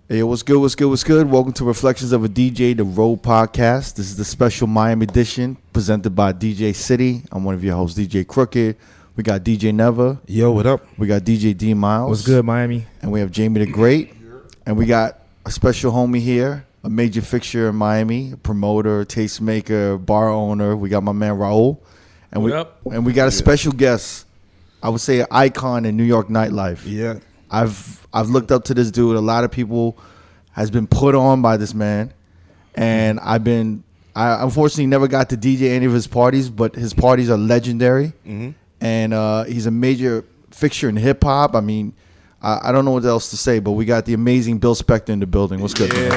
Hey, what's good, what's good, what's good? Welcome to Reflections of a DJ, the R.O.A.D podcast. This is the special Miami edition presented by DJ City. I'm one of your hosts, DJ Crooked. We got DJ Never. Yo, what up? We got DJ D Miles. What's good, Miami? And we have Jamie the Great. And we got a special homie here, a major fixture in Miami, a promoter, tastemaker, bar owner. We got my man Raul. And we got a special guest, I would say an icon in New York nightlife. Yeah. I've looked up to this dude. A lot of people has been put on by this man. And I unfortunately never got to DJ any of his parties, but his parties are legendary. Mm-hmm. And he's a major fixture in hip hop. I mean, I don't know what else to say, but we got the amazing Bill Spector in the building. What's good, man?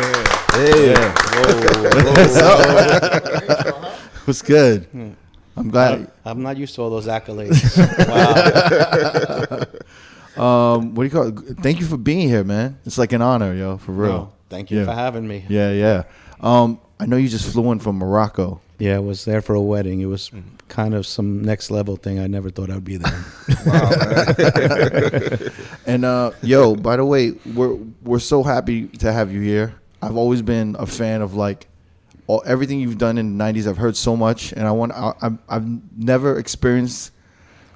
Hey. Whoa. What's good? I'm glad. I'm not used to all those accolades. Wow. What do you call it? Thank you for being here, man. It's like an honor, yo, for real. No, thank you for having me. Yeah. I know you just flew in from Morocco. Yeah, I was there for a wedding. It was kind of some next level thing. I never thought I'd be there. Wow. And yo, by the way, we're so happy to have you here. I've always been a fan of like everything you've done in the 90s. I've heard so much, and I've never experienced.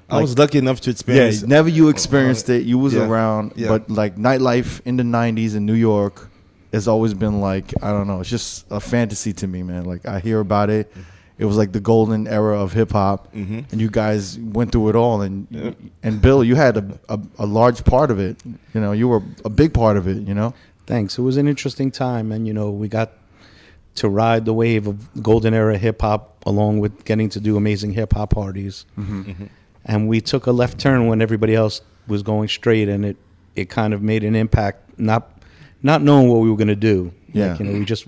I was lucky enough to experience. Yeah, never you experienced it. You was around, yeah. But like nightlife in the 90s in New York has always been like, I don't know, it's just a fantasy to me, man. Like I hear about it. It was like the golden era of hip hop, and you guys went through it all. And and Bill, you had a large part of it. You know, you were a big part of it. You know. Thanks. It was an interesting time, and we got to ride the wave of golden era hip hop, along with getting to do amazing hip hop parties. Mm-hmm. Mm-hmm. And we took a left turn when everybody else was going straight, and it kind of made an impact, not knowing what we were going to do. Yeah. Like,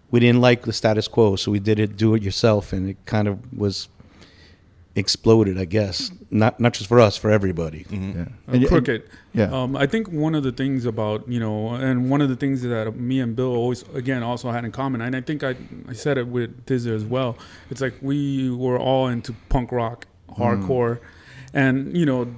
we didn't like the status quo, so we did it do it yourself, and it kind of was exploded, I guess. Not just for us, for everybody. Mm-hmm. Yeah. Crooked. Yeah. I think one of the things about, and one of the things that me and Bill always, again, also had in common, and I think I said it with Dizzer as well, it's like we were all into punk rock, hardcore. And,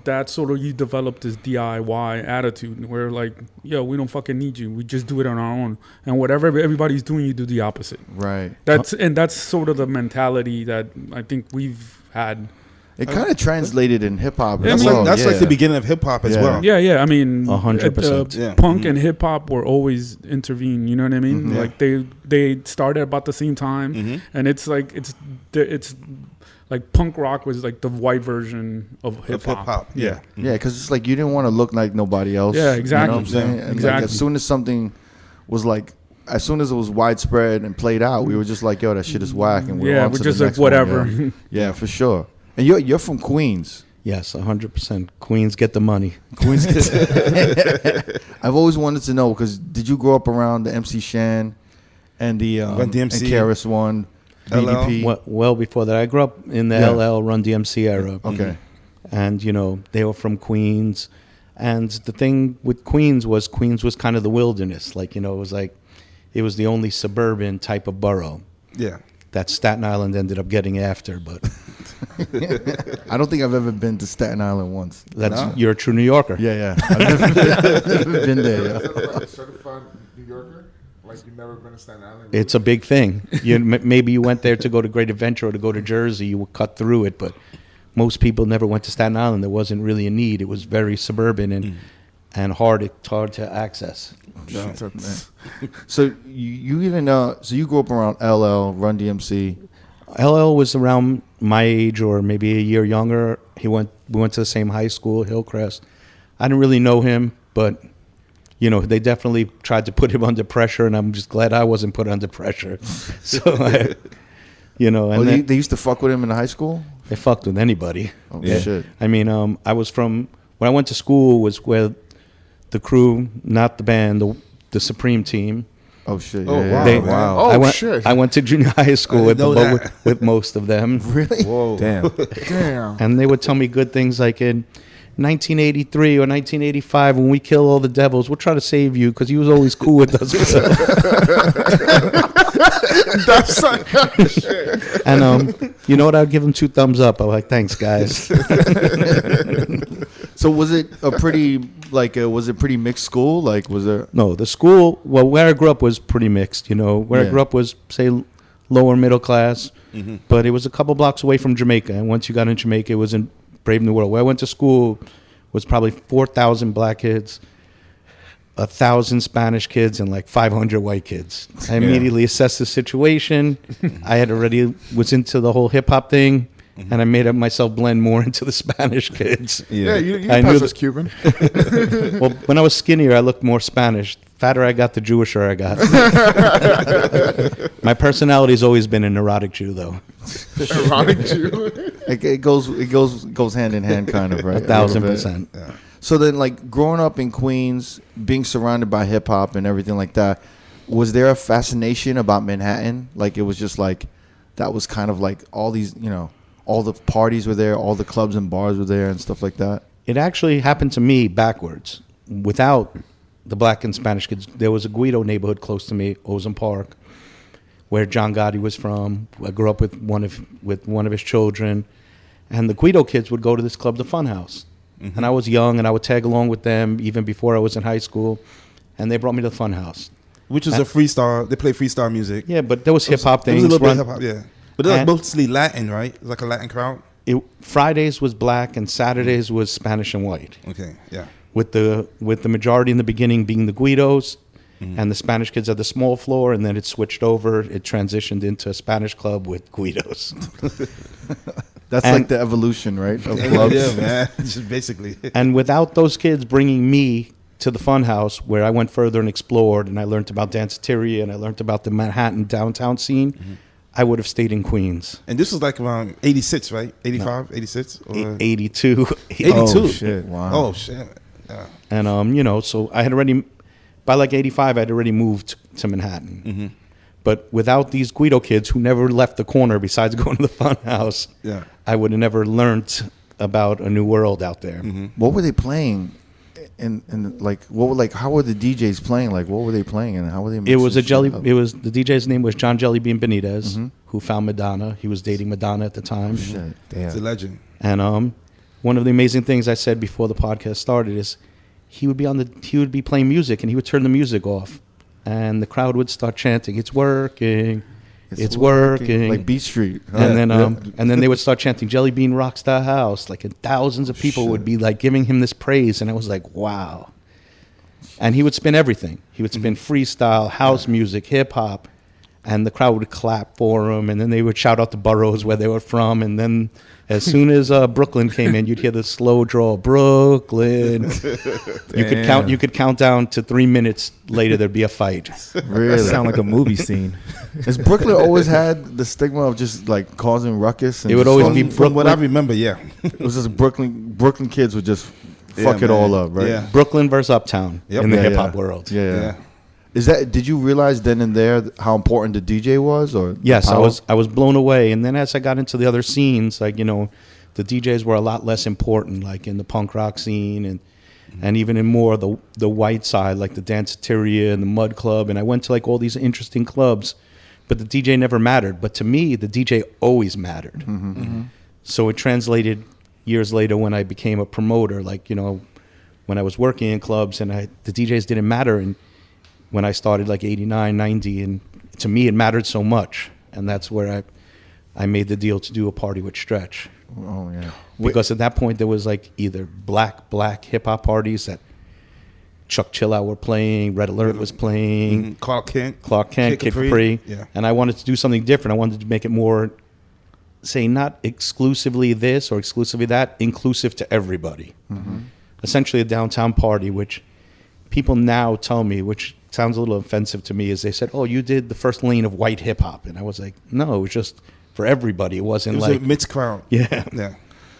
that sort of, you develop this DIY attitude where like, yo, we don't fucking need you. We just do it on our own. And whatever everybody's doing, you do the opposite. Right. That's sort of the mentality that I think we've had. It kind of translated in hip hop. That's like the beginning of hip hop as well. Yeah. I mean, 100%. Punk and hip hop were always intervened. You know what I mean? Mm-hmm. Like they started about the same time, and it's like like punk rock was like the white version of hip hop. Yeah, because it's like you didn't want to look like nobody else. Yeah, exactly. You know what I'm saying? And exactly. like, as soon as something was like, as soon as it was widespread and played out, we were just like, yo, that shit is whack, and we're just like whatever. Yeah, for sure. And you're from Queens. Yes, 100%. Queens get the money. Queens. I've always wanted to know, because did you grow up around the MC Shan and the Run DMC, and KRS One, BDP? Well before that, I grew up in the LL Run DMC era. Okay. And they were from Queens, and the thing with Queens was kind of the wilderness. Like it was the only suburban type of borough. Yeah. That Staten Island ended up getting after, but I don't think I've ever been to Staten Island once. You're a true New Yorker. Yeah. I've never been there. Yeah. Like a certified New Yorker? Like you've never been to Staten Island? It's a big thing. Maybe you went there to go to Great Adventure or to go to Jersey. You would cut through it, but most people never went to Staten Island. There wasn't really a need. It was very suburban and hard to access. Yeah. So you even so you grew up around LL, Run DMC. LL was around my age or maybe a year younger. We went to the same high school, Hillcrest. I didn't really know him, but they definitely tried to put him under pressure, and I'm just glad I wasn't put under pressure. So they used to fuck with him in high school? They fucked with anybody. Oh shit. I mean, when I went to school was where the crew, not the band, the Supreme team. Oh shit! Oh Yeah. wow! I went to junior high school with most of them. Really? Whoa! Damn! And they would tell me good things like in 1983 or 1985 when we kill all the devils, we'll try to save you because he was always cool with us. That's some kind of shit. And you know what? I'd give him 2 thumbs up. I'm like, thanks, guys. So was it a pretty like was it pretty mixed school? Like was there? No, the school. Well, where I grew up was pretty mixed. You know, where I grew up was say lower middle class, but it was a couple blocks away from Jamaica. And once you got in Jamaica, it was in Brave New World. Where I went to school was probably 4,000 black kids, 1,000 Spanish kids, and like 500 white kids. I immediately assessed the situation. I had already was into the whole hip hop thing. And I made myself blend more into the Spanish kids. Yeah, you I pass knew as Cuban. Well, when I was skinnier, I looked more Spanish. Fatter I got, the Jewisher I got. My personality's always been an erotic Jew, though. Erotic Jew. It goes hand in hand, kind of, right? 1,000%. Yeah. So then, like growing up in Queens, being surrounded by hip hop and everything like that, was there a fascination about Manhattan? Like it was just like that was kind of like all these, you know, all the parties were there, all the clubs and bars were there and stuff like that. It actually happened to me backwards. Without the black and Spanish kids, there was a Guido neighborhood close to me, Ozone Park, where John Gotti was from. I grew up with one of his children, and the Guido kids would go to this club, the Funhouse. And I was young, and I would tag along with them even before I was in high school, and they brought me to the Funhouse. Which was a freestyle. They play freestyle music. Yeah, but there was hip hop things. It was a little bit hip hop, yeah. But it was And- mostly Latin, right? It was like a Latin crowd. Fridays was black, and Saturdays was Spanish and white. Okay, yeah. With the majority in the beginning being the Guidos, and the Spanish kids at the small floor, and then it switched over. It transitioned into a Spanish club with Guidos. That's And- like the evolution, right? Of clubs. Yeah, man. Just basically. And without those kids bringing me to the Funhouse, where I went further and explored, and I learned about danceteria, and I learned about the Manhattan downtown scene, I would have stayed in Queens. And this was like around 86, right? 85, 86? Or 82. 82. Oh, shit. Wow. Oh, shit. Yeah. And, you know, so I had already, by like 85, I'd already moved to Manhattan. But without these Guido kids who never left the corner besides going to the Funhouse, Yeah. I would have never learned about a new world out there. What were they playing? And like what were how were the DJs playing? Like what were they playing and how were they? It was mixing shit up? it was the DJ's name was John Jellybean Benitez, who found Madonna. He was dating Madonna at the time. Shit. It's a legend. And one of the amazing things I said before the podcast started is he would be playing music and he would turn the music off, and the crowd would start chanting, "It's working, it's working," like Beat Street. and then they would start chanting, "Jelly Bean rocks the house," like, and thousands of people would be like giving him this praise, and I was like, wow. And he would spin everything. He would spin freestyle, house music, hip hop, and the crowd would clap for him, and then they would shout out the boroughs where they were from, and then as soon as Brooklyn came in, you'd hear the slow draw, Brooklyn. You could count down to 3 minutes later. There'd be a fight. Really? Sound like a movie scene. Has Brooklyn always had the stigma of just like causing ruckus? And It would just always causing- be From what I Brooklyn. remember, yeah. It was just Brooklyn kids would just Yeah, fuck it man. all up, right? Yeah. Brooklyn versus Uptown Yep. in the Yeah, hip hop yeah. world. Yeah. Yeah. Did you realize then and there how important the DJ was, or the Yes, power? I was blown away. And then as I got into the other scenes, like, you know, the DJs were a lot less important, like in the punk rock scene and even in more the white side, like the Danceteria and the Mud Club. And I went to like all these interesting clubs, but the DJ never mattered. But to me, the DJ always mattered. So it translated years later when I became a promoter, like, you know, when I was working in clubs and the DJs didn't matter. And when I started like 89, 90, and to me it mattered so much. And that's where I made the deal to do a party with Stretch. Oh yeah. Because at that point there was like either black hip hop parties that Chuck Chillout were playing, Red Alert was playing, Clark Kent, Kid Capri. Yeah. And I wanted to do something different. I wanted to make it more, say, not exclusively this or exclusively that, inclusive to everybody. Essentially a downtown party, which people now tell me, which sounds a little offensive to me, is they said, "Oh, you did the first lane of white hip hop," and I was like, "No, it was just for everybody. It wasn't It was like a mixed crowd. yeah, Yeah.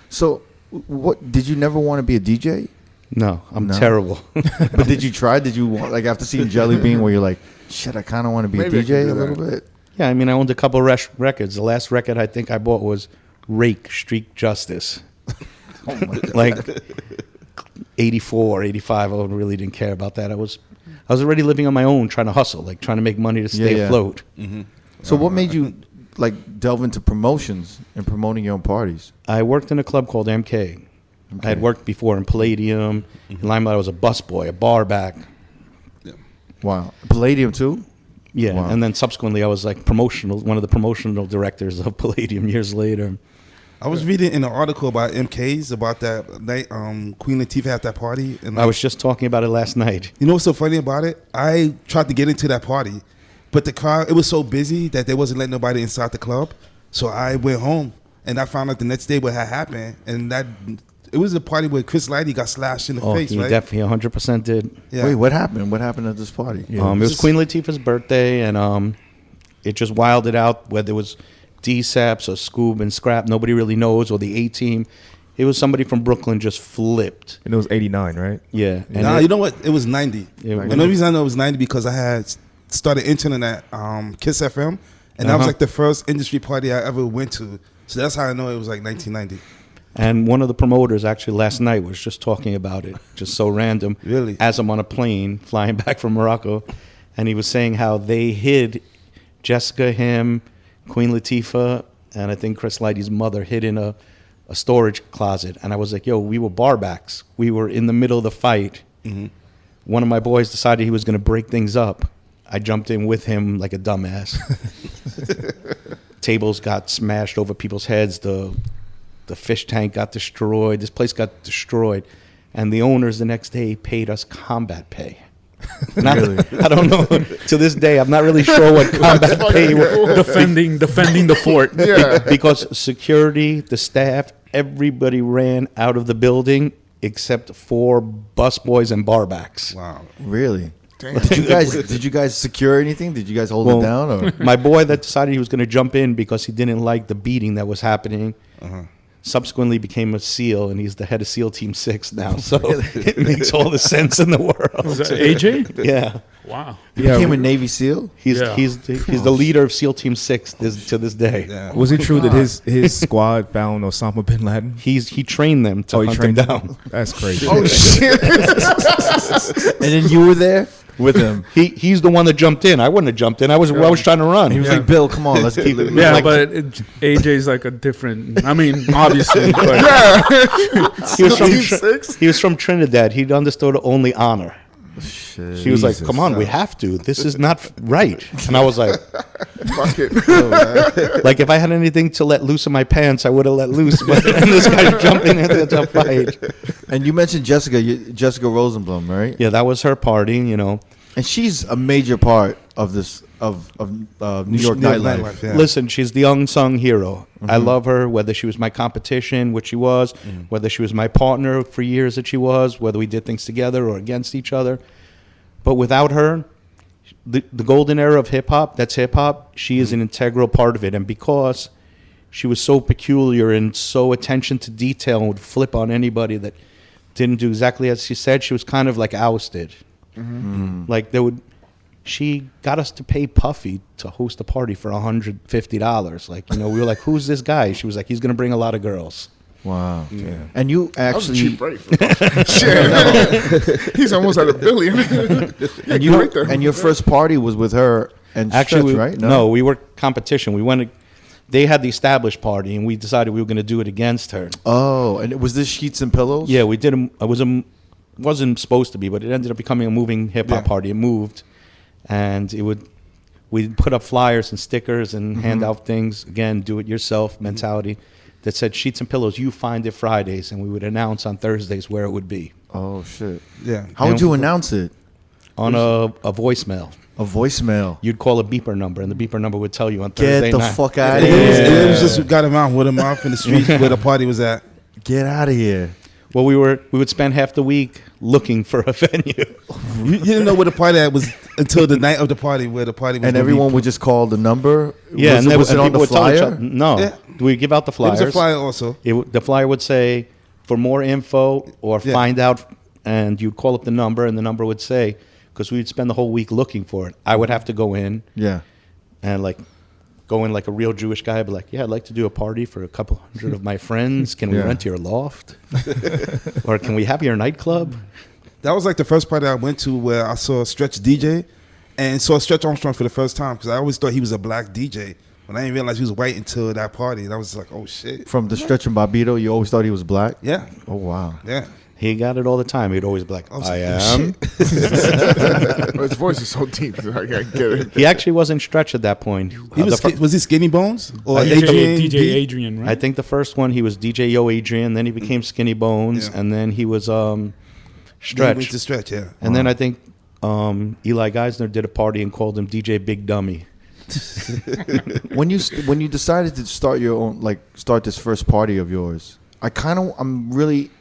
So, what did you never want to be a DJ? no, I'm No. terrible." But did you try? Did you want, like after seeing Jelly Bean, where you're like, shit, I kind of want to be Maybe I a can DJ do a little that. bit? Yeah, I mean, I owned a couple of records. The last record I think I bought was Rake Street Justice. Oh my God. Like 84, 85, I really didn't care about that. I was already living on my own, trying to hustle, like trying to make money to stay Yeah. afloat. So what made you like delve into promotions and promoting your own parties? I worked in a club called MK, I had worked before in Palladium. In Limelight, I was a busboy, a bar back. Wow. Palladium too? Yeah, Wow. and then subsequently I was like one of the promotional directors of Palladium years later. I was reading in an article about MKs about that night Queen Latifah had that party. And I was just talking about it last night. You know what's so funny about it? I tried to get into that party, but the crowd, it was so busy that they wasn't letting nobody inside the club. So I went home, and I found out the next day what had happened. And that it was a party where Chris Lighty got slashed in the face, He right? definitely 100% did. Yeah. Wait, what happened? What happened at this party? It was Queen Latifah's birthday, and it just wilded out, whether it was D-Saps or Scoob and Scrap, nobody really knows, or the A-Team. It was somebody from Brooklyn just flipped. And it was 89, right? Yeah. And Nah, you know what? It was 90. Yeah, And the only reason I know it was 90 because I had started interning at Kiss FM, and that was like the first industry party I ever went to. So that's how I know it was like 1990. And one of the promoters actually last night was just talking about it, just so random. Really? As I'm on a plane flying back from Morocco, and he was saying how they hid Jessica, him, Queen Latifah, and I think Chris Lighty's mother hid in a storage closet. And I was like, yo, we were barbacks. We were in the middle of the fight. Mm-hmm. One of my boys decided he was going to break things up. I jumped in with him like a dumbass. Tables got smashed over people's heads. The fish tank got destroyed. This place got destroyed. And the owners the next day paid us combat pay. Really? I don't know. To this day, I'm not really sure what combat pay was. defending the fort. Yeah. Because security, the staff, everybody ran out of the building except 4 busboys and barbacks. Wow. Really? Damn. Did you guys secure anything? Did you guys hold it down? Or? My boy that decided he was going to jump in because he didn't like the beating that was happening subsequently became a SEAL, and he's the head of SEAL Team 6 now. So it makes all the sense in the world. Was that AJ? Yeah. Wow. You became a Navy SEAL? He's Yeah. he's the leader of SEAL Team 6 to this day. Yeah. Was it true that his squad found Osama bin Laden? He trained them to He hunt trained him them? down. That's crazy. Oh shit! And then you were there with him. He's the one that jumped in. I wouldn't have jumped in. I was trying to run. He was like, Bill, come on, let's keep it. Yeah, Like, but AJ's like a different. I mean, obviously, but he was from Trinidad. He understood only honor. shit. She was like, "Come on, we have to. This is not right." And I was like, Fuck it. "Like if I had anything to let loose in my pants, I would have let loose." But and this guy's jumping into a fight. And you mentioned Jessica Rosenblum, right? Yeah, that was her party. You know, And she's a major part of this of New York nightlife. Yeah. listen, she's the unsung hero. I love her, whether she was my competition, which she was, whether she was my partner for years that she was, whether we did things together or against each other. But without her, the golden era of hip-hop, that's hip-hop, she is an integral part of it. And because she was so peculiar and so attention to detail and would flip on anybody that didn't do exactly as she said, she was kind of like ousted. Like she got us to pay Puffy to host a party for $150. Like, you know, we were like, who's this guy? She was like, he's going to bring a lot of girls. Wow. Yeah. And you That was a actually cheap rate. Shit. He's almost at $1 billion. and you and your first party was with her and Actually, Stretch, right? no, we were competition. We went. They had the established party, and we decided we were going to do it against her. Oh, and was this Sheets and Pillows? Yeah, we did. Wasn't supposed to be, but it ended up becoming a moving hip hop party. It moved, and we'd put up flyers and stickers and hand out things. Again, do it yourself mentality that said Sheets and Pillows. You find it Fridays, and we would announce on Thursdays where it would be Oh shit. Yeah. How would you announce it? on a voicemail. A voicemail. You'd call a beeper number, and the beeper number would tell you on Thursday Get the night. fuck out of It here. was just got him out with him off in the street where the party was at. Get out of here. Well, we would spend half the week looking for a venue. You didn't know where the party at was until the night of the party where the party was. And gonna everyone be. would just call the number? Yeah, was and it, was it on the would tell each flyer? other. No, Yeah. we give out the It flyers. was a flyer also. The flyer would say, for more info or Yeah. find out, and you'd call up the number, and the number would say, because we'd spend the whole week looking for it. I would have to go in Yeah. and go in like a real Jewish guy. I'd be like, yeah, I'd like to do a party for a couple hundred of my friends. Can we Yeah. rent your loft? Or can we have your nightclub? That was like the first party I went to where I saw Stretch DJ and saw Stretch Armstrong for the first time because I always thought he was a black DJ. When I didn't realize he was white until that party, and I was like, oh shit. From the Stretch and Barbito, you always thought he was black? Yeah, Oh, wow. yeah. He got it all the time. He'd always be like, I was I like, oh, am. shit. His voice is so deep. I can't get it. He actually wasn't Stretch at that point. He was, was he Skinny Bones or DJ B? Adrian, right? I think the first one he was DJ Yo Adrian, then he became Skinny Bones, Yeah. and then he was Then he Stretch. went to Stretch, yeah. And then I think Eli Geisner did a party and called him DJ Big Dummy. When you decided to start your own, like start this first party of yours, I'm really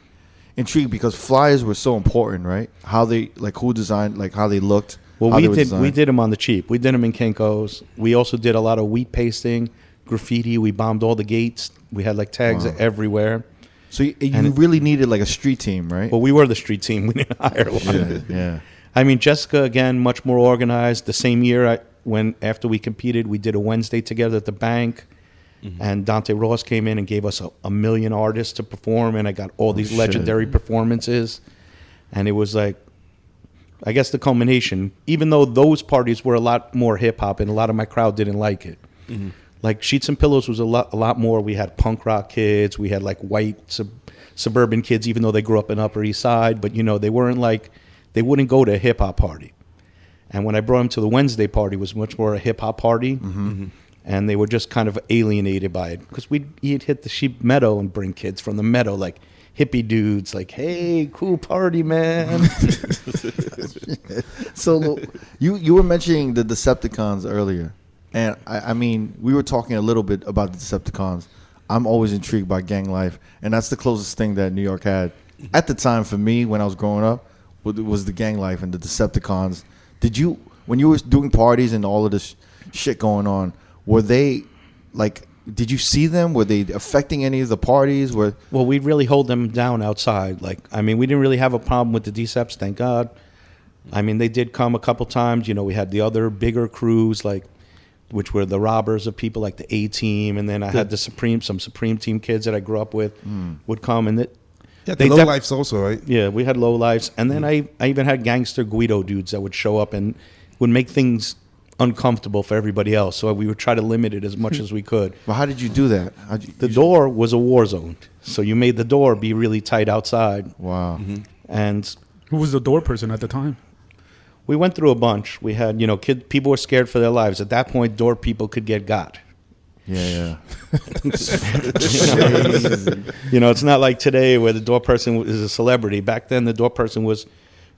intrigued because flyers were so important, right? How they, like, who designed, like how they looked. Well, how we they were did designed. them on the cheap. We did them in Kinko's. We also did a lot of wheat pasting, graffiti. We bombed all the gates. We had like tags Wow. everywhere. So you And really needed like a street team, right? Well, we were the street team. We didn't hire a lot. yeah, yeah. I mean, Jessica, again, much more organized. The same year, after we competed, we did a Wednesday together at the bank. And Dante Ross came in and gave us a million artists to perform. And I got all these shit. legendary performances. And it was like, I guess the culmination, even though those parties were a lot more hip hop and a lot of my crowd didn't like it. Like Sheets and Pillows was a lot more. We had punk rock kids. We had like white suburban kids, even though they grew up in Upper East Side. But, you know, they weren't like, they wouldn't go to a hip hop party. And when I brought them to the Wednesday party, it was much more a hip hop party. And they were just kind of alienated by it because he'd hit the sheep meadow and bring kids from the meadow, like hippie dudes, like, hey, cool party, man. So you were mentioning the Decepticons earlier, and I mean we were talking a little bit about the Decepticons. I'm always intrigued by gang life, and that's the closest thing that New York had at the time for me when I was growing up. Was the gang life and the Decepticons. When you were doing parties and all of this shit going on, were they like? Did you see them? Were they affecting any of the parties? Well, we'd really hold them down outside. Like, I mean, we didn't really have a problem with the Deceps, thank God. I mean, they did come a couple times. You know, we had the other bigger crews, like, which were the robbers of people, like the A-Team, and then I had some Supreme Team kids that I grew up with would come, and Yeah, they the low lifes also, right? Yeah, we had low lives, and then I even had gangster Guido dudes that would show up and would make things uncomfortable for everybody else. So we would try to limit it as much as we could. But how did you do that? The door was a war zone, so you made the door be really tight outside. Wow. And Who was the door person at the time? we went through a bunch. We had, you know, people were scared for their lives. At that point, door people could get got. Yeah. You know, it's not like today where the door person is a celebrity. Back then, the door person was,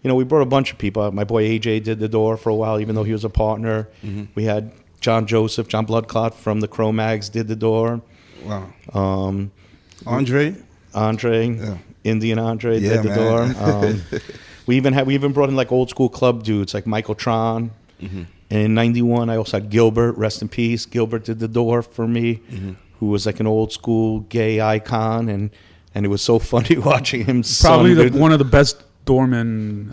you know, we brought a bunch of people. My boy AJ did the door for a while, even though he was a partner. We had John Bloodclot from the Cro-Mags did the door. Wow. Andre? Yeah. Indian Andre Yeah, did the man. door. We even brought in like old school club dudes like Michael Tron. And in '91, I also had Gilbert, rest in peace. Gilbert did the door for me, who was like an old school gay icon, and it was so funny watching him. Probably one of the best doormen.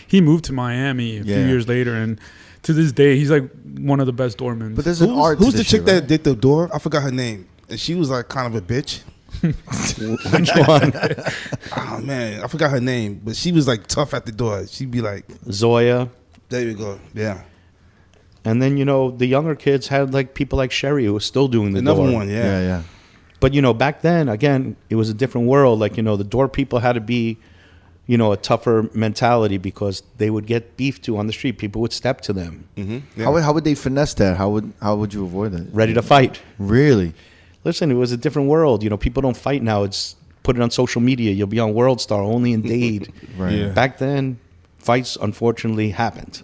He moved to Miami a few years later, and to this day, he's like one of the best doormen. But there's an art. Who's to the this chick shit, that right? did the door? I forgot her name. And she was like kind of a bitch. Which one? Oh man, I forgot her name. But she was like tough at the door. She'd be like, Zoya. there you go. Yeah. And then, you know, the younger kids had like people like Sherry who was still doing the Another door. one, yeah. Yeah. But, you know, back then, again, it was a different world. Like, you know, the door people had to be, you know, a tougher mentality because they would get beef to on the street. People would step to them. Yeah. How would they finesse that? How would you avoid that? Ready to fight. Really? Listen, it was a different world. You know, people don't fight now. It's put it on social media. You'll be on World Star only in Dade. Right. Yeah. Back then, fights unfortunately happened.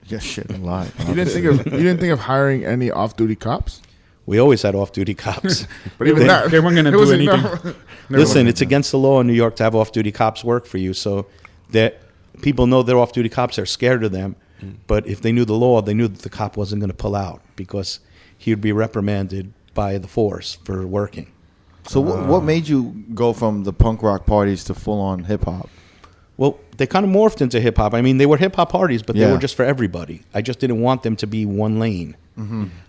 Yeah, shit, a lot. You didn't think of hiring any off-duty cops? We always had off-duty cops. But even that, they weren't going to it do wasn't anything. enough. Listen, it's against the law in New York to have off-duty cops work for you. So that people know they're off-duty cops. They're scared of them. But if they knew the law, they knew that the cop wasn't going to pull out because he would be reprimanded by the force for working. So what made you go from the punk rock parties to full-on hip-hop? Well, they kind of morphed into hip-hop. I mean, they were hip-hop parties, but they Yeah. were just for everybody. I just didn't want them to be one lane.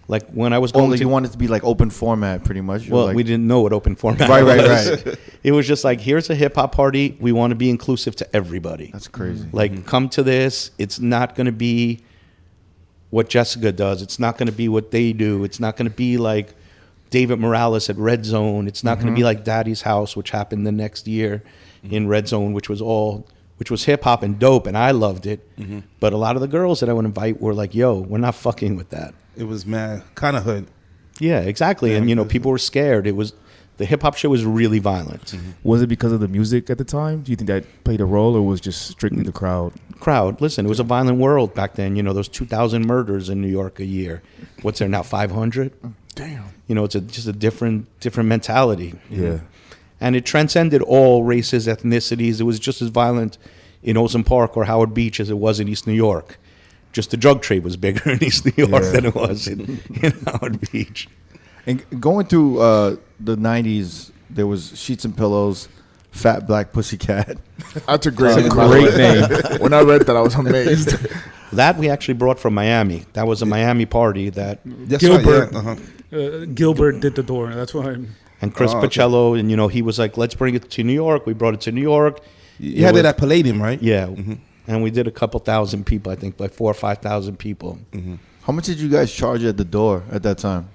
Like when I was going Only to... you wanted to be like open format, pretty much. Well, like, we didn't know what open format Right, was. right. It was just like, here's a hip-hop party. We want to be inclusive to everybody. That's crazy. Like, come to this. It's not going to be what Jessica does. It's not going to be what they do. It's not going to be like David Morales at Red Zone. It's not going to be like Daddy's House, which happened the next year in Red Zone, which was hip hop and dope, and I loved it. But a lot of the girls that I would invite were like, "Yo, we're not fucking with that." It was mad kind of hood. Yeah, exactly. Yeah, And people were scared. It was the hip hop shit was really violent. Was it because of the music at the time? Do you think that played a role, or was just strictly the crowd? Listen, it was a violent world back then. Those 2,000 murders in New York a year. What's there now? 500. Damn. It's just a different mentality. Yeah. And it transcended all races, ethnicities. It was just as violent in Ozone Park or Howard Beach as it was in East New York. Just the drug trade was bigger in East New York than it was in Howard Beach. And going through the 90s, there was Sheets and Pillows, Fat Black Pussycat. That's a great name. Great name. When I read that, I was amazed. That we actually brought from Miami. That was a Miami party that... That's Gilbert. Right, yeah. Gilbert did the door. That's why. And Chris okay. Pacello, and he was like, let's bring it to New York. We brought it to New York. You had it at Palladium, right? Yeah. And we did a couple thousand people, I think, like 4,000 or 5,000 people. How much did you guys charge at the door at that time?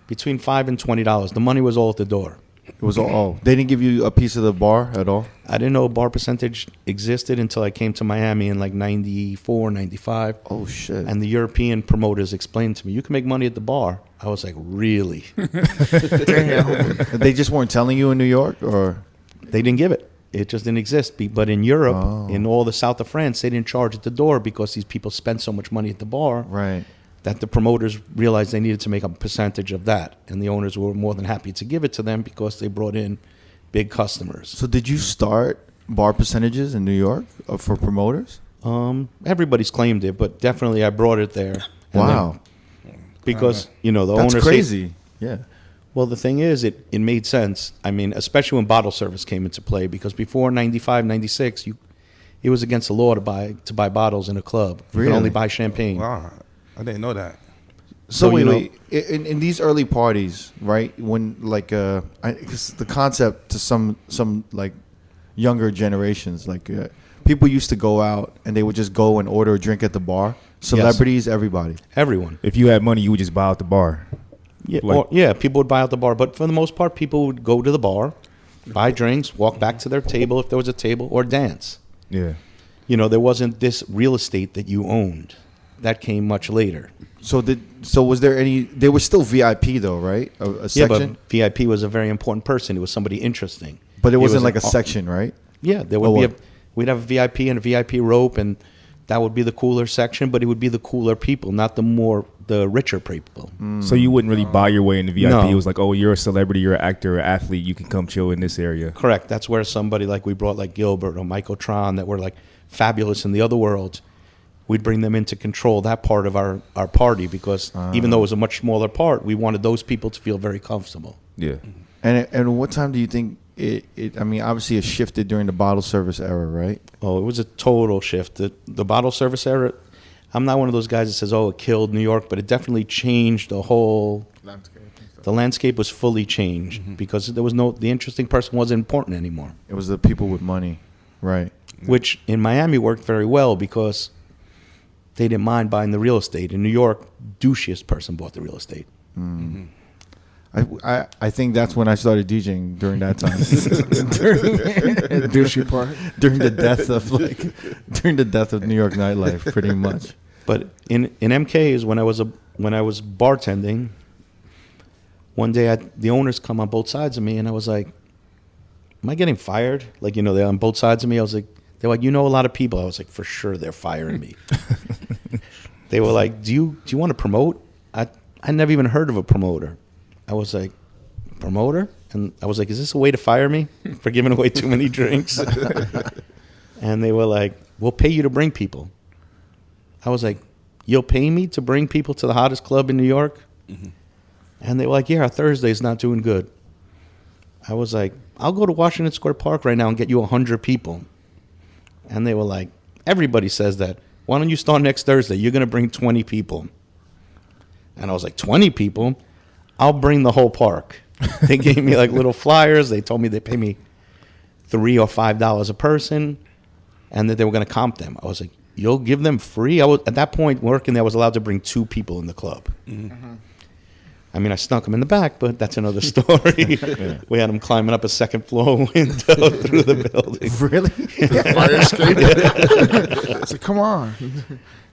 Between $5 and $20. The money was all at the door. It was all. They didn't give you a piece of the bar at all? I didn't know a bar percentage existed until I came to Miami in like 94, 95. Oh, shit. And the European promoters explained to me, you can make money at the bar. I was like, really? Damn. They just weren't telling you in New York, or? They didn't give it. It just didn't exist. But in Europe, in all the south of France, they didn't charge at the door because these people spent so much money at the bar. Right. That the promoters realized they needed to make a percentage of that. And the owners were more than happy to give it to them because they brought in big customers. So did you start bar percentages in New York for promoters? Everybody's claimed it, but definitely I brought it there. And Wow. then- because, the That's owners... crazy. Yeah. Well, the thing is, it made sense. I mean, especially when bottle service came into play, because before 95, 96, it was against the law to buy bottles in a club. You Really? could only buy champagne. Wow. I didn't know that. So So, wait. In these early parties, right? When cause the concept to some like younger generations, people used to go out and they would just go and order a drink at the bar. Celebrities, everybody. Everyone. If you had money, you would just buy out the bar. Yeah, people would buy out the bar. But for the most part, people would go to the bar, buy drinks, walk back to their table if there was a table, or dance. Yeah. There wasn't this real estate that you owned. That came much later. So was there any? They were still VIP though, right? A section, but VIP was a very important person. It was somebody interesting. but it wasn't was like a an- section, right? Yeah, there would be we'd have a VIP and a VIP rope, and that would be the cooler section, but it would be the cooler people, not the richer people. So you wouldn't really buy your way into VIP. No. It was like, oh, you're a celebrity, you're an actor, an athlete. You can come chill in this area. Correct. That's where somebody like we brought like Gilbert or Michael Tron that were like fabulous in the other world. We'd bring them in to control that part of our party because even though it was a much smaller part, we wanted those people to feel very comfortable. Yeah. And what time do you think it? I mean, obviously it shifted during the bottle service era, right? Oh, it was a total shift. The bottle service era, I'm not one of those guys that says, oh, it killed New York, but it definitely changed the whole... The landscape was fully changed because there was the interesting person wasn't important anymore. It was the people with money, right? Which in Miami worked very well because they didn't mind buying the real estate. In New York, douchiest person bought the real estate. I think that's when I started DJing during that time. Douchey part. during the death of New York nightlife, pretty much. But in MK's when I was bartending, one day the owners come on both sides of me, and I was like, "Am I getting fired?" Like they're on both sides of me. I was like, they're like, "You know a lot of people." I was like, "For sure, they're firing me." They were like, "Do you want to promote?" I never even heard of a promoter. I was like, "Promoter?" And I was like, "Is this a way to fire me for giving away too many drinks?" And they were like, "We'll pay you to bring people." I was like, "You'll pay me to bring people to the hottest club in New York?" And they were like, "Yeah, our Thursday's not doing good." I was like, "I'll go to Washington Square Park right now and get you 100 people." And they were like, "Everybody says that. Why don't you start next Thursday? You're going to bring 20 people." And I was like, 20 people? I'll bring the whole park. They gave me like little flyers. They told me they'd pay me $3 or $5 a person and that they were going to comp them. I was like, you'll give them free? I was, at that point, working there, I was allowed to bring 2 people in the club. I mean, I snuck them in the back, but that's another story. We had them climbing up a second floor window through the building. Really? Fire escape. I said, come on.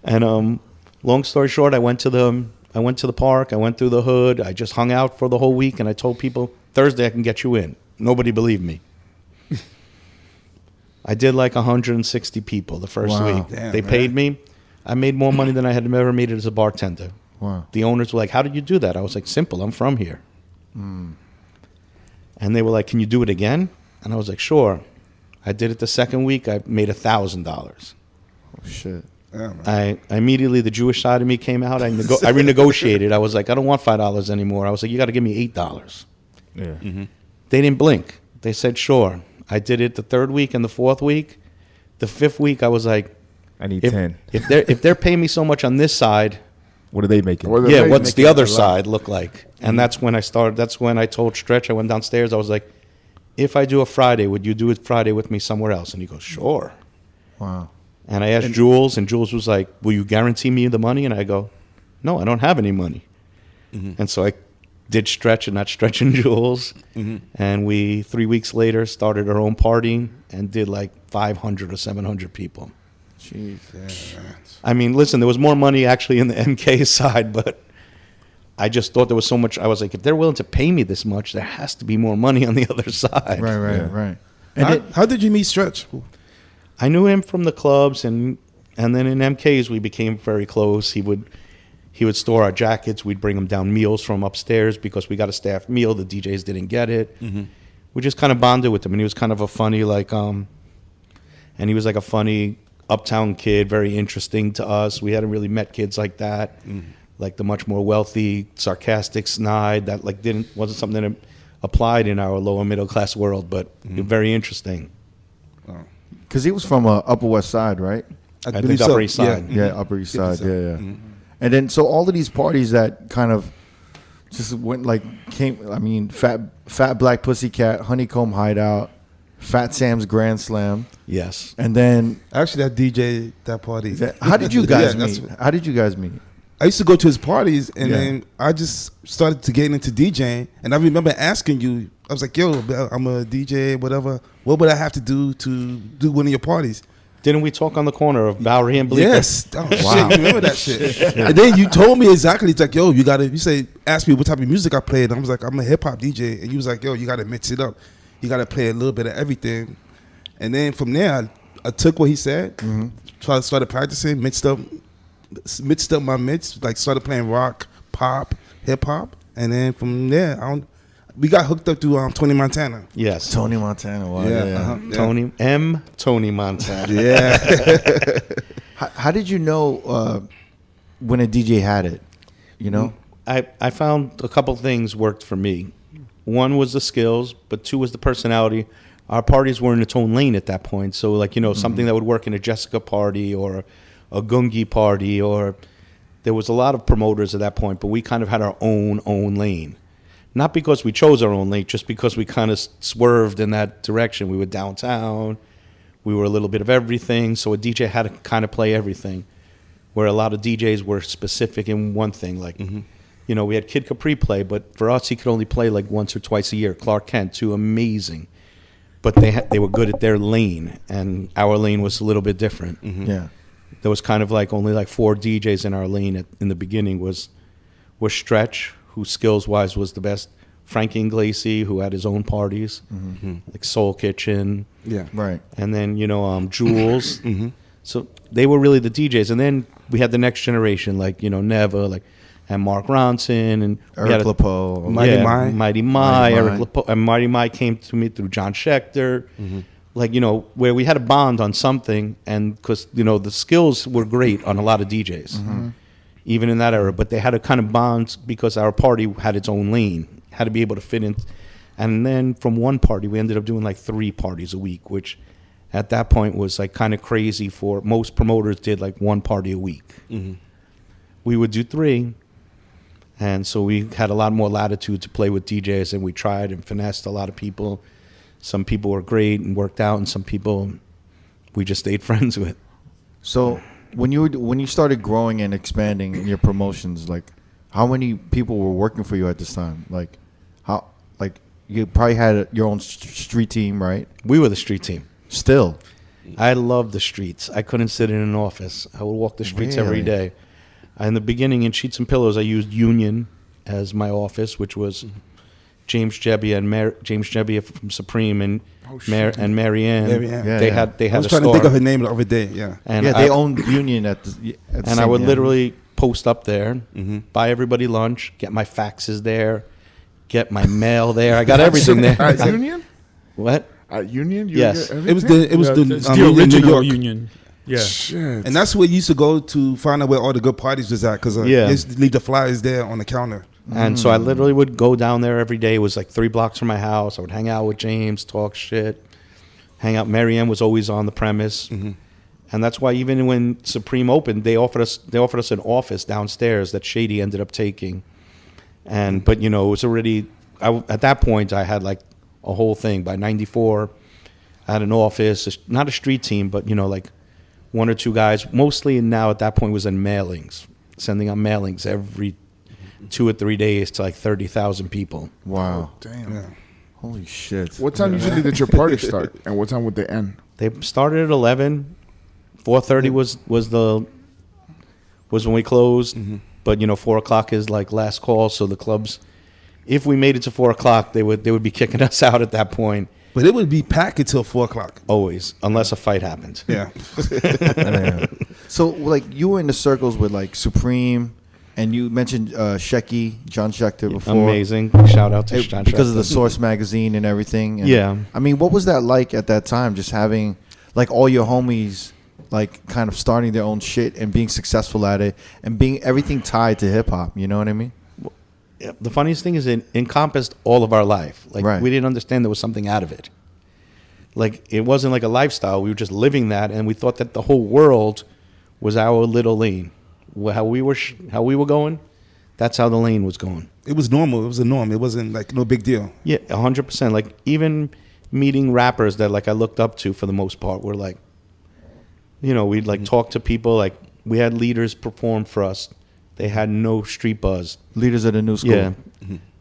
And long story short, I went to the park. I went through the hood. I just hung out for the whole week, and I told people, Thursday I can get you in. Nobody believed me. I did like 160 people the first Wow. week. Damn, They man. paid me. I made more money than I had ever made as a bartender. Wow. The owners were like, how did you do that? I was like, simple. I'm from here. And they were like, can you do it again? And I was like, sure. I did it the second week. I made $1,000. Oh, shit. Yeah, man. I immediately, the Jewish side of me came out. I renegotiated. I was like, I don't want $5 anymore. I was like, you got to give me $8. Yeah. They didn't blink. They said, sure. I did it the third week and the fourth week. The fifth week, I was like, I need if, 10. if they're paying me so much on this side, What are they making? What are yeah, they what's making the other a lot? side look like? And that's when I started. That's when I told Stretch. I went downstairs. I was like, if I do a Friday, would you do it Friday with me somewhere else? And he goes, sure. Wow. And I asked Jules, and Jules was like, will you guarantee me the money? And I go, no, I don't have any money. And so I did Stretch and not Stretch and Jules. And we, 3 weeks later, started our own party and did like 500 or 700 people. Jeez. I mean, listen, there was more money actually in the MK side, but I just thought there was so much. I was like, if they're willing to pay me this much, there has to be more money on the other side. Right. Yeah. Right. And How did you meet Stretch? I knew him from the clubs, and then in MKs we became very close. He would store our jackets. We'd bring him down meals from upstairs because we got a staff meal. The DJs didn't get it. We just kind of bonded with him, and he was kind of a funny and he was like a funny uptown kid, very interesting to us. We hadn't really met kids like that, like the much more wealthy, sarcastic snide that like wasn't something that applied in our lower middle class world, but very interesting. because he was from Upper West Side, right? I believe think Upper East Side. Yeah, Upper East Yeah, Side. so. Yeah. And then so all of these parties that kind of just went like came. I mean, Fat Black Pussycat, Honeycomb Hideout, Fat Sam's Grand Slam, Yes. and then Actually, that DJ, that party. how did you guys Yeah, that's- meet? How did you guys meet? I used to go to his parties, and Yeah. then I just started to get into DJing. And I remember asking you, I was like, yo, I'm a DJ, whatever. What would I have to do one of your parties? Didn't we talk on the corner of Bowery and Bleecker? Yes. Oh, shit, you remember that shit. And then you told me exactly, it's like, yo, ask me what type of music I played. And I was like, I'm a hip hop DJ. And you was like, yo, you got to mix it up. You got to play a little bit of everything. And then from there, I took what he said, started practicing, mixed up my mix, like started playing rock, pop, hip hop, and then from there, we got hooked up through Tony Montana. Yes. Tony Montana. Wow. Yeah. Yeah. Tony Montana. Yeah. How did you know when a DJ had it? You know. I found a couple things worked for me. One was the skills, but two was the personality. Our parties were in its own lane at that point. So, like, something that would work in a Jessica party or a Gungi party, or there was a lot of promoters at that point, but we kind of had our own lane. Not because we chose our own lane, just because we kind of swerved in that direction. We were downtown. We were a little bit of everything. So a DJ had to kind of play everything, where a lot of DJs were specific in one thing. Like, we had Kid Capri play, but for us, he could only play like once or twice a year. Clark Kent, too, amazing. But they were good at their lane, and our lane was a little bit different. Yeah. There was kind of like only like 4 DJs in our lane in the beginning. Was Stretch, who skills-wise was the best. Frank Inglesi, who had his own parties, like Soul Kitchen. Yeah. Right. And then, Jules. So they were really the DJs. And then we had the next generation, like, Neva, and Mark Ronson. And Eric LaPoe. Mighty Mai. Mighty Mai. Mighty Eric Mai. LaPoe. And Mighty Mai came to me through John Schechter. Like, where we had a bond on something. And because, the skills were great on a lot of DJs. Even in that era. But they had a kind of bond because our party had its own lane. Had to be able to fit in. And then from one party, we ended up doing like 3 parties a week, which at that point was like kind of crazy for most promoters did like 1 party a week. We would do 3. And so we had a lot more latitude to play with DJs, and we tried and finessed a lot of people. Some people were great and worked out, and some people we just stayed friends with. So when you started growing and expanding in your promotions, like how many people were working for you at this time? Like how you probably had your own street team, right? We were the street team. Still. I loved the streets. I couldn't sit in an office. I would walk the streets every Really? day. In the beginning, in Sheets and Pillows, I used Union as my office, which was James Jebbia and James Jebbia from Supreme and Mary Ann. Yeah, They yeah. had I a was trying to store. think of her name the other day. Yeah. And yeah, I, they owned Union at the and I would same- literally post up there, buy everybody lunch, get my faxes there, get my mail there. I got everything there. At Union? What? At Union? You Yes. get It was everything? It's the in New original York. Union. Yeah. Shit. And that's where you used to go to find out where all the good parties was at, because Yeah. they used to leave the flyers there on the counter. And so I literally would go down there every day. It was like 3 blocks from my house. I would hang out with James, talk shit, hang out. Mary Ann was always on the premise. And that's why even when Supreme opened, they offered us an office downstairs that Shady ended up taking. But it was already at that point I had like a whole thing. By 94, I had an office, not a street team, but like 1 or 2 guys. Mostly now at that point was in mailings, sending out mailings every 2 or 3 days to like 30,000 people. Wow. Damn. Yeah. Holy shit. What time usually did your party start, and what time would they end? They started at 11. 4:30 was when we closed. But 4 o'clock is like last call. So the clubs, if we made it to 4 o'clock, they would be kicking us out at that point. But it would be packed until 4 o'clock. Always, unless a fight happened. Yeah. So like you were in the circles with like Supreme, and you mentioned Shecky, John Schechter before. Amazing. Shout out to John because of the Schechter. Source magazine and everything. And, Yeah. I mean, what was that like at that time? Just having like all your homies like kind of starting their own shit and being successful at it and being everything tied to hip hop. You know what I mean? Yeah, the funniest thing is it encompassed all of our life. Like Right. we didn't understand there was something out of it. Like it wasn't like a lifestyle. We were just living that, and we thought that the whole world was our little lane. How we were going, that's how the lane was going. It was normal. It was a norm. It wasn't like no big deal. Yeah, 100%. Like even meeting rappers that like I looked up to for the most part were like, we'd like talk to people. Like we had leaders perform for us. They had no street buzz. Leaders of the new school. Yeah.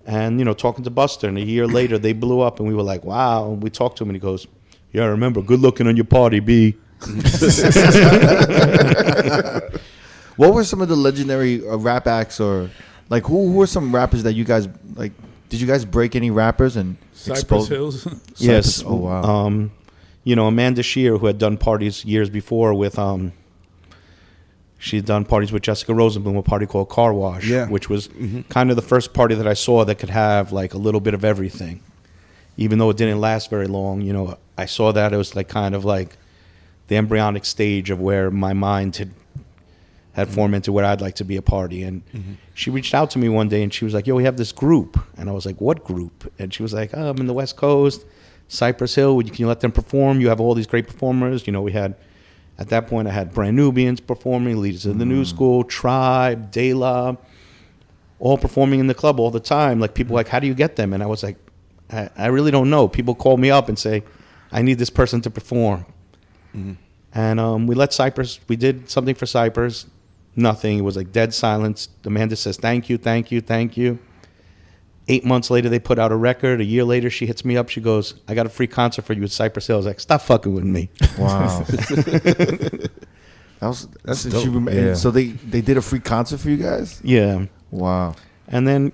And, talking to Buster, and a year later they blew up, and we were like, wow. And we talked to him, and he goes, yeah, I remember, good looking on your party, B. What were some of the legendary rap acts, or like who were some rappers that you guys like? Did you guys break any rappers and Cypress expose? Hills. Yes. Cypress- Oh wow. Amanda Shear, who had done parties years before with, she'd done parties with Jessica Rosenblum, a party called Car Wash, Yeah. which was kind of the first party that I saw that could have like a little bit of everything. Even though it didn't last very long, I saw that it was like kind of like the embryonic stage of where my mind had formed into where I'd like to be a party. And she reached out to me one day and she was like, yo, we have this group. And I was like, what group? And she was like, I'm in the West Coast, Cypress Hill. Can you let them perform? You have all these great performers. We had, at that point, I had Brand Nubians performing, Leaders of the New School, Tribe, De La, all performing in the club all the time. Like people were like, how do you get them? And I was like, I really don't know. People call me up and say, I need this person to perform. And we let Cypress, we did something for Cypress. Nothing. It was like dead silence. Amanda says, thank you, thank you, thank you. 8 months later, they put out a record. A year later, she hits me up. She goes, I got a free concert for you at Cypress Hill. I was like, stop fucking with me. Wow. That's dope. and so they did a free concert for you guys? Yeah. Wow. And then,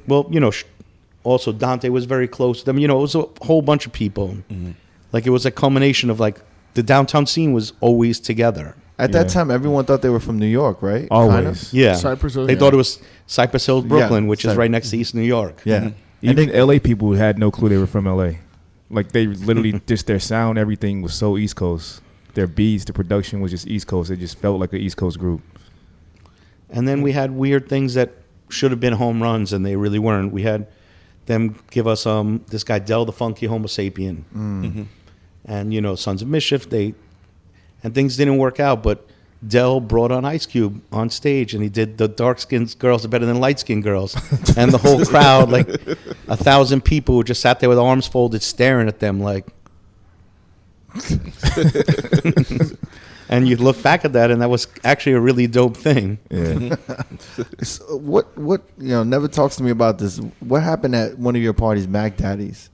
also Dante was very close to them. It was a whole bunch of people. Like it was a culmination of like the downtown scene was always together. At that time, everyone thought they were from New York, right? Always. Kinda? Yeah. Cypress Hill, They yeah. thought it was Cypress Hills, Brooklyn, which is Cypress. right next to East New York. Yeah. Even LA people had no clue they were from LA. Like they literally just their sound, everything was so East Coast. Their beats, the production was just East Coast. It just felt like an East Coast group. And then we had weird things that should have been home runs, and they really weren't. We had them give us this guy Del the Funky Homo Sapien, and Sons of Mischief. And things didn't work out, but Del brought on Ice Cube on stage, and he did the dark-skinned girls are better than light-skinned girls, and the whole crowd, like 1,000 people, who just sat there with arms folded, staring at them, like. And you look back at that, and that was actually a really dope thing. Yeah. So what never talks to me about this. What happened at one of your parties, Mac Daddy's?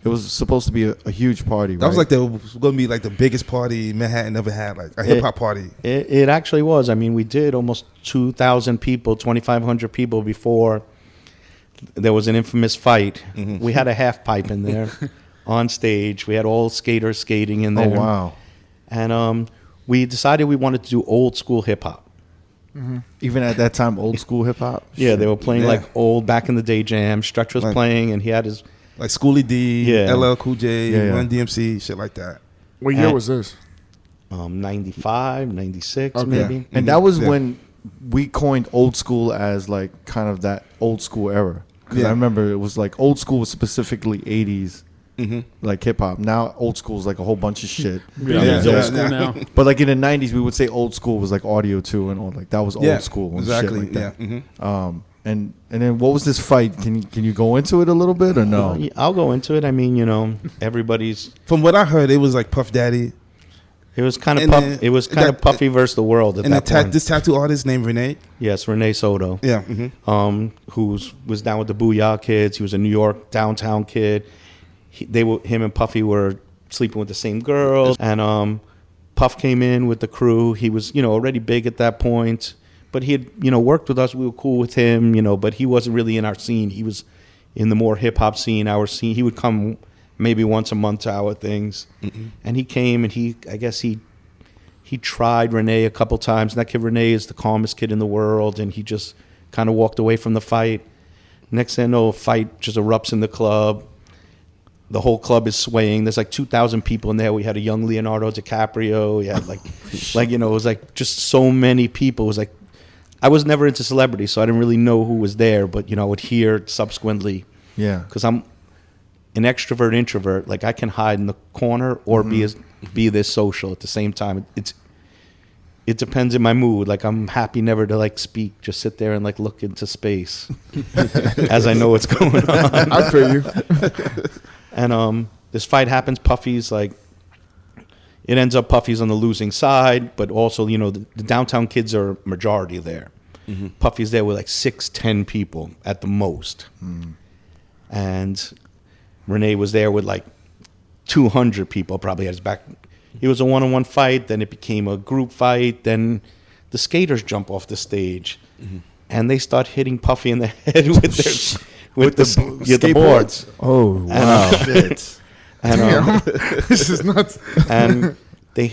It was supposed to be a huge party, That right? was like going to be like the biggest party Manhattan ever had, like a hip hop party. It actually was. I mean, we did almost 2,000 people, 2,500 people before there was an infamous fight. We had a half pipe in there on stage. We had all skaters skating in there. Oh, wow. And we decided we wanted to do old school hip hop. Even at that time, old school hip hop. Yeah, they were playing Yeah. like old back in the day jams. Stretch was Like- playing, and he had his Like Schoolie D, Yeah. LL Cool J, Yeah, yeah. Run DMC, shit like that. What year And- was this? 95, 96 Okay. maybe. And that was Yeah. when we coined old school as like kind of that old school era. Because Yeah. I remember it was like old school was specifically 80s, Mm-hmm. like hip hop. Now old school is like a whole bunch of shit. It's yeah, old yeah. school now. But like in the 90s, we would say old school was like audio too and all like that was old school and exactly. shit like that. Yeah. Mm-hmm. And then what was this fight? Can you go into it a little bit or no? I'll go into it. I mean, everybody's. From what I heard, it was like Puff Daddy It was kind of And puff. then It was kind of that- Puffy versus the world at and that point. this tattoo artist named Renee. Yes, Renee Soto. Yeah. Mm-hmm. Who was down with the Booyah Kids. He was a New York downtown kid. Him and Puffy were sleeping with the same girls, and Puff came in with the crew. He was, already big at that point, but he had, worked with us. We were cool with him, but he wasn't really in our scene. He was in the more hip hop scene, our scene. He would come maybe once a month to our things, and he came and I guess he tried Renee a couple times. And that kid Renee is the calmest kid in the world, and he just kind of walked away from the fight. Next thing I know, a fight just erupts in the club. The whole club is swaying. There's like 2,000 people in there. We had a young Leonardo DiCaprio. We had it was like just so many people. It was like, I was never into celebrity, so I didn't really know who was there, but I would hear subsequently. Yeah. Because I'm an extrovert introvert. Like I can hide in the corner or be this social at the same time. It depends in my mood. Like I'm happy never to speak. Just sit there and look into space as I know what's going on. I feel you. And this fight happens. Puffy's it ends up Puffy's on the losing side, but also the downtown kids are majority there. Puffy's there with 6-10 people at the most, and Renee was there with 200 people probably at his back. It was a one-on-one fight. Then it became a group fight. Then the skaters jump off the stage, and they start hitting Puffy in the head with the boards. Oh, wow. Shit. And, Damn. This is nuts. and they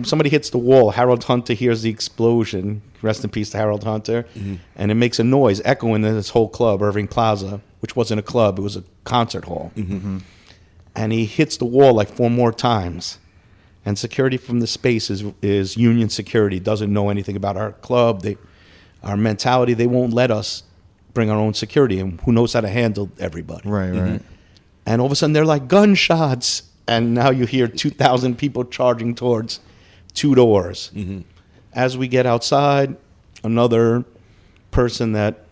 somebody hits the wall. Harold Hunter hears the explosion. Rest in peace to Harold Hunter. And it makes a noise echoing in this whole club, Irving Plaza, which wasn't a club, it was a concert hall. And he hits the wall 4 more times. And security from the space is union security, doesn't know anything about our club. Our mentality, they won't let us bring our own security, and who knows how to handle everybody. Right. And all of a sudden, they're like gunshots. And now you hear 2,000 people charging towards 2 doors. As we get outside, another person that,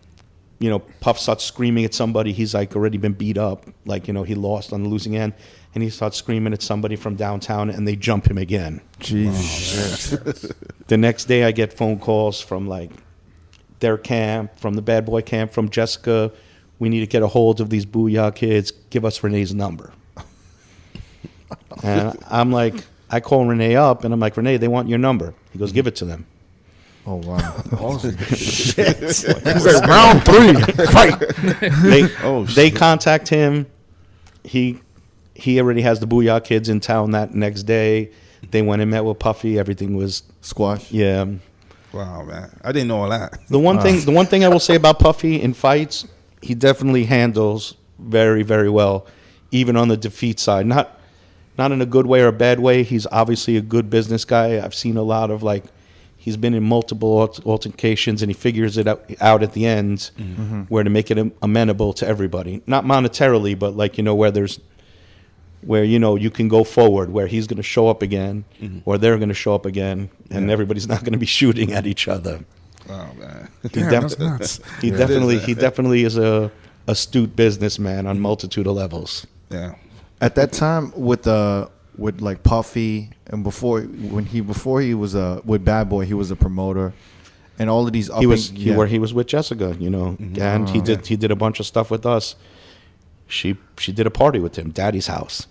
Puff starts screaming at somebody. He's already been beat up. He lost on the losing end. And he starts screaming at somebody from downtown, and they jump him again. Jesus. The next day, I get phone calls from their camp, from the bad boy camp, from Jessica. We need to get a hold of these Booyah kids. Give us Renee's number. And I'm I call Renee up, and I'm like, Renee, they want your number. He goes, give it to them. Oh wow. He's like, round 3, fight. They contact him. He already has the Booyah kids in town that next day. They went and met with Puffy. Everything was Squash. yeah. Wow, man. I didn't know all that. The one thing I will say about Puffy in fights, he definitely handles very, very well, even on the defeat side. Not in a good way or a bad way. He's obviously a good business guy. I've seen a lot of he's been in multiple altercations, and he figures it out at the end where to make it amenable to everybody. Not monetarily, but where you can go forward, where he's going to show up again, or they're going to show up again, and everybody's not going to be shooting at each other. Oh man. Damn, that's nuts. He definitely is a astute businessman on multitude of levels. Yeah. At that time, with with like Puffy, and before he was with Bad Boy, he was a promoter, and all of these. He was with Jessica, you know, and he did a bunch of stuff with us. She did a party with him, Daddy's house,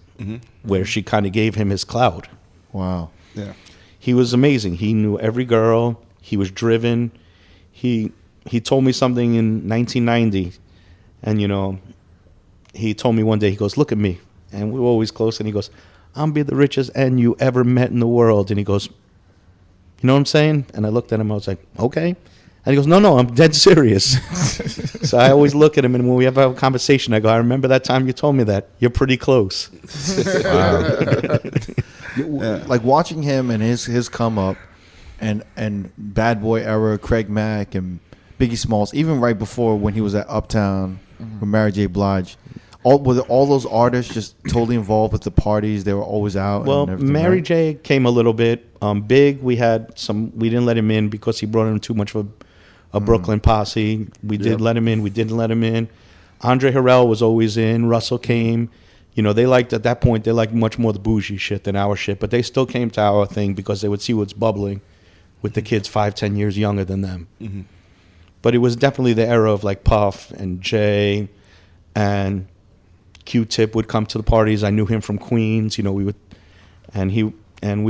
where she kind of gave him his clout. Wow. Yeah. He was amazing. He knew every girl. He was driven. He told me something in 1990, and you know, he told me one day. He goes, "Look at me," and we were always close. And he goes, "I'm be the richest and you ever met in the world." And he goes, "You know what I'm saying?" And I looked at him. I was like, "Okay." And he goes, "No, I'm dead serious." So I always look at him, and when we have a conversation, I go, "I remember that time you told me that. You're pretty close." Like watching him and his come up, and Bad Boy era, Craig Mack and Biggie Smalls, even right before when he was at Uptown with Mary J. Blige. Were all those artists just totally involved with the parties? They were always out. Well, and everything, Mary right? J. came a little bit. Big, we didn't let him in because he brought in too much of a Brooklyn posse. We did let him in. We didn't let him in. Andre Harrell was always in. Russell came. You know, at that point, they liked much more the bougie shit than our shit. But they still came to our thing because they would see what's bubbling with the kids 5-10 years younger than them. Mm-hmm. But it was definitely the era of like Puff and Jay, and Q-Tip would come to the parties. I knew him from Queens. You know, we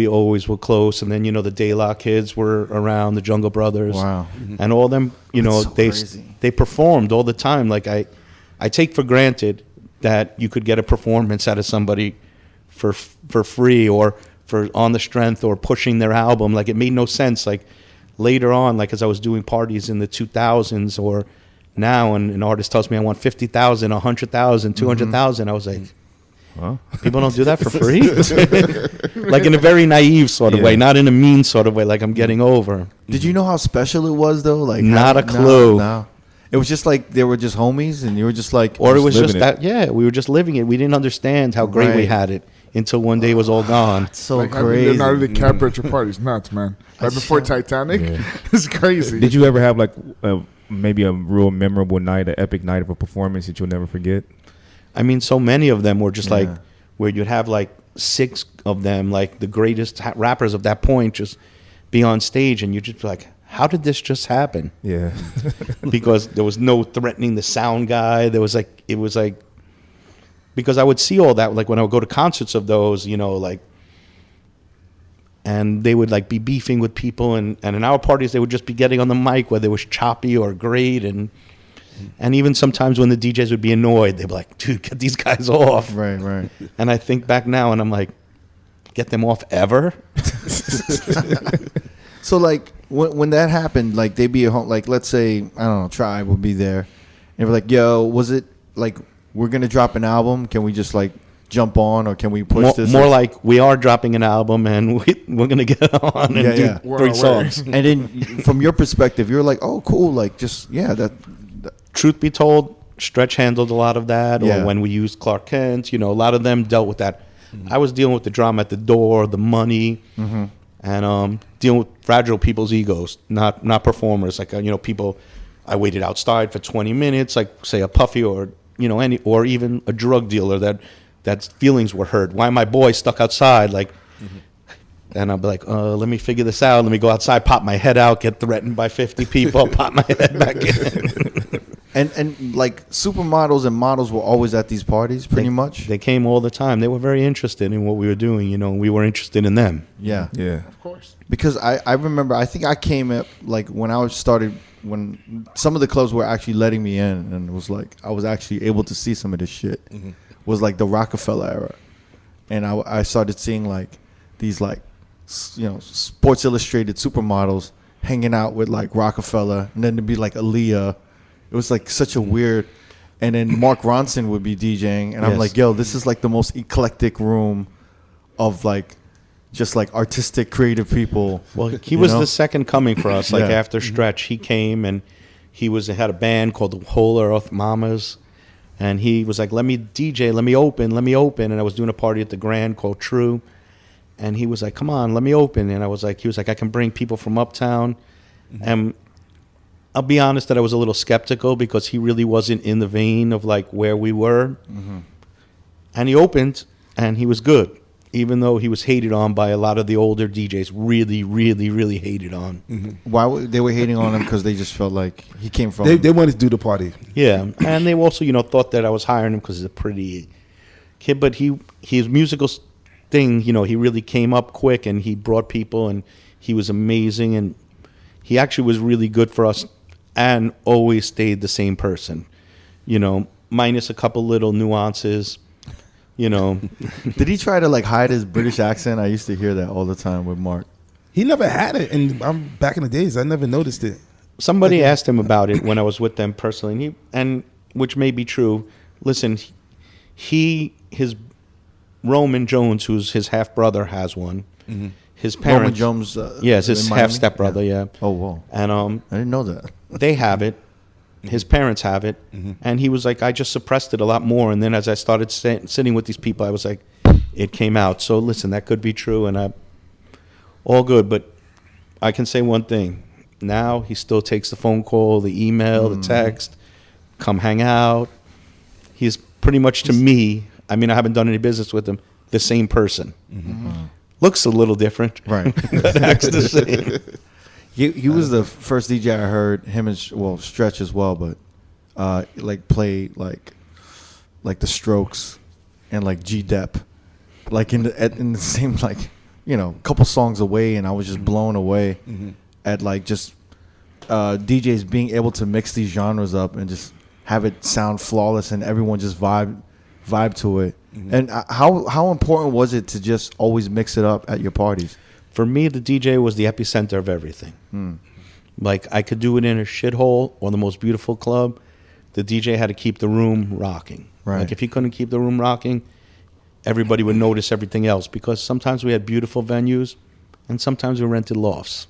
always were close. And then, you know, the De La kids were around, the Jungle Brothers. Wow. And all them, you know, so crazy. they performed all the time. Like I take for granted that you could get a performance out of somebody for free or for on the strength or pushing their album. Like it made no sense. Like later on, like as I was doing parties in the 2000s or now, and an artist tells me I want 50,000, 100,000, 200,000. I was like, people don't do that for free? Like in a very naive sort of way, not in a mean sort of way, like I'm getting over. Did you know how special it was though? Like not a clue. No. It was just like they were just homies, and you were just like, or it was just living that. Yeah, we were just living it. We didn't understand how great we Right. had it until one day it was all gone. it's so Like having crazy. Leonardo DiCaprio at your parties, nuts, man. Right before Titanic, it's crazy. Did you ever have like maybe a real memorable night, an epic night of a performance that you'll never forget? I mean, so many of them were just like where you'd have like 6 of them, like the greatest rappers of that point, just be on stage, and you'd just be like, how did this just happen? Yeah. Because there was no threatening the sound guy. It was like, because I would see all that, like when I would go to concerts of those, you know, like, and they would like be beefing with people, and in our parties they would just be getting on the mic, whether it was choppy or great, and even sometimes when the DJs would be annoyed, they'd be like, dude, get these guys off. Right. And I think back now and I'm like, get them off ever? So like when that happened, like they'd be at home, like let's say, I don't know, Tribe would be there, and they'd be like, yo, was it like we're gonna drop an album? Can we just like jump on, or can we push this? More like we are dropping an album and we're going to get on and do We're 3 aware. songs. And then from your perspective, you're like, oh, cool, like just that Truth be told, Stretch handled a lot of that, Yeah. or when we used Clark Kent, you know, a lot of them dealt with that. I was dealing with the drama at the door, the money, and dealing with fragile people's egos, not performers. Like, you know, people, I waited outside for 20 minutes, like say a Puffy or, you know, or even a drug dealer that feelings were hurt. Why my boy stuck outside? Like, and I'll be like, let me figure this out. Let me go outside, pop my head out, get threatened by 50 people, pop my head back in. and like supermodels and models were always at these parties, pretty much. They came all the time. They were very interested in what we were doing. You know, we were interested in them. Yeah. Of course. Because I remember, I think I came up like when I started, when some of the clubs were actually letting me in, and it was like I was actually able to see some of this shit. Was like the Rockefeller era, and I started seeing like these like you know Sports Illustrated supermodels hanging out with like Rockefeller, and then to be like Aaliyah. It was like such a weird. And then Mark Ronson would be DJing, and I'm Yes. like, yo, this is like the most eclectic room of like just like artistic, creative people. Well, he you was know? the second coming for us. Like Yeah. after Stretch, he came and had a band called the Whole Earth Mamas. And he was like, let me DJ, let me open. And I was doing a party at the Grand called True. And he was like, come on, let me open. And he was like, I can bring people from Uptown. And I'll be honest that I was a little skeptical because he really wasn't in the vein of like where we were. And he opened and he was good. even though he was hated on by a lot of the older DJs, really, really, really hated on. They were hating on him because they just felt like he came from. They wanted to do the party. Yeah, and they also, thought that I was hiring him because he's a pretty kid. But his musical thing, he really came up quick, and he brought people, and he was amazing, and he actually was really good for us, and always stayed the same person, minus a couple little nuances. Did he try to like hide his British accent? I used to hear that all the time with Mark. He never had it, and I'm back in the days. I never noticed it. Somebody asked him about it when I was with them personally, and which may be true. Listen, his Roman Jones, who's his half brother, has one. Mm-hmm. His parents, Roman Jones. yes, his in half Miami? stepbrother, yeah. Oh, whoa. And I didn't know that. they have it. His parents have it, and he was like, I just suppressed it a lot more. And then as I started sitting with these people, I was like, it came out. So listen, that could be true, and all good. But I can say one thing: now he still takes the phone call, the email, the text, come hang out. He's pretty much to me. I mean, I haven't done any business with him. The same person. Looks a little different, Right. but acts the same. He was the first DJ I heard him and Stretch as well, but like play like the Strokes and like G Dep, like in the same couple songs away, and I was just blown away at like just DJs being able to mix these genres up and just have it sound flawless and everyone just vibe to it. And how important was it to just always mix it up at your parties? For me, the DJ was the epicenter of everything. Like, I could do it in a shithole or the most beautiful club. The DJ had to keep the room rocking. Right. Like, if he couldn't keep the room rocking, everybody would notice everything else, because sometimes we had beautiful venues and sometimes we rented lofts.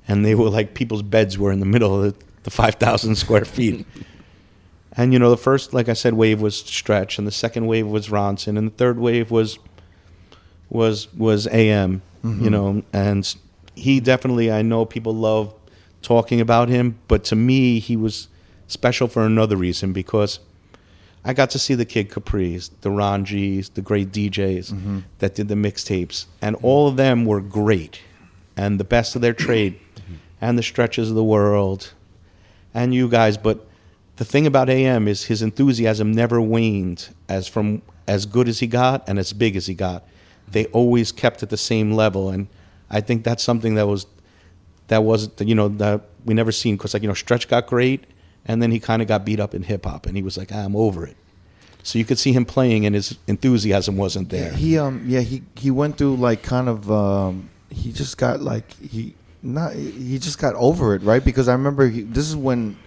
And they were like, people's beds were in the middle of the 5,000 square feet. And, the first, like I said, wave was Stretch, and the second wave was Ronson, and the third wave was AM. And he definitely, I know people love talking about him, but to me, he was special for another reason, because I got to see the Kid Capris, the Ron G's, the great DJs that did the mixtapes, and all of them were great and the best of their trade, and the Stretches of the world, and you guys. But the thing about AM is his enthusiasm never waned as good as he got and as big as he got. They always kept at the same level, and I think that's something that we never seen, because Stretch got great, and then he kind of got beat up in hip hop, and he was like, I'm over it. So you could see him playing, and his enthusiasm wasn't there. He went through like kind of he just got over it, right? Because I remember this is when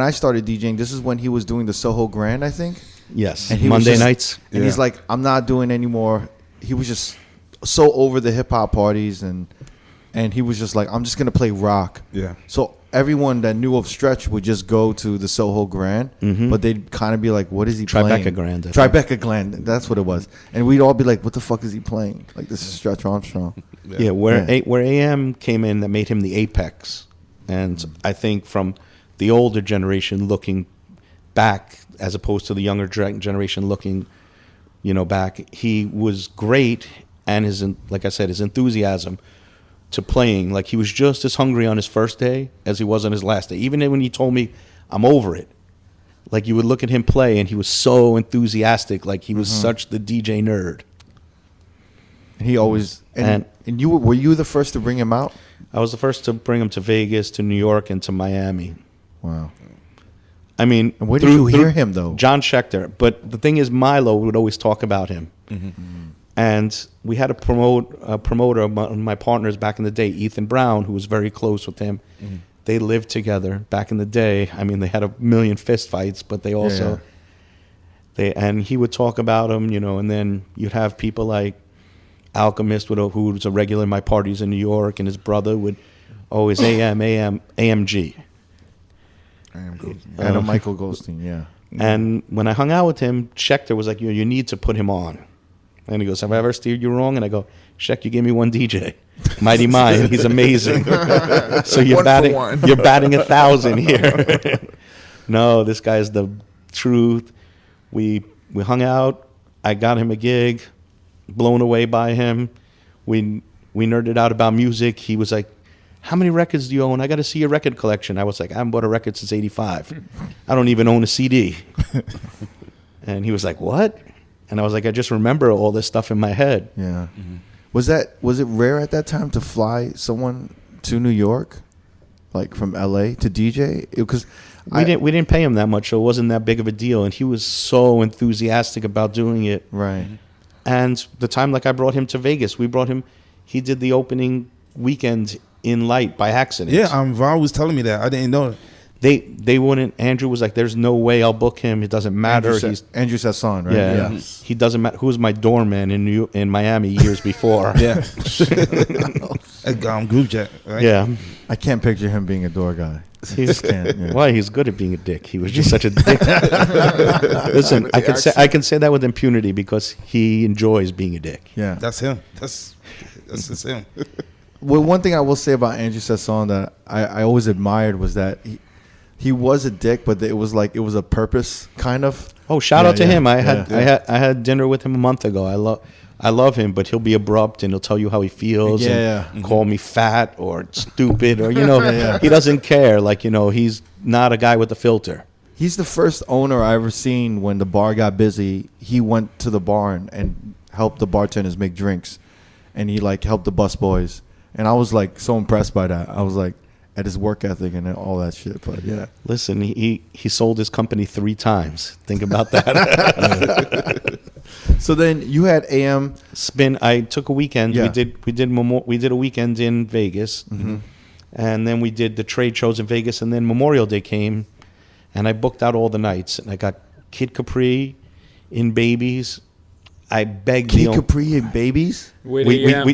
I started DJing. This is when he was doing the Soho Grand, I think. Yes, and he Monday nights. And he's like, I'm not doing any more. He was just so over the hip hop parties, and he was just like, I'm just gonna play rock. Yeah. So everyone that knew of Stretch would just go to the Soho Grand, but they'd kind of be like, what is he playing? Tribeca Grand. Tribeca Grand. That's what it was. And we'd all be like, what the fuck is he playing? Like, this is Stretch Armstrong. Yeah, where AM came in, that made him the apex. And I think from the older generation looking back, as opposed to the younger generation looking, back, he was great, and like I said, his enthusiasm to playing, like he was just as hungry on his first day as he was on his last day. Even when he told me, I'm over it, like you would look at him play, and he was so enthusiastic, like he was such the DJ nerd. And he always and you were you the first to bring him out? I was the first to bring him to Vegas, to New York, and to Miami. Wow. I mean, and where did you hear him though? John Spector. But the thing is, Milo would always talk about him. And we had a promoter, my partners back in the day, Ethan Brown, who was very close with him. They lived together back in the day. I mean, they had a million fist fights, but they also, and he would talk about him, and then you'd have people like Alchemist, who was a regular in my parties in New York, and his brother would always AMG. And Michael Goldstein, yeah. And when I hung out with him, Spector was like, you need to put him on. And he goes, have I ever steered you wrong? And I go, Shek, you gave me one DJ. Mighty Mine, he's amazing. So you're batting 1,000 here. No, this guy's the truth. We hung out. I got him a gig. blown away by him. We nerded out about music. He was like, how many records do you own? I got to see your record collection. I was like, I haven't bought a record since 85. I don't even own a CD. And he was like, what? And I was like, I just remember all this stuff in my head. Yeah. Was it rare at that time to fly someone to New York, like from LA to DJ? Because we didn't pay him that much, so it wasn't that big of a deal. And he was so enthusiastic about doing it. Right. And the time, like I brought him to Vegas, he did the opening weekend in Light by accident. Yeah, Val was telling me that. I didn't know. They wouldn't. Andrew was like, "There's no way I'll book him. It doesn't matter." Andrew Sasson, right? Yeah, he doesn't matter. Who was my doorman in Miami years before? Yeah, group chat. Right? Yeah, I can't picture him being a door guy. He's why he's good at being a dick. He was just such a dick. Listen, I can say that with impunity because he enjoys being a dick. Yeah, that's him. That's just him. Well, one thing I will say about Andrew Sasson that I always admired was that he was a dick, but it was a purpose kind of. Oh, shout out to him! I had dinner with him a month ago. I love him, but he'll be abrupt and he'll tell you how he feels. And call me fat or stupid or he doesn't care. Like he's not a guy with a filter. He's the first owner I ever seen when the bar got busy. He went to the bar and helped the bartenders make drinks, and he helped the busboys. And I was so impressed by that. I was at his work ethic and all that shit. But yeah, listen, he sold his company 3 times. Think about that. So then you had AM Spin. I took a weekend. Yeah. We did a weekend in Vegas, and then we did the trade shows in Vegas, and then Memorial Day came, and I booked out all the nights, and I got Kid Capri, In Babies. I begged Kid Capri and Babies with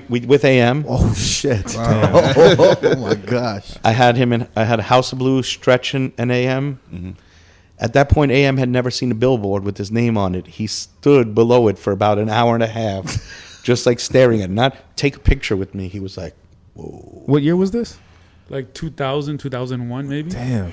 with AM. Oh shit! Wow. Oh my gosh! I had House of Blues, Stretch, and AM. Mm-hmm. At that point, AM had never seen a billboard with his name on it. He stood below it for about an hour and a half, just staring at it. Not take a picture with me. He was like, whoa. What year was this? 2000, 2001 maybe. Damn.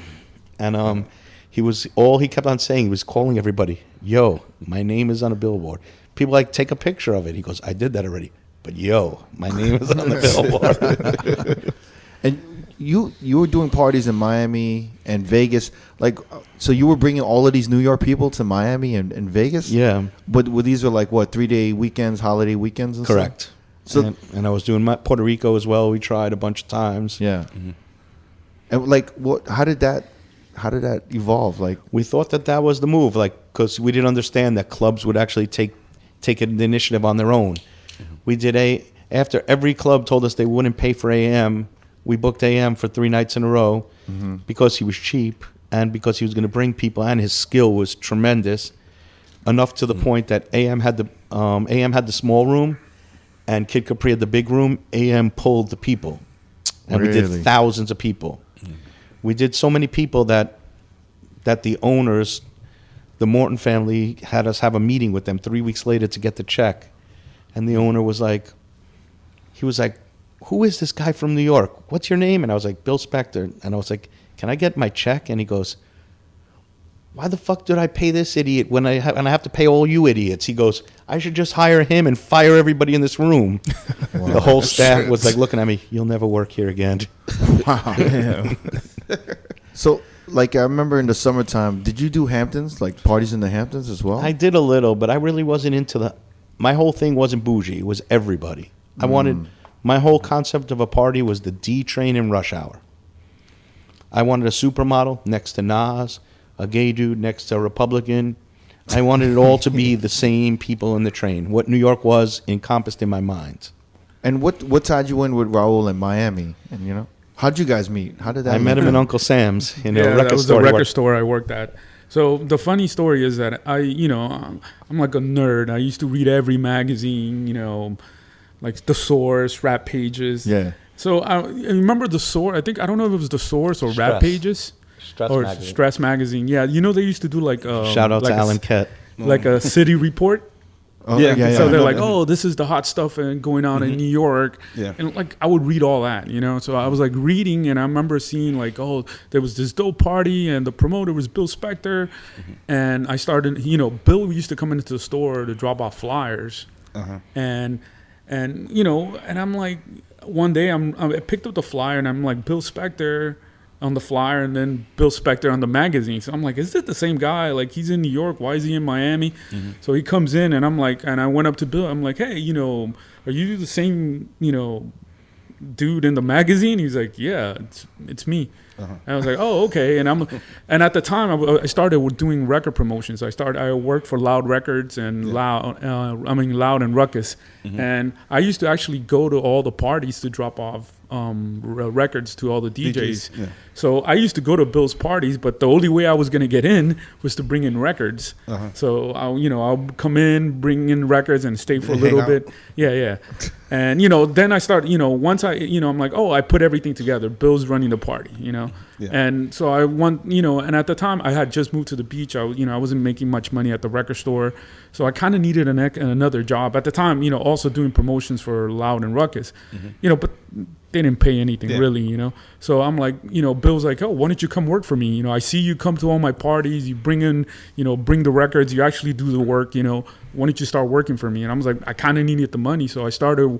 And he kept on saying, he was calling everybody, yo, my name is on a billboard. People take a picture of it. He goes, I did that already. But yo, my name is on the billboard. And you were doing parties in Miami and Vegas, so you were bringing all of these New York people to Miami and Vegas. Yeah, but these are 3-day weekends, holiday weekends. And correct. Stuff? So and I was doing Puerto Rico as well. We tried a bunch of times. Yeah, and how did that evolve? We thought that was the move, because we didn't understand that clubs would actually take the initiative on their own. We did after every club told us they wouldn't pay for AM. We booked AM for 3 nights in a row because he was cheap and because he was going to bring people, and his skill was tremendous, enough to the point that AM had the small room and Kid Capri had the big room. AM pulled the people, and we did thousands of people. We did so many people that the owners, the Morton family, had us have a meeting with them 3 weeks later to get the check, and the owner was like, who is this guy from New York? What's your name? And I was like, Bill Spector. And I was like, can I get my check? And he goes, why the fuck did I pay this idiot when I have to pay all you idiots? He goes, I should just hire him and fire everybody in this room. Wow. The whole staff was looking at me, you'll never work here again. Wow. Damn. So, I remember in the summertime, did you do Hamptons, parties in the Hamptons as well? I did a little, but I really wasn't into my whole thing wasn't bougie. It was everybody. My whole concept of a party was the D train in rush hour. I wanted a supermodel next to Nas, a gay dude next to a Republican. I wanted it all to be the same people in the train. What New York was encompassed in my mind. And what tied you in with Raul in Miami? And how'd you guys meet? How did that? I met him in Uncle Sam's. That was the record store I worked at. So the funny story is that I'm like a nerd. I used to read every magazine, The Source, Rap Pages. Yeah. So I remember The Source. I don't know if it was The Source or Rap Pages. Stress Magazine. Yeah. They used to do shout out to Alan Kett. Like a city report. Oh, yeah. So they're oh, this is the hot stuff going on in New York. Yeah. And I would read all that, So I was reading, and I remember seeing there was this dope party, and the promoter was Bill Spector. And I started, Bill used to come into the store to drop off flyers. and and I'm like, one day I picked up the flyer and I'm like, Bill Spector on the flyer, and then Bill Spector on the magazine. So I'm like, is this the same guy? Like, he's in New York. Why is he in Miami? So he comes in, and I'm like, and I went up to Bill. I'm like, hey, are you the same, dude in the magazine? He's like, yeah, it's me. And I was like, oh, okay. And at the time I started with doing record promotions. I worked for Loud Records and Loud and Ruckus. And I used to actually go to all the parties to drop off records to all the DJs. Yeah. So I used to go to Bill's parties, but the only way I was going to get in was to bring in records. So I'll come in, bring in records, and stay for a little bit. Yeah. And then I start, once I'm like, oh, I put everything together. Bill's running the party, and so I want, and at the time I had just moved to the beach. I wasn't making much money at the record store, so I kind of needed another job at the time. Also doing promotions for Loud and Ruckus, but they didn't pay anything really, So I'm like, Bill's like, oh, why don't you come work for me? I see you come to all my parties. You bring in, bring the records. You actually do the work. Why don't you start working for me? And I was like, I kind of needed the money, so I started.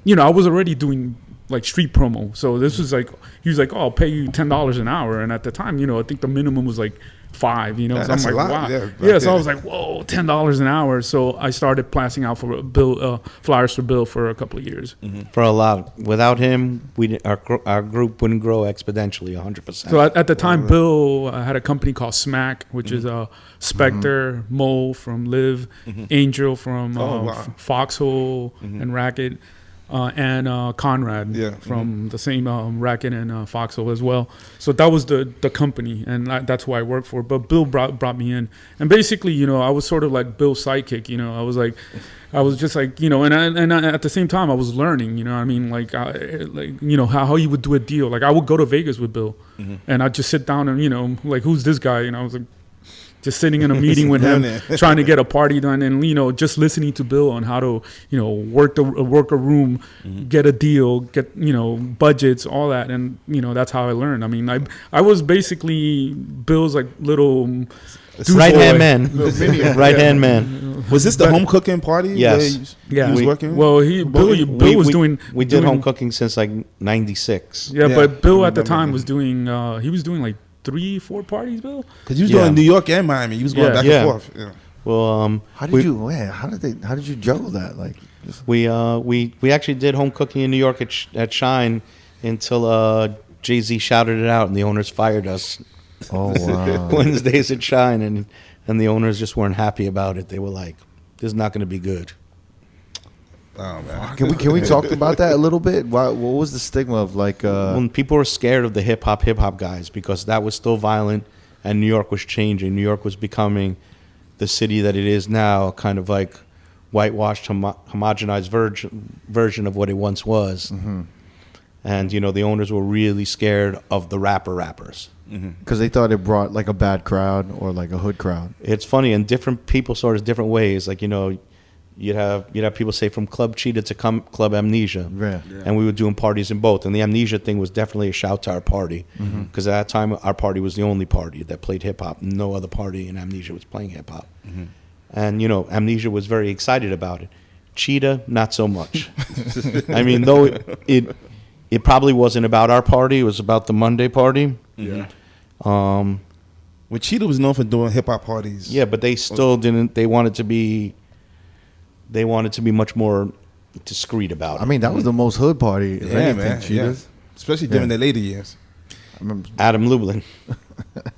I was already doing like street promo. So this was like, he was like, oh, I'll pay you $10 an hour. And at the time, I think the minimum was like $5, So I'm like, wow. Yeah, so I was like, whoa, $10 an hour. So I started passing out for Bill, flyers for Bill for a couple of years. For a lot. Without him, our group wouldn't grow exponentially 100%. So at the time, Bill had a company called Smack, which is Spector, Mo from Live, Angel from Foxhole and Racket. And Conrad from the same Racket and Foxhole as well. So that was the company, and that's who I worked for. But Bill brought me in, and basically, I was sort of like Bill's sidekick. I was just like, and at the same time, I was learning. I mean, how he would do a deal. Like I would go to Vegas with Bill, and I'd just sit down and like, who's this guy? I was like, just sitting in a meeting with him, trying to get a party done, and just listening to Bill on how to work a room, get a deal, get budgets, all that, and that's how I learned. I mean, I was basically Bill's like little right hand man, right hand man. Was this the home cooking party? Yes. He was working. Well, Bill was doing. We did home cooking since like '96. Yeah, but Bill at the time was doing. He was doing like 3-4 parties, Bill? Because you was doing New York and Miami. You was going back and forth. Yeah. Well, how did you juggle that? Like, we actually did home cooking in New York at Shine until Jay-Z shouted it out and the owners fired us. Oh wow! Wednesdays at Shine, and the owners just weren't happy about it. They were like, "This is not going to be good." Oh man! Can we talk about that a little bit? What was the stigma of like? When people were scared of the hip hop guys because that was still violent, and New York was changing. New York was becoming the city that it is now, kind of like whitewashed, homogenized version of what it once was. And the owners were really scared of the rappers. Because they thought it brought like a bad crowd or like a hood crowd. It's funny, and different people saw it as different ways. Like you'd have people say from Club Cheetah to Club Amnesia, and we were doing parties in both. And the Amnesia thing was definitely a shout to our party, because at that time our party was the only party that played hip hop. No other party in Amnesia was playing hip hop, and Amnesia was very excited about it. Cheetah, not so much. I mean, though it probably wasn't about our party; it was about the Monday party. When Cheetah was known for doing hip hop parties. Yeah, but they still didn't. They wanted to be much more discreet about it. I mean, that was the most hood party of anything, man. Cheetahs. Especially during the later years. I remember Adam Lublin.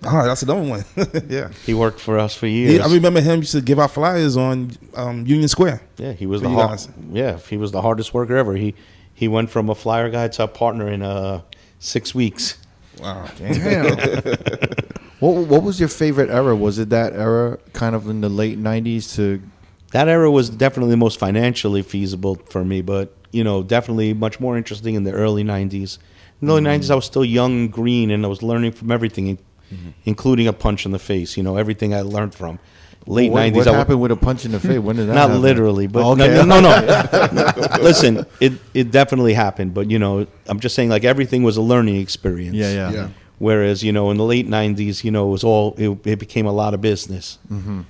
That's another one. Yeah. He worked for us for years. I remember him used to give out flyers on Union Square. Yeah, he was he was the hardest worker ever. He went from a flyer guy to a partner in 6 weeks. Wow. Damn. What was your favorite era? Was it that era kind of in the late 90s to... That era was definitely the most financially feasible for me, but, definitely much more interesting in the early 90s. In the early 90s, I was still young and green, and I was learning from everything, including a punch in the face, everything I learned from. Late 90s. What happened with a punch in the face? When did that Not happen? literally, but okay. no. Listen, it definitely happened, but, I'm just saying, like, everything was a learning experience. Yeah. Whereas, in the late 90s, it became a lot of business.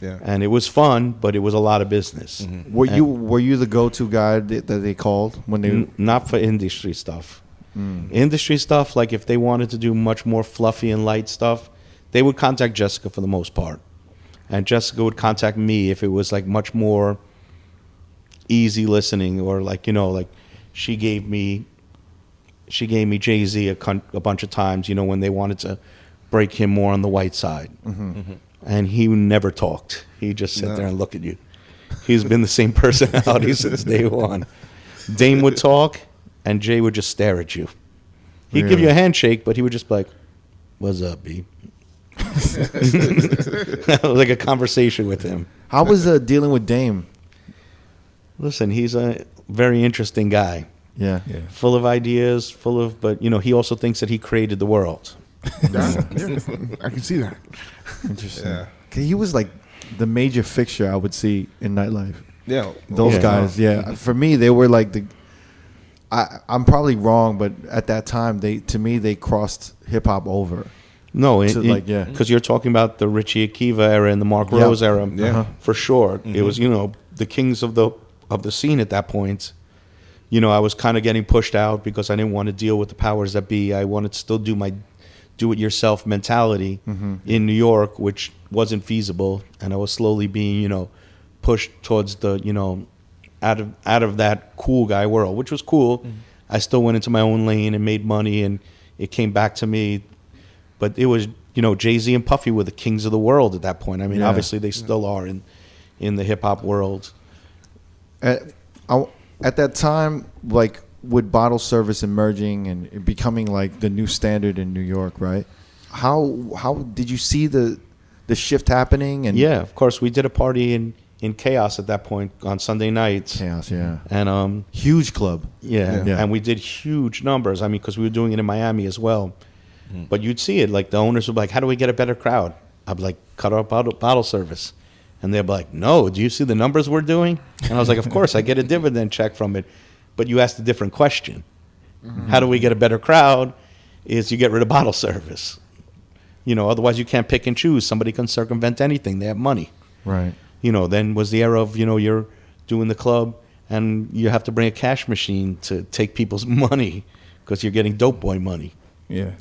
Yeah. And it was fun, but it was a lot of business. Were you the go-to guy that they called when they? Not for industry stuff. Industry stuff, like if they wanted to do much more fluffy and light stuff, they would contact Jessica for the most part. And Jessica would contact me if it was like much more easy listening, or like, like she gave me Jay-Z a bunch of times, when they wanted to break him more on the white side. And he never talked. He just sat there and looked at you. He's been the same personality since day one. Dame would talk, and Jay would just stare at you. He'd give you a handshake, but he would just be like, "What's up, B?" Like a conversation with him. How was dealing with Dame? Listen, he's a very interesting guy. Yeah. Full of ideas, but he also thinks that he created the world. Yeah, I can see that. Interesting. Yeah. 'Cause he was like the major fixture I would see in nightlife. Yeah. Those Yeah. guys, yeah. For me, they were like the. I'm probably wrong, but at that time, they crossed hip hop over. No, yeah. because you're talking about the Richie Akiva era and the Mark Yeah. Rose era, Yeah. for sure. It was the kings of the scene at that point. I was kind of getting pushed out because I didn't want to deal with the powers that be. I wanted to still do my do-it-yourself mentality in New York, which wasn't feasible, and I was slowly being, pushed towards the, out of that cool guy world, which was cool. I still went into my own lane and made money, and it came back to me. But it was, Jay-Z and Puffy were the kings of the world at that point. I mean, Yeah. obviously they still are in the hip-hop world. At that time, like with bottle service emerging and it becoming like the new standard in New York, right? How did you see the shift happening? And Yeah, of course. We did a party in Chaos at that point on Sunday nights. Chaos, yeah. And Huge club. yeah, Yeah. and we did huge numbers. I mean, because we were doing it in Miami as well. But you'd see it, like the owners would be like, "How do we get a better crowd?" I'd be like, "Cut our bottle service." And they'd be like, "No, do you see the numbers we're doing?" And I was like, "Of course, I get a dividend check from it." But you asked a different question. How do we get a better crowd? Is you get rid of bottle service. Otherwise you can't pick and choose. Somebody can circumvent anything. They have money. Right. Then was the era of, you're doing the club and you have to bring a cash machine to take people's money because you're getting dope boy money. Yeah.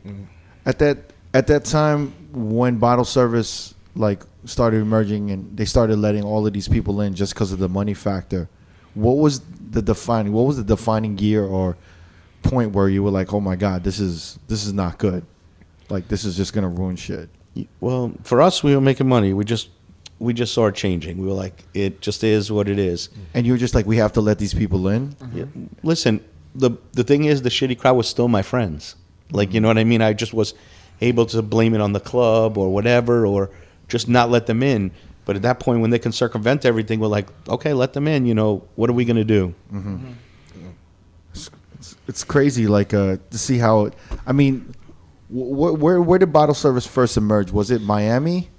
At that time when bottle service like started emerging and they started letting all of these people in just because of the money factor, what was the defining year or point where you were like, "Oh my God, this is not good. Like this is just gonna ruin shit." Well, for us, we were making money. We just saw it changing. We were like, it just is what it is. And you were just like, "We have to let these people in." Yeah. Listen, the thing is, the shitty crowd was still my friends. Like, you know what I mean? I just was able to blame it on the club or whatever, or just not let them in. But at that point, when they can circumvent everything, we're like, okay, let them in. What are we going to do? It's crazy, like to see how. I mean, where did bottle service first emerge? Was it Miami,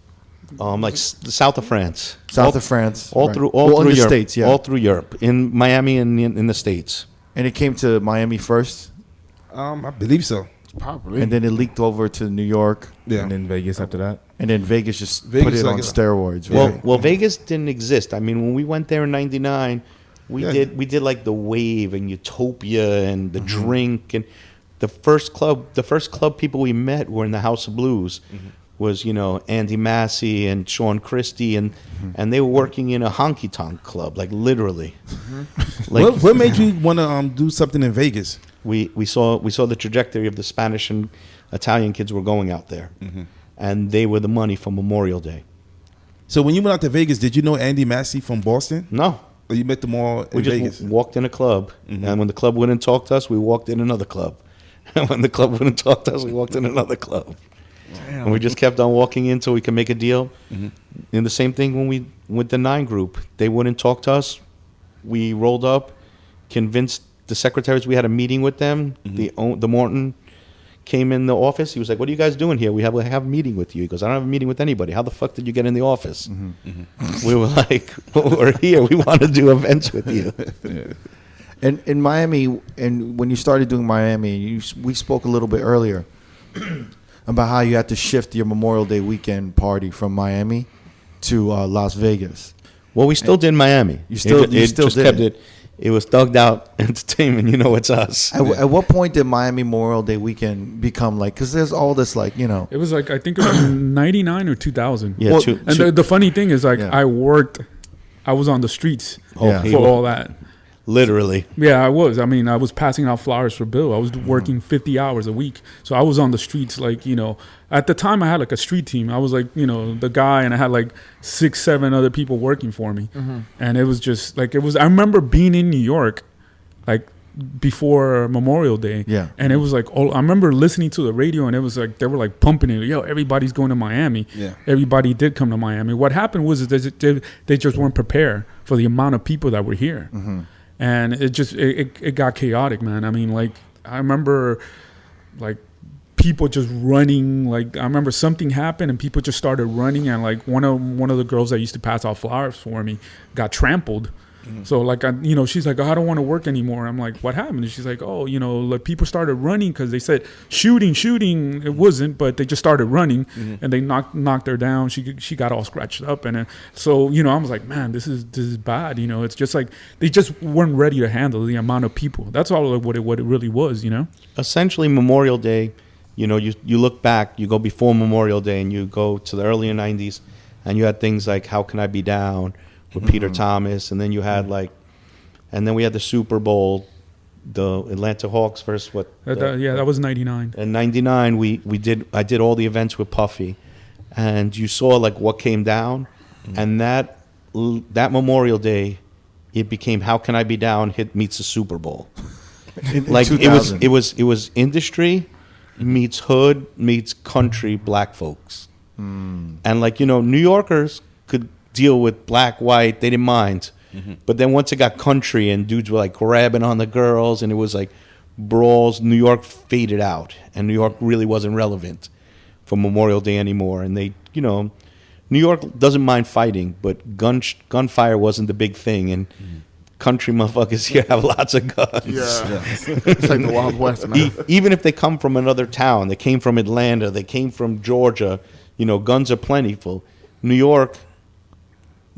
Like the south of France, south of France, all right. through in the Europe, States, yeah. all through Europe, in Miami and in the States. And it came to Miami first, I believe so. Probably. and then it leaked over to New York, Yeah. And then Vegas after that. and then Vegas just Vegas put it like on a- steroids. Right? Well, Vegas didn't exist. I mean, when we went there in '99, we did like the Wave and Utopia and the Drink, and the first club people we met were in the House of Blues. Was Andy Massey and Sean Christie, and they were working in a honky tonk club, like literally. Like What made you want to do something in Vegas? we saw the trajectory of the Spanish and Italian kids were going out there, and they were the money for Memorial Day. So when you went out to Vegas, did you know Andy Massey from Boston? No, Or you met them all we in just Vegas? walked in a club, and when the club wouldn't talk to us, we walked in another club, and when the club wouldn't talk to us, we walked in another club. And we just kept on walking in until we could make a deal. And the same thing when we with the 9 group, they wouldn't talk to us. We rolled up, convinced the secretaries we had a meeting with them. The Morton came in the office. He was like, "What are you guys doing here? We have a meeting with you." He goes, "I don't have a meeting with anybody. How the fuck did you get in the office?" We were like, well, "We're here. We want to do events with you." And in Miami, and when you started doing Miami, we spoke a little bit earlier. about how you had to shift your Memorial Day weekend party from Miami to Las Vegas. Well, we still did Miami. You still just did kept it. It was thugged out entertainment. You know, it's us. At what point did Miami Memorial Day weekend become like? Because there's all this like, you know. It was like, I think it was 99 or 2000. Yeah, Well, And the funny thing is, like, Yeah. I was on the streets Yeah. for all that. Literally. Yeah, I was. I mean, I was passing out flowers for Bill. I was working 50 hours a week. So I was on the streets, like, you know, at the time I had like a street team. I was like, you know, the guy, and I had like 6, 7 other people working for me. And it was just like, I remember being in New York, like before Memorial Day. Yeah. And it was like, I remember listening to the radio, and it was like, they were like pumping it. Yo, everybody's going to Miami. Yeah. Everybody did come to Miami. What happened was they just weren't prepared for the amount of people that were here. And it just it got chaotic, man. I mean, like, I remember like people just running. Like, I remember something happened and people just started running, and like one of the girls that used to pass out flowers for me got trampled. So like, she's like, oh, I don't want to work anymore. I'm like, what happened? And she's like, oh, like people started running because they said shooting. It wasn't, but they just started running, and they knocked her down. She got all scratched up, and so I was like, man, this is bad. It's just like they just weren't ready to handle the amount of people. That's all what it really was. Essentially, Memorial Day, you look back, you go before Memorial Day, and you go to the earlier 90s, and you had things like How Can I Be Down with Peter Thomas, and then you had and then we had the Super Bowl, the Atlanta Hawks versus what? That was 99. In 99, I did all the events with Puffy, and you saw like what came down, and that Memorial Day, it became How Can I Be Down meets the Super Bowl. Like it was industry meets hood meets country black folks, and like New Yorkers could deal with black, white, they didn't mind. But then once it got country and dudes were like grabbing on the girls and it was like brawls, New York faded out, and New York really wasn't relevant for Memorial Day anymore. And they, New York doesn't mind fighting, but gunfire wasn't the big thing. And country motherfuckers here have lots of guns. Yeah. It's like the Wild West, man. Even if they come from another town, they came from Atlanta, they came from Georgia, guns are plentiful. New York,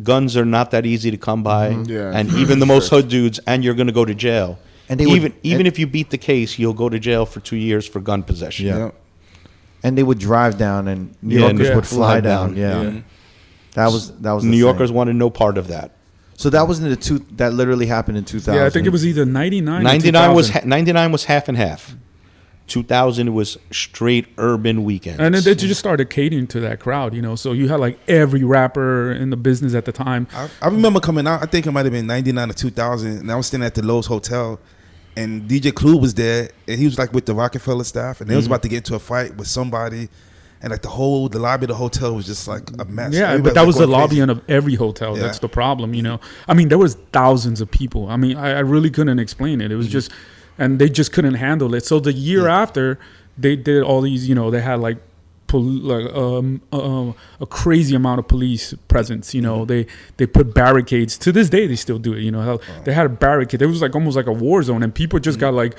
guns are not that easy to come by, Yeah, and even the most hood dudes, and you're going to go to jail. And even if you beat the case, you'll go to jail for 2 years for gun possession. Yeah. And they would drive down, and New Yorkers would fly down. Yeah. That was the New Yorkers thing. wanted no part of that. So that was that literally happened in 2000. Yeah, I think it was either 99 or 99 was half and half. 2000 was straight urban weekends. And then they just started catering to that crowd, So you had like every rapper in the business at the time. I remember coming out, I think it might have been 99 or 2000, and I was standing at the Lowe's Hotel, and DJ Clue was there, and he was like with the Rockefeller staff, and they was about to get into a fight with somebody, and like the lobby of the hotel was just like a mess. Yeah, Everybody but that was the going lobby crazy. of every hotel. Yeah. That's the problem, I mean, there was thousands of people. I mean, I really couldn't explain it. It was just, and they just couldn't handle it. So the year after, they did all these, they had like a crazy amount of police presence. They put barricades. To this day, they still do it. They had a barricade. It was like almost like a war zone, and people just got like.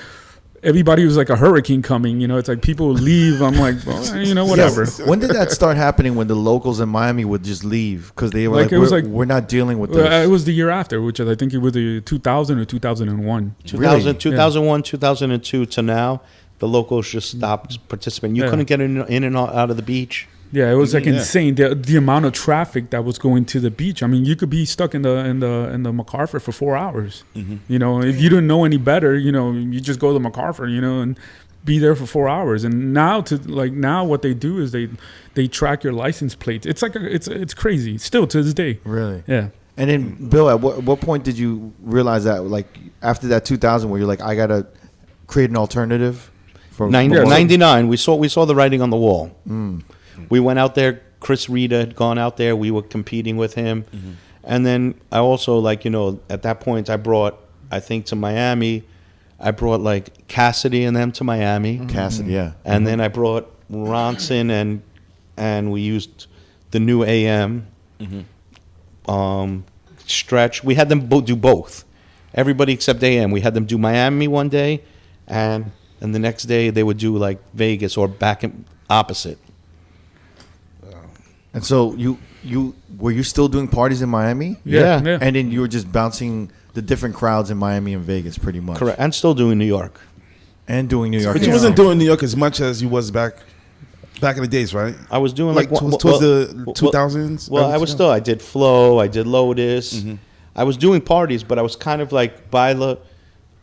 Everybody was like a hurricane coming, It's like people would leave. I'm like, well, whatever. Yes. When did that start happening? When the locals in Miami would just leave because they were we're not dealing with this. It was the year after, which I think it was the 2000 or 2001. 2001, 2002 to now, the locals just stopped participating. You couldn't get in and out of the beach. Yeah, it was like insane. The amount of traffic that was going to the beach. I mean, you could be stuck in the MacArthur for 4 hours. If you didn't know any better, you just go to MacArthur, and be there for 4 hours. And now what they do is they track your license plates. It's like it's crazy still to this day. Really? Yeah. And then Bill, at what point did you realize that, like after that 2000, where you're like, I gotta create an alternative? For 99, we saw the writing on the wall. We went out there. Chris Rita had gone out there. We were competing with him. And then I also, at that point, I think to Miami, I brought like Cassidy and them to Miami. Cassidy, yeah. And then I brought Ronson and we used the new AM. Stretch. We had them do both. Everybody except AM. We had them do Miami one day, and the next day they would do like Vegas or back in opposite. And so you were you still doing parties in Miami? Yeah. And then you were just bouncing the different crowds in Miami and Vegas, pretty much. Correct. And still doing New York. And doing New York. But you wasn't doing New York as much as you was back in the days, right? I was doing Like towards the 2000s? Well, I was still. I did Flow. I did Lotus. Mm-hmm. I was doing parties, but I was kind of like by the.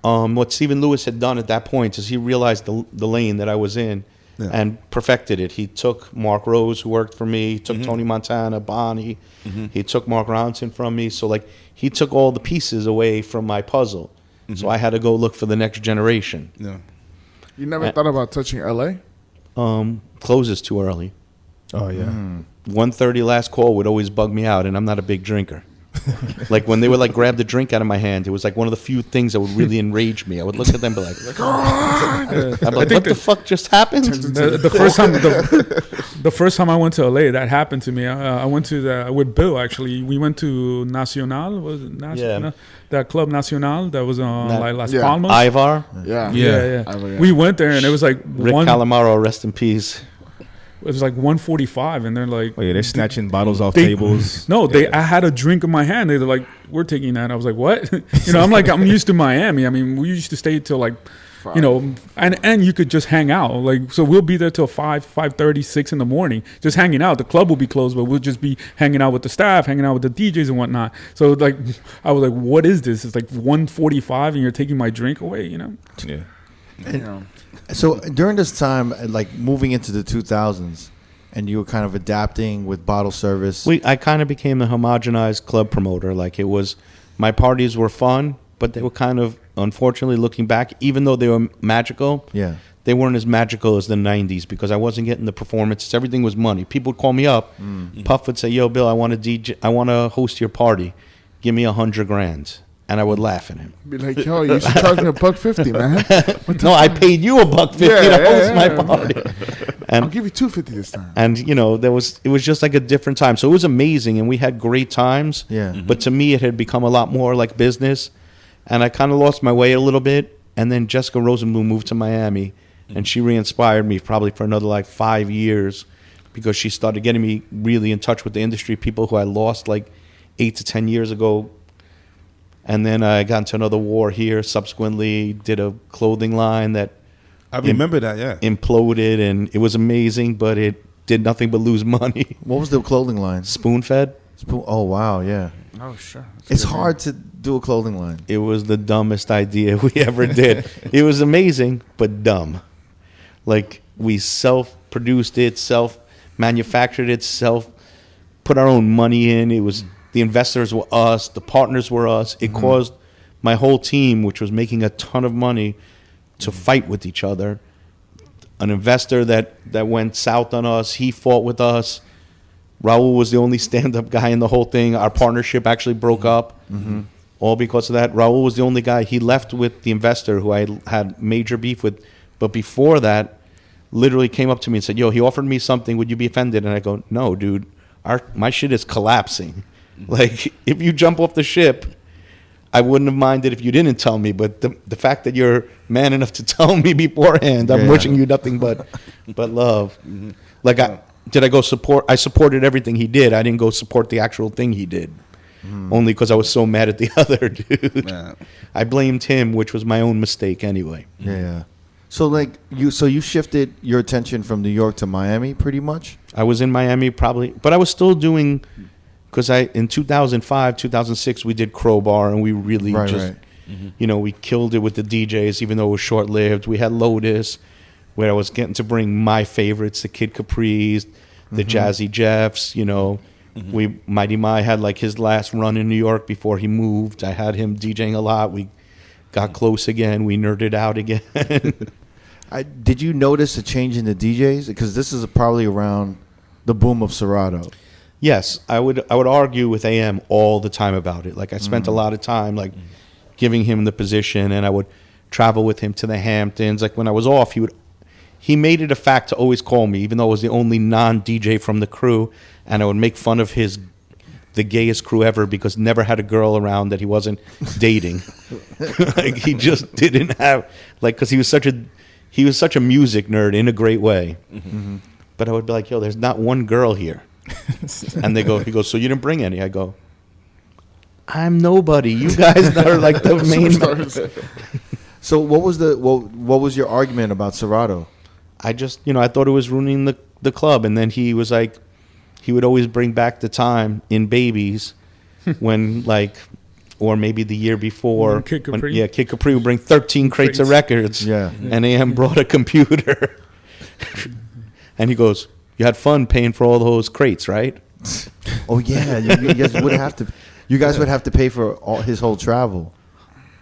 What Stephen Lewis had done at that point is he realized the lane that I was in, and perfected it. He took Mark Rose, who worked for me. He took Tony Montana, Bonnie. He took Mark Ronson from me. So like he took all the pieces away from my puzzle. So I had to go look for the next generation. Yeah. You never thought about touching LA? Closes too early. Oh yeah. 1:30 last call would always bug me out, and I'm not a big drinker. Like when they would like grab the drink out of my hand, it was like one of the few things that would really enrage me. I would look at them and be like, I'm like, what the fuck just happened? The first time I went to LA, that happened to me. I went to with Bill actually. We went to Nacional. Was it Nacional? That Club Nacional that was on like Las Palmas. Ivar, Yeah. We went there and it was like Rick Calamaro, rest in peace. It was like 1:45, and they're like, Oh yeah, they're snatching bottles off tables. No, I had a drink in my hand. They're like, we're taking that. I was like, what? I'm used to Miami. I mean, we used to stay till like, and you could just hang out. Like, so we'll be there till 5:30, 6 in the morning, just hanging out. The club will be closed, but we'll just be hanging out with the staff, hanging out with the DJs and whatnot. So like, I was like, what is this? It's like 1:45, and you're taking my drink away. Yeah. So during this time, like moving into the 2000s, and you were kind of adapting with bottle service. I kind of became a homogenized club promoter. Like it was, my parties were fun, but they were kind of, unfortunately, looking back, even though they were magical, they weren't as magical as the 90s because I wasn't getting the performances. Everything was money. People would call me up. Puff would say, "Yo, Bill, I want to host your party. Give me $100,000." And I would laugh at him. Be like, yo, you should charge me $150, man. No, I paid you $150 to host my party. And I'll give you $250 this time. And it was just like a different time. So it was amazing, and we had great times. Yeah. But to me, it had become a lot more like business, and I kind of lost my way a little bit. And then Jessica Rosenblum moved to Miami, and she re-inspired me probably for another like 5 years, because she started getting me really in touch with the industry, people who I lost like 8 to 10 years ago. And then I got into another war here. Subsequently, did a clothing line that I remember that, yeah. Imploded, and it was amazing, but it did nothing but lose money. What was the clothing line? Spoon Fed. Oh wow, yeah. Oh sure. It's hard to do a clothing line. It was the dumbest idea we ever did. It was amazing, but dumb. Like we self-produced it, self-manufactured it, put our own money in. It was. The investors were us. The partners were us. It caused my whole team, which was making a ton of money, to fight with each other. An investor that went south on us, he fought with us. Raul was the only stand-up guy in the whole thing. Our partnership actually broke up, all because of that. Raul was the only guy. He left with the investor who I had major beef with. But before that, literally came up to me and said, "Yo, he offered me something. Would you be offended?" And I go, "No, dude. My shit is collapsing. Like, if you jump off the ship, I wouldn't have minded if you didn't tell me. But the fact that you're man enough to tell me beforehand, I'm wishing you nothing but love." Like, did I go support? I supported everything he did. I didn't go support the actual thing he did. Only because I was so mad at the other dude. I blamed him, which was my own mistake anyway. Yeah. So like you shifted your attention from New York to Miami, pretty much. I was in Miami probably, but I was still doing. Because in 2005, 2006, we did Crowbar, and we really we killed it with the DJs, even though it was short-lived. We had Lotus, where I was getting to bring my favorites, the Kid Capri's, the Jazzy Jeffs, Mighty Mai had like his last run in New York before he moved. I had him DJing a lot. We got close again. We nerded out again. Did you notice a change in the DJs? Because this is probably around the boom of Serato. Yes, I would argue with AM all the time about it. Like I spent a lot of time like giving him the position, and I would travel with him to the Hamptons. Like when I was off, he made it a fact to always call me, even though I was the only non-DJ from the crew, and I would make fun of the gayest crew ever because never had a girl around that he wasn't dating. Like he just didn't have because he was such a music nerd in a great way. But I would be like, yo, there's not one girl here. And he goes, so you didn't bring any? I go, I'm nobody. You guys are like the main. So what was your argument about Serato? I just, I thought it was ruining the club. And then he was like, he would always bring back the time in Babies when or maybe the year before. Kid Capri. Kid Capri would bring 13 crates of records. Yeah. And AM brought a computer. And he goes, you had fun paying for all those crates, right? Oh yeah, you guys would have to. You guys would have to pay for his whole travel.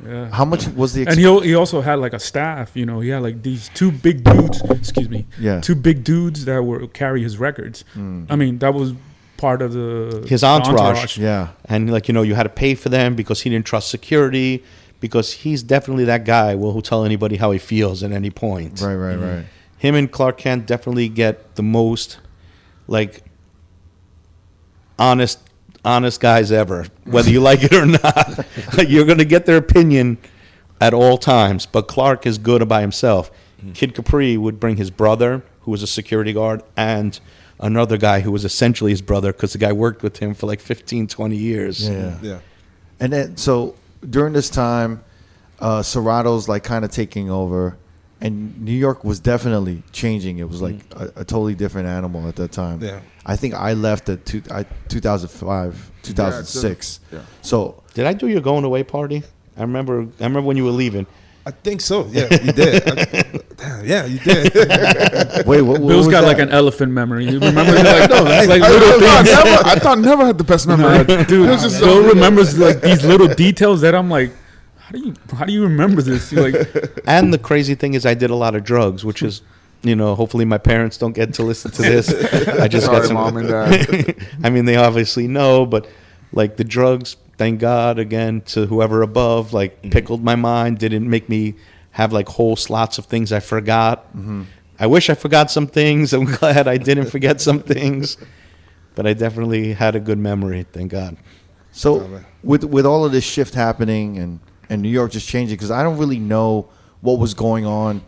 Yeah. How much was the? And he also had like a staff. He had like these two big dudes. Excuse me. Yeah. Two big dudes that would carry his records. I mean, that was part of his entourage. Yeah. And you had to pay for them because he didn't trust security. Because he's definitely that guy who'll tell anybody how he feels at any point. Right. Him and Clark Kent definitely get the most honest guys ever, whether you like it or not. You're going to get their opinion at all times, but Clark is good by himself. Kid Capri would bring his brother, who was a security guard, and another guy who was essentially his brother because the guy worked with him for like 15, 20 years. Yeah. And then, so during this time, Serato's like kind of taking over, and New York was definitely changing. It was like a totally different animal at that time. Yeah. I think I left at 2005, 2006. Yeah. So Did I do your going away party? I remember when you were leaving. I think so. Yeah, you did. Yeah, you did. wait, what Bill's was got that? like an elephant memory. You remember like little I things. thought never had the best memory. Dude, Bill remembers like these little details that I'm like, how do you remember this? And the crazy thing is I did a lot of drugs, which is, hopefully my parents don't get to listen to this. I just got Sorry, some. Mom and Dad. I mean, they obviously know, but like the drugs, thank God again to whoever above, pickled my mind, didn't make me have like whole slots of things I forgot. I wish I forgot some things. I'm glad I didn't forget some things, but I definitely had a good memory, thank God. So with all of this shift happening and New York just changing, because I don't really know what was going on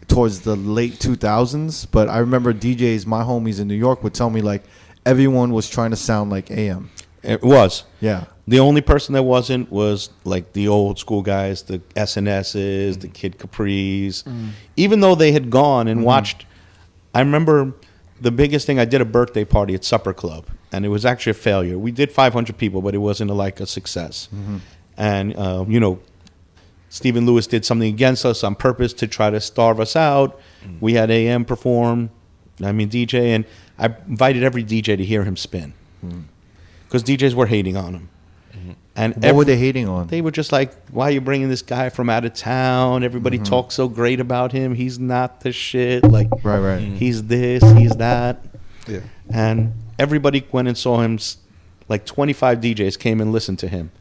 towards the late 2000s, but I remember DJs, my homies in New York, would tell me like everyone was trying to sound like AM. It was. Yeah. The only person that wasn't was like the old school guys, the SNSs, the Kid Capris. Even though they had gone and watched, I remember the biggest thing, I did a birthday party at Supper Club, and it was actually a failure. We did 500 people, but it wasn't a success. And, Stephen Lewis did something against us on purpose to try to starve us out. We had AM perform, DJ, and I invited every DJ to hear him spin. Because DJs were hating on him. And What were they hating on? They were just like, why are you bringing this guy from out of town? Everybody talks so great about him. He's not the shit. Right. He's this, he's that. Yeah. And everybody went and saw him. Like 25 DJs came and listened to him.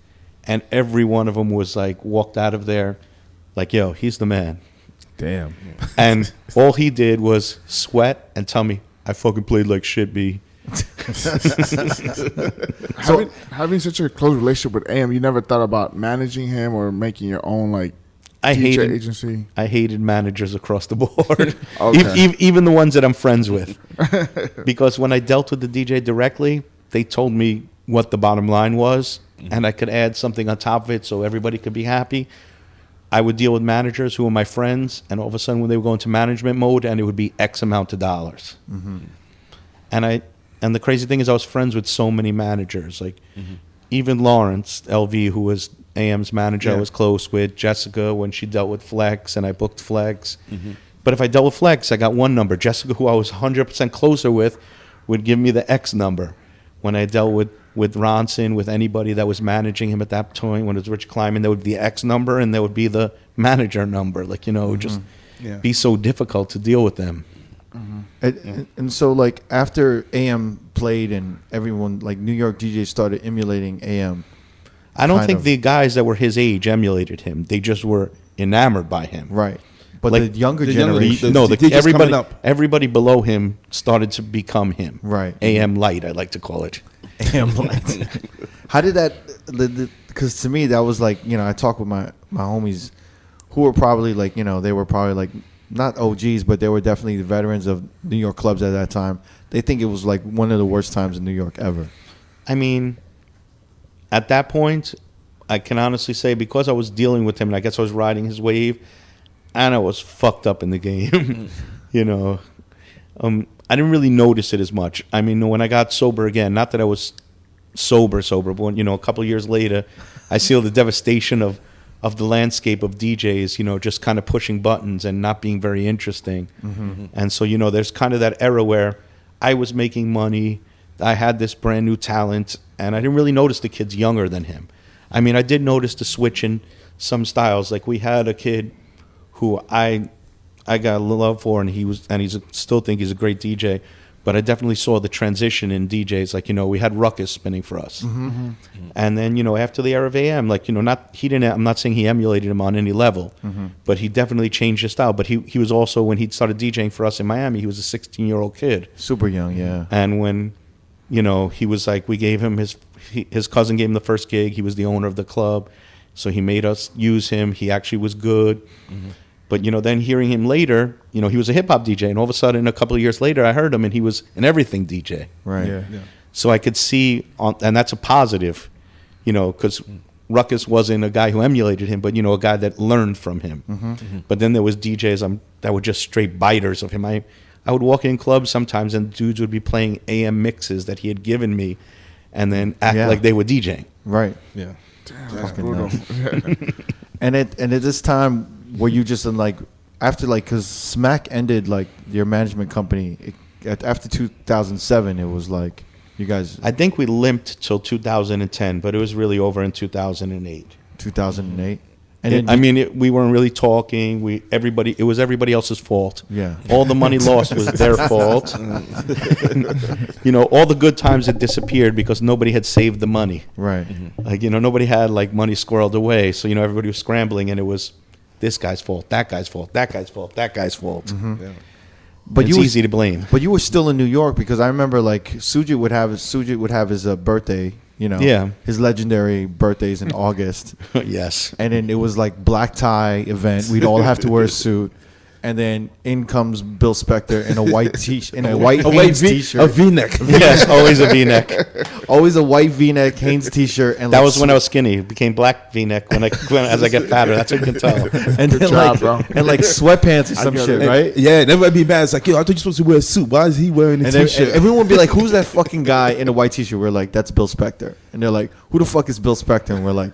And every one of them was walked out of there like, yo, he's the man. Damn. And all he did was sweat and tell me, I fucking played like shit, B. Having such a close relationship with AM, you never thought about managing him or making your own DJ agency? I hated managers across the board. Okay. Even the ones that I'm friends with. Because when I dealt with the DJ directly, they told me what the bottom line was, and I could add something on top of it so everybody could be happy. I would deal with managers who were my friends, and all of a sudden when they would go into management mode, and it would be X amount of dollars. And the crazy thing is I was friends with so many managers. Even Lawrence, LV, who was AM's manager, I was close with. Jessica, when she dealt with Flex, and I booked Flex. But if I dealt with Flex, I got one number. Jessica, who I was 100% closer with, would give me the X number. When I dealt with Ronson, with anybody that was managing him at that point, when it was Rich Kleiman, there would be the X number, and there would be the manager number. It would just be so difficult to deal with them. And so after AM played and everyone New York DJs started emulating AM. I don't think the guys that were his age emulated him. They just were enamored by him. Right. But the younger generation. Everybody below him started to become him. Right. AM light, I like to call it. AM light. How did that? Because to me that was I talk with my homies who were probably they were probably not OGs, but they were definitely the veterans of New York clubs at that time. They think it was like one of the worst times in New York ever. I mean, at that point, I can honestly say because I was dealing with him, and I guess I was riding his wave, and I was fucked up in the game. You know, I didn't really notice it as much. I mean, when I got sober again, not that I was sober, but when, you know, a couple of years later, I see all the devastation of the landscape of DJs, you know, just kind of pushing buttons and not being very interesting. And so, you know, there's kind of that era where I was making money, I had this brand new talent, and I didn't really notice the kids younger than him. I mean, I did notice the switch in some styles. Like we had a kid who I got a love for, and he's still think he's a great DJ. But I definitely saw the transition in DJs. Like, you know, we had Ruckus spinning for us, and then, you know, after the era of AM, like, you know, I'm not saying he emulated him on any level, but he definitely changed his style. But he was also, when he started DJing for us in Miami, he was a 16-year-old kid, super young, yeah. And when, you know, he was like, we gave him his cousin gave him the first gig. He was the owner of the club, so he made us use him. He actually was good. But, you know, then hearing him later, you know, he was a hip-hop DJ, and all of a sudden, a couple of years later, I heard him, and he was an everything DJ. Right. Yeah. So I could see, and that's a positive, you know, because Ruckus wasn't a guy who emulated him, but, you know, a guy that learned from him. But then there was DJs that were just straight biters of him. I would walk in clubs sometimes, and dudes would be playing AM mixes that he had given me, and then act like they were DJing. Right. Yeah. Damn, that's brutal. And at this time, were you just in like, after like, because Smack ended like your management company, after 2007, it was like you guys. I think we limped till 2010, but it was really over in 2008. 2008. And we weren't really talking. It was everybody else's fault. Yeah. All the money lost was their fault. You know, all the good times had disappeared because nobody had saved the money. Right. Like, you know, nobody had like money squirreled away. So, you know, everybody was scrambling, and it was this guy's fault, that guy's fault, that guy's fault, that guy's fault. Yeah. But it's easy to blame. But you were still in New York, because I remember like Sujit would have his birthday, you know, his legendary birthdays in August. Yes. And then it was like black tie event. We'd all have to wear a suit. And then in comes Bill Spector in a white t-shirt, in a white Hanes t-shirt. A V-neck. Yes, always a V-neck. Always a white V-neck Hanes t-shirt. And that like was when I was skinny. It became black V-neck as I get fatter. That's what you can tell. And then job, bro. and like sweatpants or some shit, right? Yeah, never be mad. It's like, yo, I thought you were supposed to wear a suit. Why is he wearing a And then t-shirt? everyone would be like, "Who's that fucking guy in a white t-shirt?" We're like, "That's Bill Spector." And they're like, "Who the fuck is Bill Spector?" And we're like,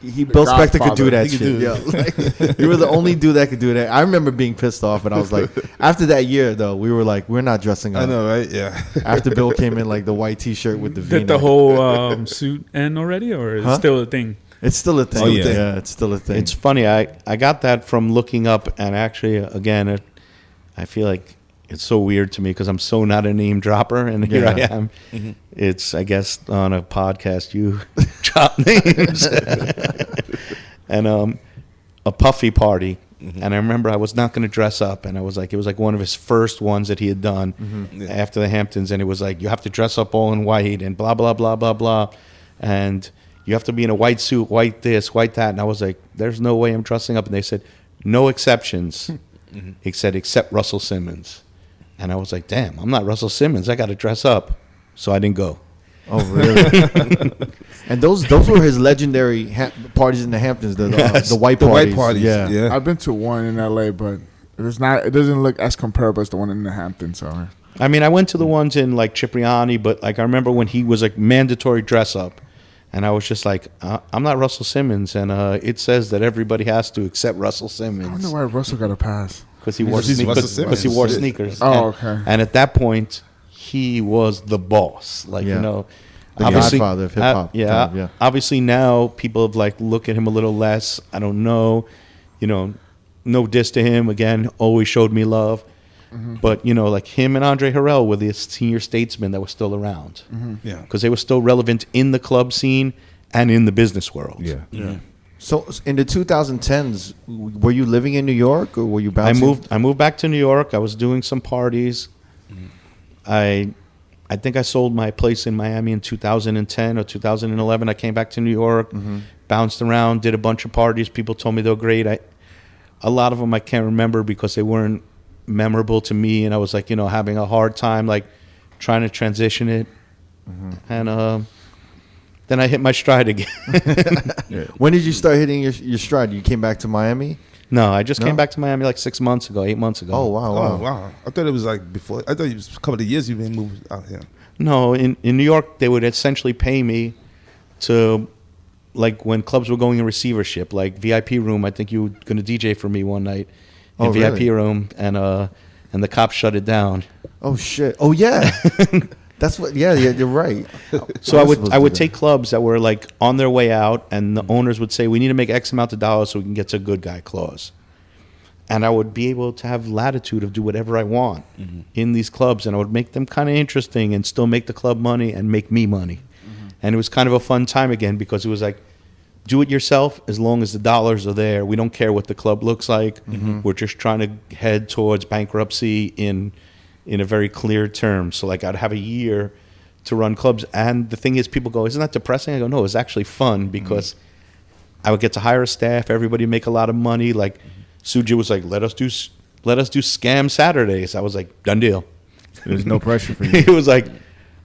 Bill Spector could do that He shit. could do Yeah, like, you were the only dude that could do that. I remember being pissed off, and I was like, after that year though, we were like, we're not dressing up. I know, right? Yeah. After Bill came in like the white t-shirt with the V-neck. Did the whole suit end already, or is it still a thing? It's still a thing. Oh, yeah. It's still a thing. It's funny. I got that from looking up, and actually, again, I feel like it's so weird to me because I'm so not a name dropper, and here I am. It's, I guess, on a podcast you drop names. And a Puffy party, and I remember I was not going to dress up, and it was like one of his first ones that he had done after the Hamptons, and it was like, you have to dress up all in white and blah blah blah blah blah, and you have to be in a white suit, white this, white that, and I was like, there's no way I'm dressing up, and they said no exceptions. He said except Russell Simmons, and I was like, damn, I'm not Russell Simmons, I got to dress up, so I didn't go. Oh, really? And those were his legendary parties in the Hamptons, the white parties. White parties. Yeah. I've been to one in LA, but it doesn't look as comparable as the one in the Hamptons. So I mean, I went to the ones in like Cipriani, but like I remember when he was like mandatory dress up, and I was just like, I'm not Russell Simmons, and it says that everybody has to except Russell I wonder Simmons why Russell got a pass. because he wore Because he's Russell Simmons. because he wore sneakers. Oh, And- okay. And at that point, he was the boss. Like, Yeah. you know, The godfather of hip-hop, yeah, kind of, yeah. Obviously now people have like look at him a little less. I don't know, you know, no diss to him. Again, always showed me love. But you know, like him and Andre Harrell were the senior statesmen that were still around. Yeah. Because they were still relevant in the club scene and in the business world. Yeah. So in the 2010s, were you living in New York, or were you bouncing? I moved back to New York. I was doing some parties. I think I sold my place in Miami in 2010 or 2011. I came back to New York, bounced around, did a bunch of parties. People told me they were great. a lot of them I can't remember because they weren't memorable to me, and I was like, having a hard time like trying to transition it. And then I hit my stride again. When did you start hitting your stride? You came back to Miami? No, I just came back to Miami like 8 months ago. Oh, wow. Wow. I thought it was like before. I thought it was a couple of years you've been moved out here. No, in New York, they would essentially pay me to, like when clubs were going in receivership, like VIP room. I think you were going to DJ for me one night in VIP room, and the cops shut it down. Oh, shit. Oh, yeah. That's what. Yeah, you're right. So I would take clubs that were like on their way out, and the owners would say, "We need to make X amount of dollars so we can get to a good guy clause." And I would be able to have latitude of do whatever I want in these clubs, and I would make them kind of interesting and still make the club money and make me money. And it was kind of a fun time again because it was like, do it yourself as long as the dollars are there. We don't care what the club looks like. We're just trying to head towards bankruptcy in a very clear term. So like I'd have a year to run clubs. And the thing is, people go, isn't that depressing? I go, no, it's actually fun because I would get to hire a staff, everybody make a lot of money. Like Suji was like, let us do scam Saturdays. I was like, done deal. There's no pressure for you. He was like,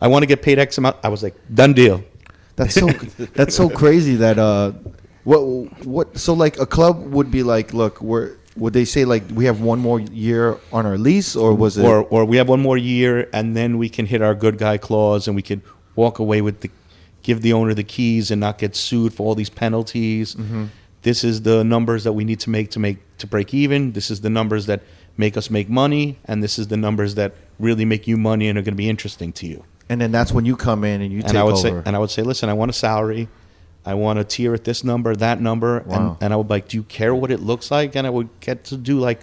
I want to get paid X amount. I was like, done deal. That's so crazy that what so like a club would be like, look, would they say like we have one more year on our lease, or was it or we have one more year and then we can hit our good guy clause and we could walk away with give the owner the keys and not get sued for all these penalties. This is the numbers that we need to break even. This is the numbers that make us make money, and this is the numbers that really make you money and are going to be interesting to you. And then that's when you come in and you take over. I would say, listen, I want a salary. I want a tier at this number, that number. Wow. And I would be like, do you care what it looks like? And I would get to do like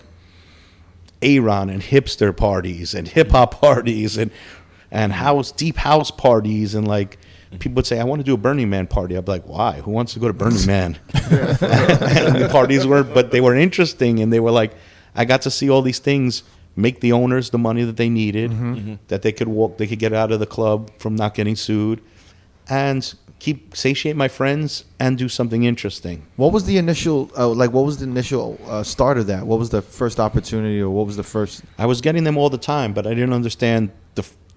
A-Ron and hipster parties and hip-hop parties and deep house parties. And like people would say, I want to do a Burning Man party. I'd be like, why? Who wants to go to Burning Man? And the parties they were interesting. And they were like, I got to see all these things make the owners the money that they needed, that they could get out of the club from not getting sued, and satiate my friends and do something interesting. What was the initial start of that? What was the first opportunity, or what was the first? I was getting them all the time, but I didn't understand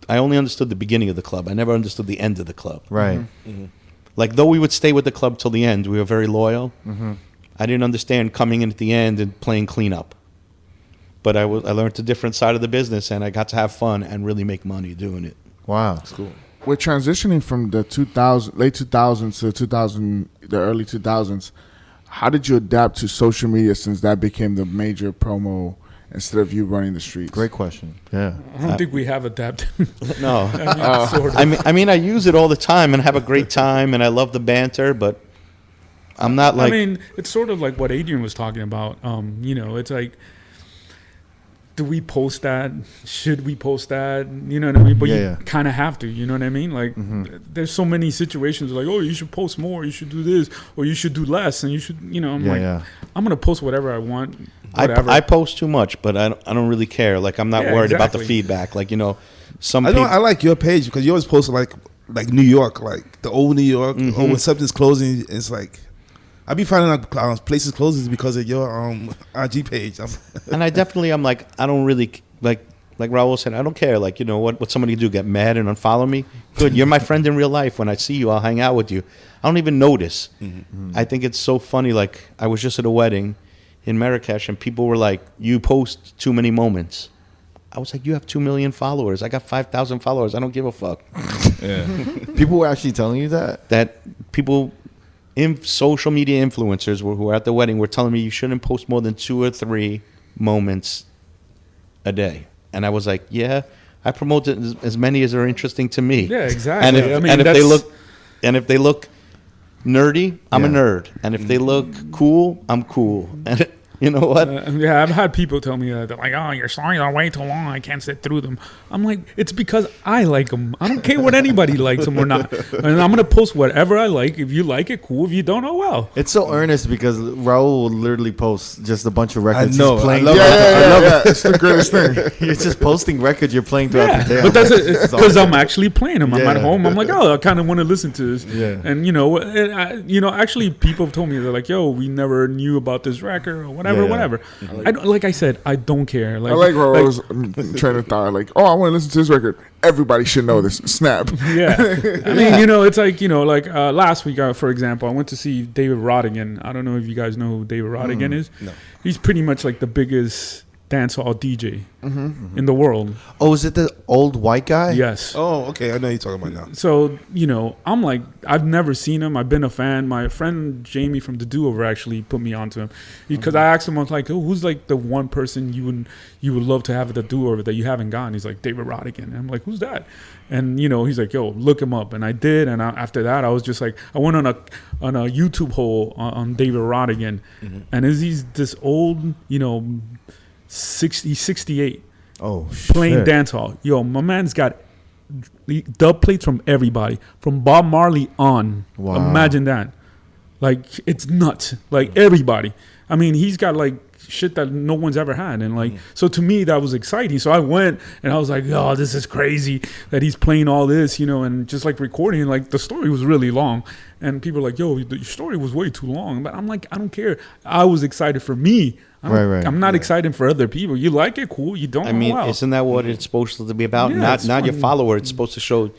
I only understood the beginning of the club. I never understood the end of the club. Right. Like though we would stay with the club till the end, we were very loyal. I didn't understand coming in at the end and playing cleanup. But I learned a different side of the business, and I got to have fun and really make money doing it. Wow, that's cool. We're transitioning from the late 2000s to the early 2000s. How did you adapt to social media since that became the major promo instead of you running the streets? Great question. Yeah, I don't think we have adapted. No, Sort of. I mean, I use it all the time and have a great time, and I love the banter, but I'm not like. I mean, it's sort of like what Adrian was talking about. It's like, do we post that? Should we post that? You know what I mean? But you kind of have to. You know what I mean? Like, there's so many situations like, oh, you should post more. You should do this, or you should do less, and you should. I'm gonna post whatever I want. Whatever. I post too much, but I don't really care. Like, I'm not worried about the feedback. Like, I like your page because you always post like New York, like the old New York, or when something's closing, it's like. I be finding out places closes because of your IG page. And I'm like, I don't really like Raul said, I don't care. Like, what somebody do, get mad and unfollow me? Good, you're my friend in real life. When I see you, I'll hang out with you. I don't even notice. I think it's so funny. Like, I was just at a wedding in Marrakesh, and people were like, you post too many moments. I was like, you have 2 million followers. I got 5,000 followers. I don't give a fuck. People were actually telling you that? That people... social media influencers who were at the wedding were telling me you shouldn't post more than 2 or 3 moments a day. And I was like, yeah, I promote as many as are interesting to me. Yeah, exactly. And if they look nerdy, I'm a nerd. And if they look cool, I'm cool. And you know what? I've had people tell me that. They're like, oh, your songs are way too long. I can't sit through them. I'm like, it's because I like them. I don't care what anybody likes them or not. And I'm going to post whatever I like. If you like it, cool. If you don't, oh, well. It's so earnest because Raul will literally post just a bunch of records. I know. He's playing. I love it. It's the greatest thing. You're just posting records you're playing throughout the day. But that's because I'm actually playing them. I'm at home. I'm like, oh, I kind of want to listen to this. Yeah. And, actually people have told me, they're like, yo, we never knew about this record or whatever. whatever, Yeah, yeah. whatever. Like I said, I don't care. Like, I like Raul's train of thought. Like, oh, I want to listen to this record. Everybody should know this. Snap. yeah. I mean, you know, it's like, you know, like last week, for example, I went to see David Rodigan. I don't know if you guys know who David Rodigan is. No. He's pretty much like the biggest dancehall DJ in the world. Oh, is it the old white guy? Yes. Oh, okay. I know you're talking about now. So, you know, I'm like, I've never seen him. I've been a fan. My friend Jamie from the Do-Over actually put me onto him because I asked him, I was like, oh, who's like the one person you would love to have at the Do-Over that you haven't gotten? He's like, David Rodigan. And I'm like, who's that? And, you know, he's like, yo, look him up. And I did. And after that, I was just like, I went on a YouTube hole on David Rodigan. And he's this old, you know, 68. Oh, Playing shit. dancehall. Yo, my man's got dub plates from everybody, from Bob Marley on. Wow. Imagine that. Like, it's nuts. Like, everybody. I mean, he's got like shit that no one's ever had. And like, so to me, that was exciting. So I went and I was like, oh, this is crazy that he's playing all this, you know, and just like recording. And like, the story was really long. And people are like, yo, your story was way too long. But I'm like, I don't care. I was excited for me. Right. I'm not excited for other people. You like it, cool. You don't. I mean, well. isn't that what it's supposed to be about? Yeah, it's not your fun. follower. It's supposed to show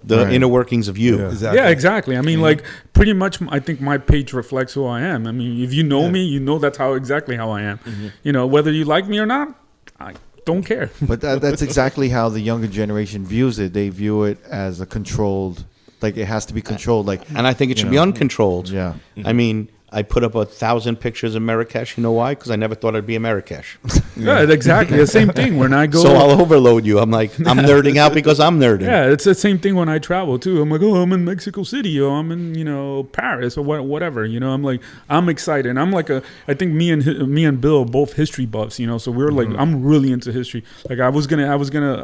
the Right. inner workings of you. Yeah. Exactly. Yeah, exactly. I mean, like, pretty much, I think my page reflects who I am. I mean, if you know me, you know that's exactly how I am. You know, whether you like me or not, I don't care. But that's exactly how the younger generation views it. They view it as a controlled, like it has to be controlled. Like, And I think it should be uncontrolled. yeah. I mean, I put up 1,000 pictures of Marrakesh. You know why? Because I never thought I'd be in Marrakesh. Yeah, exactly. The same thing when I go. So I'll overload you. I'm like, I'm nerding out because I'm nerding. Yeah, it's the same thing when I travel too. I'm like, oh, I'm in Mexico City, or I'm in, you know, Paris, or whatever. You know, I'm like, I'm excited. I'm like I think me and Bill are both history buffs. You know, so we're like, I'm really into history. Like I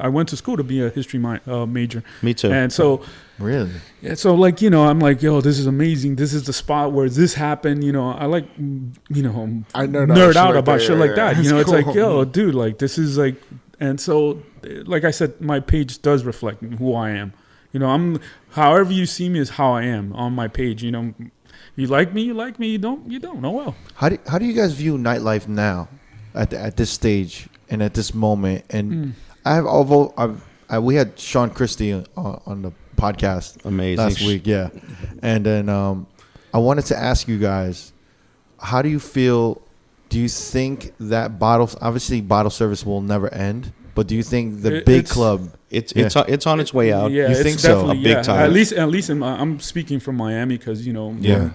went to school to be a history major. Me too. And so. Really? Yeah, so like, you know, I'm like, yo, this is amazing. This is the spot where this happened. You know, I like, you know, I nerd out about shit like that. Yeah. You know, it's Cool. like, yo, dude, like this is like, and so, like I said, my page does reflect who I am. You know, I'm however you see me is how I am on my page. You know, you like me, you like me. You don't. Oh well. How do you guys view nightlife now, at this stage and at this moment? And we had Sean Christie on the podcast Amazing. last week, yeah. And then I wanted to ask you guys, how do you feel? Do you think that obviously bottle service will never end, but do you think the big It's- club? It's on its way out. Yeah, You it's think so? definitely, A big yeah. time. At least I'm speaking from Miami because, you know, Yeah.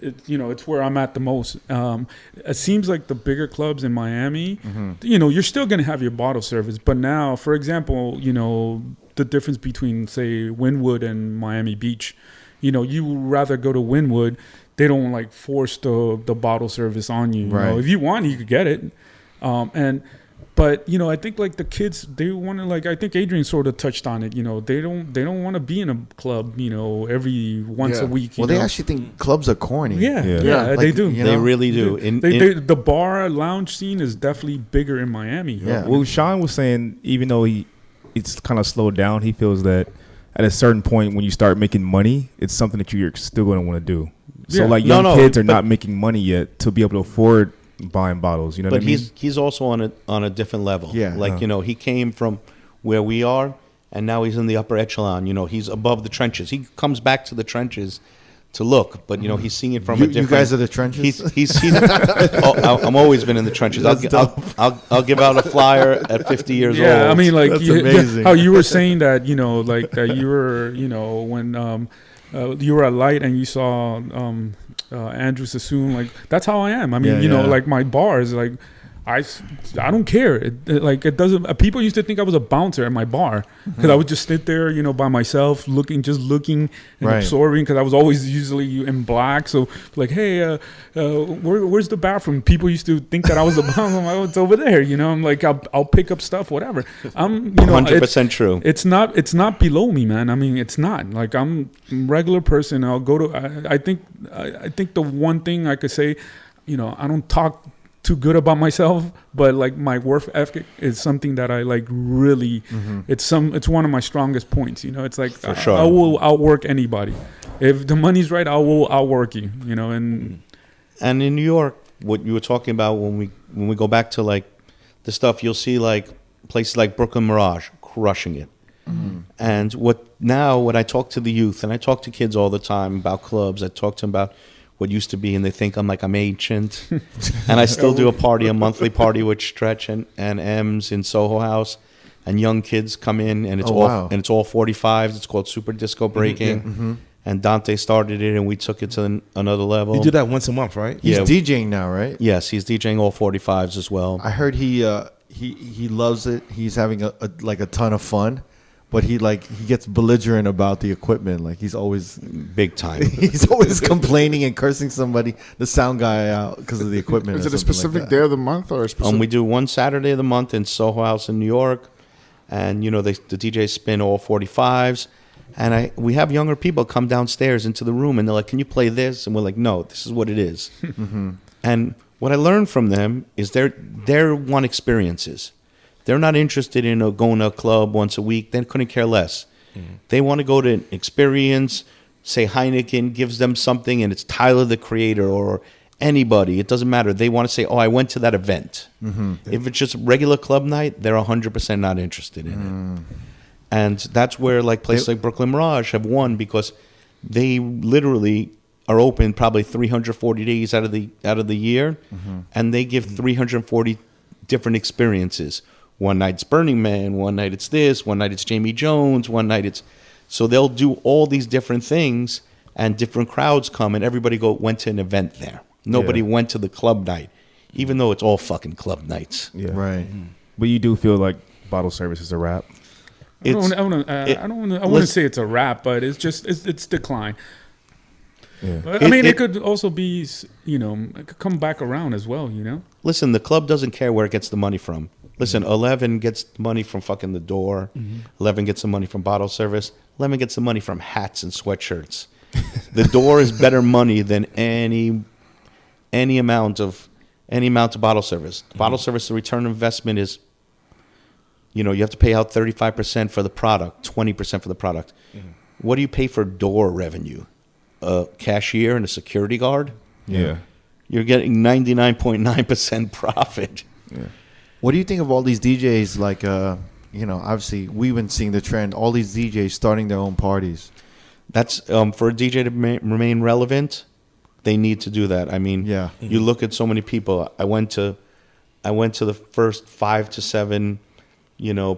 it's where I'm at the most. It seems like the bigger clubs in Miami, you know, you're still gonna have your bottle service, but now, for example, you know, the difference between say Wynwood and Miami Beach, you know, you would rather go to Wynwood. They don't like force the bottle service on you. You Right. know, if you want, you could get it, But you know, I think like the kids, they want to like. I think Adrian sort of touched on it. You know, they don't want to be in a club. You know, every once Yeah. a week. Well, you they know? actually think clubs are corny. Yeah, Yeah. yeah, Like, they do. you They know? really do. The bar lounge scene is definitely bigger in Miami. Yeah. Well, Sean was saying even though it's kind of slowed down, he feels that at a certain point when you start making money, it's something that you're still going to want to do. So Yeah. like No, young no, kids are but- not making money yet to be able to afford buying bottles. You know but what I mean? he's also on a different level. Yeah. Like, you know, he came from where we are, and now he's in the upper echelon. You know, he's above the trenches. He comes back to the trenches to look, but you know, he's seeing it from a You different. guys are the trenches. He's I'm always been in the trenches. I'll give out a flyer at 50 years old. Yeah, I mean, like That's amazing. how you were saying that, you know, like that you were, you know, when you were at Light and you saw Andrew Sassoon, like that's how I am. I mean, Yeah, you know, yeah. like my bars, like I don't care. It doesn't. People used to think I was a bouncer at my bar because I would just sit there, you know, by myself, looking and Right. absorbing because I was always usually in black. So like, hey, where's the bathroom? People used to think that I was a bouncer. I'm like, oh, it's over there. You know, I'm like, I'll pick up stuff, whatever. I'm, you know, 100% true. it's not below me, man. I mean, it's not like I'm a regular person. I'll go to. I think the one thing I could say, you know, I don't talk too good about myself, but like my work ethic is something that I like really. It's one of my strongest points. You know, it's like For sure. I will outwork anybody. If the money's right, I will outwork you. You know, and And in New York, what you were talking about when we go back to like the stuff, you'll see like places like Brooklyn Mirage crushing it. And when I talk to the youth, and I talk to kids all the time about clubs, I talk to them about what used to be, and they think I'm ancient. And I still do a monthly party with Stretch and M's in Soho House, and young kids come in, and it's all 45s. It's called Super Disco Breaking. And Dante started it, and we took it to another level. You do that once a month, right? He's DJing now, right? Yes, he's DJing all 45s as well. I heard he loves it. He's having a ton of fun. But he gets belligerent about the equipment. Like he's always big time. He's always complaining and cursing somebody, the sound guy, out because of the equipment. Is it a specific day of the month or a specific? We do one Saturday of the month in Soho House in New York, and the DJs spin all 45s, and we have younger people come downstairs into the room, and they're like, "Can you play this?" And we're like, "No, this is what it is." And what I learned from them is they want experiences. They're not interested in going to a club once a week. They couldn't care less. They want to go to an experience. Say Heineken gives them something, and it's Tyler, the Creator, or anybody. It doesn't matter. They want to say, "Oh, I went to that event." If it's just regular club night, they're 100% not interested in it. And that's where like places like Brooklyn Mirage have won, because they literally are open probably 340 days out of the year, and they give 340 different experiences. One night it's Burning Man, one night it's this, one night it's Jamie Jones, one night it's... So they'll do all these different things, and different crowds come, and everybody went to an event there. Nobody went to the club night, even though it's all fucking club nights. Yeah. Right. But you do feel like bottle service is a wrap? I wouldn't say it's a wrap, but it's decline. Yeah. But, it could also be, it could come back around as well, Listen, the club doesn't care where it gets the money from. Listen, 11 gets money from fucking the door. 11 gets the money from bottle service. 11 gets the money from hats and sweatshirts. The door is better money than any amount of bottle service. Bottle service, the return on investment is, you have to pay out 35% for the product, 20% for the product. What do you pay for door revenue? A cashier and a security guard? Yeah. You're getting 99.9% profit. Yeah. What do you think of all these DJs? Like, obviously we've been seeing the trend. All these DJs starting their own parties. That's for a DJ to remain relevant. They need to do that. I mean, you look at so many people. I went to the first 5 to 7,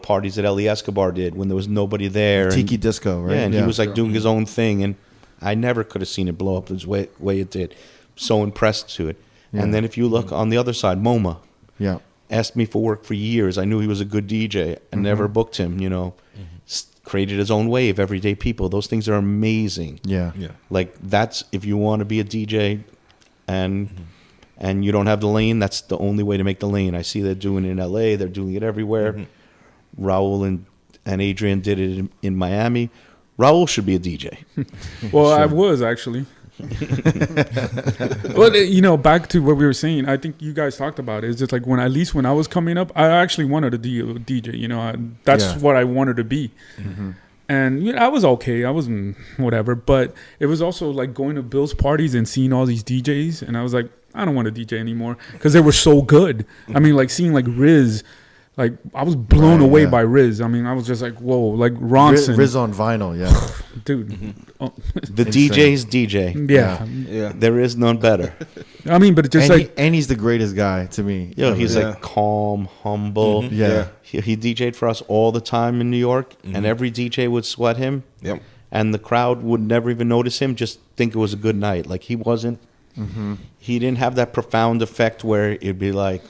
parties that Eli Escobar did when there was nobody there. Tiki disco, right? Yeah, and he was like doing his own thing, and I never could have seen it blow up the way it did. So impressed to it. Yeah. And then if you look on the other side, MoMA. Yeah. Asked me for work for years. I knew he was a good DJ. I never booked him, created his own wave, Everyday People. Those things are amazing. Yeah. Like that's, if you want to be a DJ and you don't have the lane, that's the only way to make the lane. I see they're doing it in LA. They're doing it everywhere. Raul and Adrian did it in Miami. Raul should be a DJ. Well, sure. I was actually. Well, back to what we were saying, I think you guys talked about it. It's just like when I was coming up, I actually wanted to be a DJ. That's what I wanted to be. And I was okay. I wasn't whatever. But it was also like going to Bill's parties and seeing all these DJs. And I was like, I don't want to DJ anymore because they were so good. I mean, like seeing like Riz. Like, I was blown away by Riz. I mean, I was just like, whoa, like Ronson. Riz on vinyl, Dude. The DJ's DJ. Yeah. There is none better. I mean, but it's just and he's the greatest guy to me. He's like calm, humble. Yeah. He DJ'd for us all the time in New York, and every DJ would sweat him. Yep. And the crowd would never even notice him, just think it was a good night. Like, he wasn't, he didn't have that profound effect where it'd be like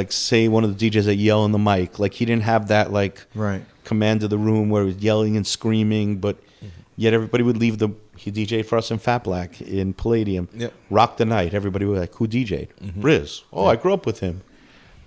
say one of the DJs that yell in the mic. Like, he didn't have that command of the room where he was yelling and screaming, but yet everybody would leave he DJ'd for us in Fat Black in Palladium. Yep. Rock the night. Everybody was like, who DJ'd? Riz. Oh, I grew up with him.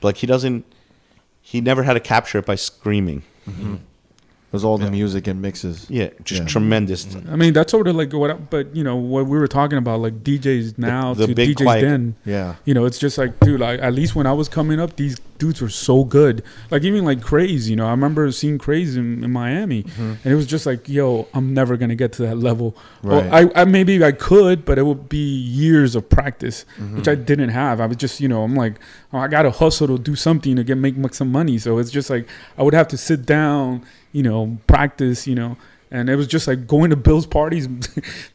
But he never had to capture it by screaming. It was all the music and mixes. Yeah, just tremendous. I mean, that's sort of like what we were talking about, like DJs now the to big DJs quiet. then. Yeah. It's just like, dude, like at least when I was coming up, these dudes were so good. Like even like Craze, you know, I remember seeing Craze in Miami, and it was just like, yo, I'm never gonna get to that level. Right. Well, I maybe I could, but it would be years of practice, which I didn't have. I was just, you know, I'm like, oh, I gotta hustle to do something to make some money. So it's just like I would have to sit down, you know, practice, you know. And it was just like going to Bill's parties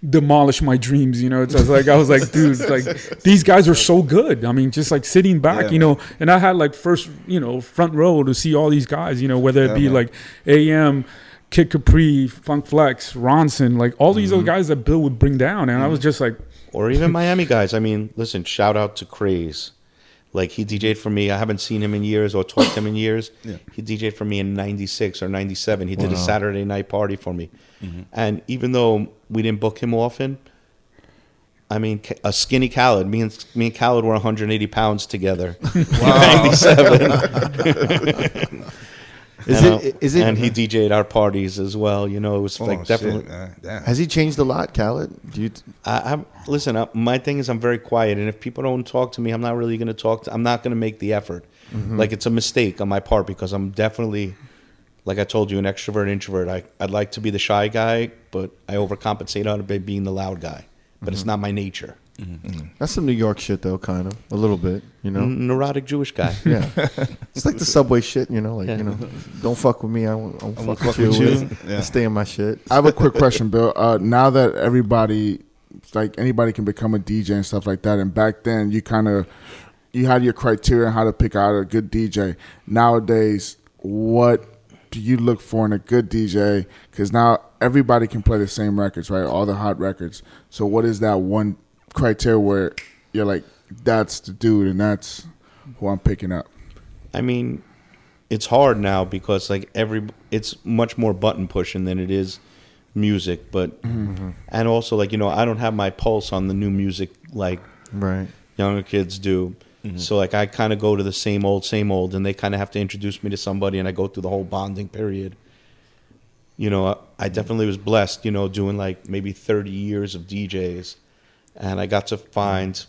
demolished my dreams, you know. It's like I was like, dude, like these guys are so good. I mean, just like sitting back, you know. And I had like first, you know, front row to see all these guys, you know, whether it be like AM, Kid Capri, Funk Flex, Ronson, like all these other guys that Bill would bring down. And I was just like, or even Miami guys. I mean, listen, shout out to Craze. Like he DJ'd for me. I haven't seen him in years or talked to him in years. He DJ'd for me in 96 or 97. He did a Saturday night party for me. And even though we didn't book him often, I mean, a skinny Khaled. Me and Khaled were 180 pounds together in 97. Is it? And he DJ'd our parties as well. You know, it was like definitely. Has he changed a lot, Khaled? Listen, my thing is I'm very quiet, and if people don't talk to me, I'm not really going to talk. I'm not going to make the effort. Like it's a mistake on my part because I'm definitely, like I told you, an extrovert, introvert. I'd like to be the shy guy, but I overcompensate on it by being the loud guy. But it's not my nature. That's some New York shit, though, kind of a little bit, you know. Neurotic Jewish guy. Yeah, it's like the subway shit, you know. Like you know, don't fuck with me. I won't fuck with you. I stay in my shit. I have a quick question, Bill. Now that everybody, like anybody, can become a DJ and stuff like that, and back then you had your criteria on how to pick out a good DJ. Nowadays, what do you look for in a good DJ? Because now everybody can play the same records, right? All the hot records. So what is that one criteria where you're like, that's the dude and that's who I'm picking up? I mean, it's hard now because like it's much more button pushing than it is music, but and also like, you know, I don't have my pulse on the new music like younger kids do. So like I kind of go to the same old, and they kind of have to introduce me to somebody, and I go through the whole bonding period. You know, I definitely was blessed, you know, doing like maybe 30 years of DJs, and I got to find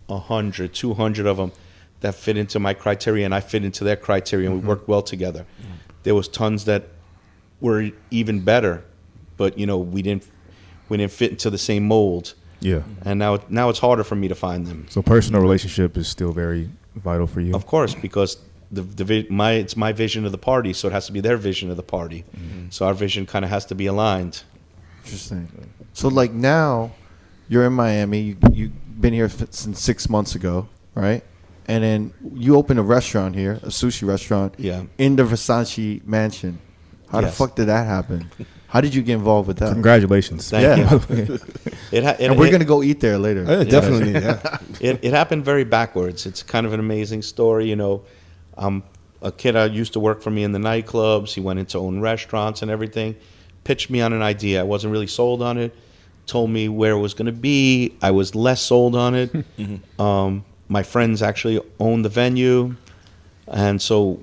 100, 200 of them that fit into my criteria, and I fit into their criteria, and we worked well together. There was tons that were even better, but you know, we didn't fit into the same mold. Yeah. And now it's harder for me to find them. So personal relationship is still very vital for you? Of course, because it's my vision of the party, so it has to be their vision of the party. So our vision kind of has to be aligned. Interesting. So like now, you're in Miami. You've been here since 6 months ago, right? And then you open a restaurant here, a sushi restaurant, in the Versace mansion. How the fuck did that happen? How did you get involved with that? Congratulations. Thank you. And we're going to go eat there later. Definitely, It happened very backwards. It's kind of an amazing story. You know, a kid used to work for me in the nightclubs. He went into own restaurants and everything. Pitched me on an idea. I wasn't really sold on it. Told me where it was going to be. I was less sold on it. My friends actually owned the venue. And so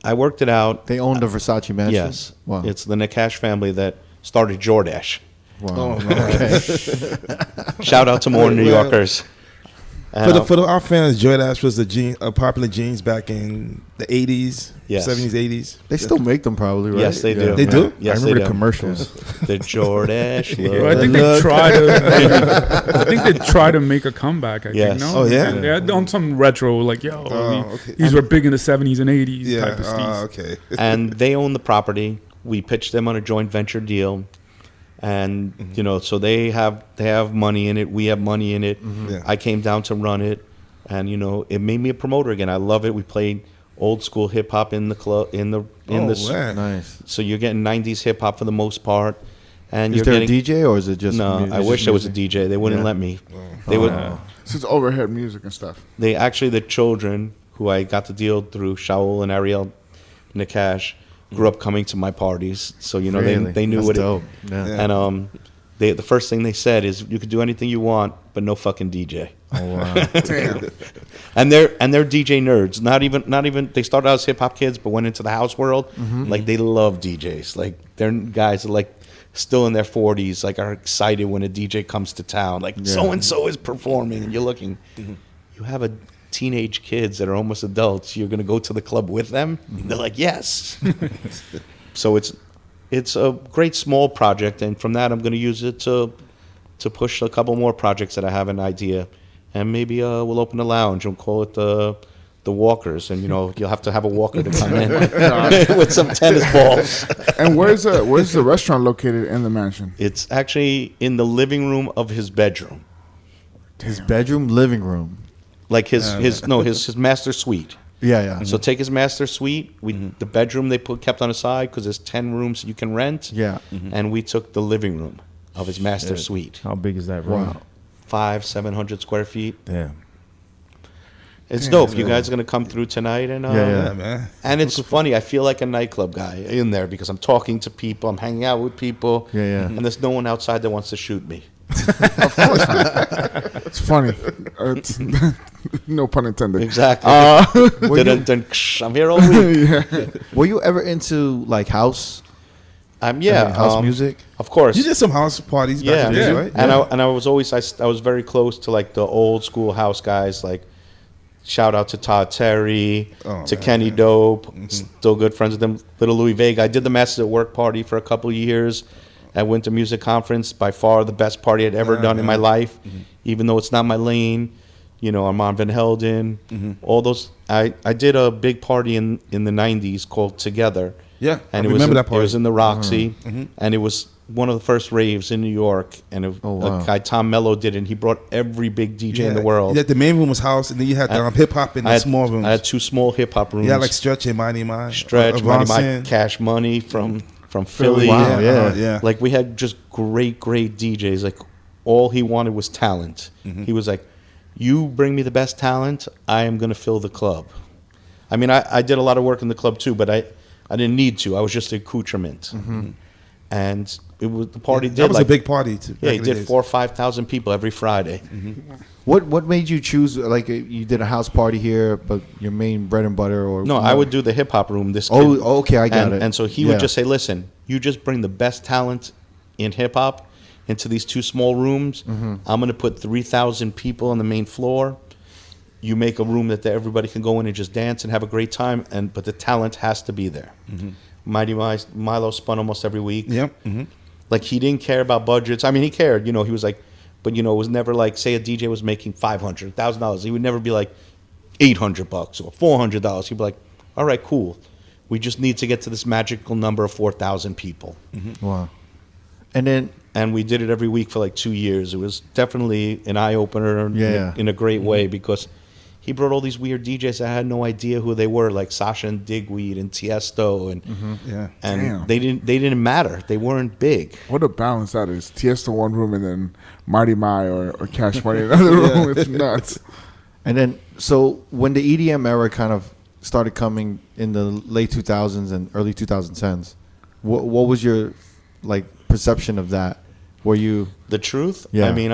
I worked it out. They owned the Versace mansion? Yes. Wow. It's the Nakash family that started Jordash. Wow. Okay. Shout out to more New Yorkers. For our fans, Jordash was a popular jeans back in the 80s, 70s, 80s. They still make them probably, right? Yes, they do. They do? Yes, I remember the commercials. The Jordash look. I think they try to make a comeback. I think. No? Oh, yeah? Yeah, on some retro, like, these were big in the 70s and 80s type of steez. Okay. And they own the property. We pitched them on a joint venture deal. And, you know, so they have money in it. We have money in it. I came down to run it. And, you know, it made me a promoter again. I love it. We played old school hip hop in the club, Nice. So you're getting 90s hip hop for the most part. And is there a DJ or is it just No, I wish there was a DJ. They wouldn't let me. They would. So it's overhead music and stuff. They actually, the children who I got the deal through, Shaul and Ariel Nakash, grew up coming to my parties, so you know they knew what dope. it. Yeah. And the first thing they said is, you could do anything you want, but no fucking DJ. Oh wow! Damn. And they're DJ nerds. Not even. They started out as hip hop kids, but went into the house world. Like they love DJs. Like they're guys that like still in their 40s, like are excited when a DJ comes to town. Like so and so is performing, and you're looking. You have a teenage kids that are almost adults. You're going to go to the club with them? They're like, yes. So it's a great small project, and from that I'm going to use it to push a couple more projects that I have an idea, and maybe we'll open a lounge and call it the Walkers, and you'll have to have a walker to come in with some tennis balls. And where's the restaurant located in the mansion? It's actually in the living room of his bedroom. His bedroom, living room. Like his master suite. Yeah. So take his master suite. The bedroom they kept on the side because there's 10 rooms you can rent. Yeah. And we took the living room of his master suite. How big is that room? Wow. 700 square feet. Damn. It's dope. You guys are gonna come through tonight, and Yeah, man. and it's funny. I feel like a nightclub guy in there because I'm talking to people, I'm hanging out with people, and there's no one outside that wants to shoot me. Of course not. It's funny. No pun intended. Exactly. I'm here all week. Were you ever into like house? Yeah, House music. Of course. You did some house parties back in the day, right? And I was always I was very close to like the old school house guys. Like, shout out to Todd Terry, to Kenny Dope. Still good friends with them. Little Louis Vega. I did the Masters at Work party for a couple of years at Winter Music Conference. By far the best party I'd ever done in my life, even though it's not my lane. Armand Van Helden, all those. I did a big party in the 90s called Together. Yeah, and I remember that party. It was in the Roxy, and it was one of the first raves in New York. And a guy, Tom Mello, did it. And he brought every big DJ in the world. Yeah, the main room was house, and then you had the hip hop in the small rooms. I had 2 small hip hop rooms. Yeah, like Stretch and Mighty Mike. Stretch, Mighty Mike, Cash Money from Philly. Wow, yeah. Like, we had just great DJs. Like, all he wanted was talent. He was like, you bring me the best talent, I am going to fill the club. I mean, I did a lot of work in the club too, but I didn't need to. I was just an accoutrement. And it was the party. That was a big party too. Yeah, he did 4,000 or 5,000 people every Friday. What made you choose? Like, you did a house party here, but your main bread and butter, or no? I would do the hip hop room. This kid, okay, I got it. And so he would just say, "Listen, you just bring the best talent in hip hop into these 2 small rooms. I'm going to put 3,000 people on the main floor. You make a room that everybody can go in and just dance and have a great time. But the talent has to be there." Mighty Milo spun almost every week. Yep. Like, he didn't care about budgets. I mean, he cared. He was like, but it was never like, say a DJ was making $500, $1,000. He would never be like $800 or $400. He'd be like, all right, cool. We just need to get to this magical number of 4,000 people. Wow. And we did it every week for like 2 years. It was definitely an eye opener in a great way, because he brought all these weird DJs. I had no idea who they were, like Sasha and Digweed and Tiesto, and they didn't matter. They weren't big. What a balance that is. Tiesto one room and then Mighty Mai or Cash Money in another room. It's nuts. And then, so when the EDM era kind of started coming in the late 2000s and early 2010s, what was your perception of that? Were you the truth? Yeah. I mean,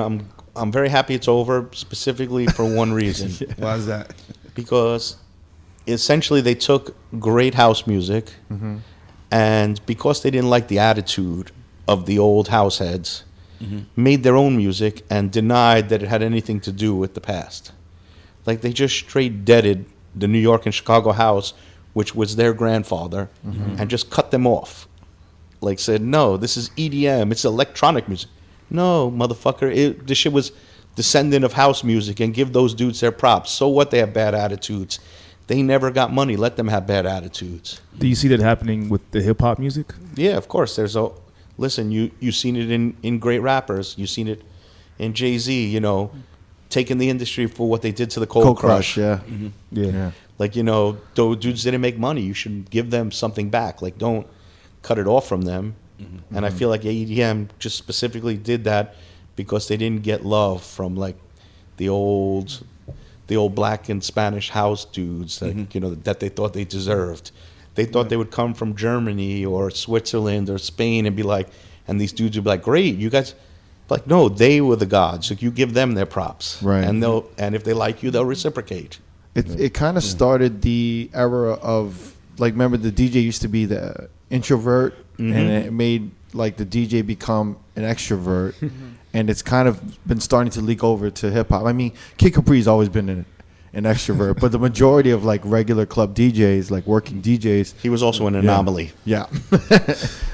I'm very happy it's over, specifically for one reason. Why is that? Because essentially they took great house music, and because they didn't like the attitude of the old house heads, made their own music and denied that it had anything to do with the past. Like, they just straight deaded the New York and Chicago house, which was their grandfather, and just cut them off. Like, said, no, this is EDM, it's electronic music. No, motherfucker, this shit was descendant of house music, and give those dudes their props. So what, they have bad attitudes. They never got money. Let them have bad attitudes. Do you see that happening with the hip hop music? Yeah, of course. Listen, you've seen it in great rappers. You've seen it in Jay-Z, taking the industry for what they did to the Cold Crush. Yeah. Yeah. Like, those dudes didn't make money. You should give them something back. Like, don't cut it off from them. And I feel like EDM just specifically did that because they didn't get love from like the old black and Spanish house dudes that that they thought they deserved. They thought they would come from Germany or Switzerland or Spain and be like, and these dudes would be like, great, you guys. Like, no, they were the gods. So you give them their props, right? And if they like you, they'll reciprocate. It kind of started the era of, like, remember the DJ used to be the introvert, and it made like the DJ become an extrovert, and it's kind of been starting to leak over to hip hop. I mean, Kid Capri's always been an an extrovert, but the majority of like regular club DJs, like working DJs, He was also an anomaly. yeah.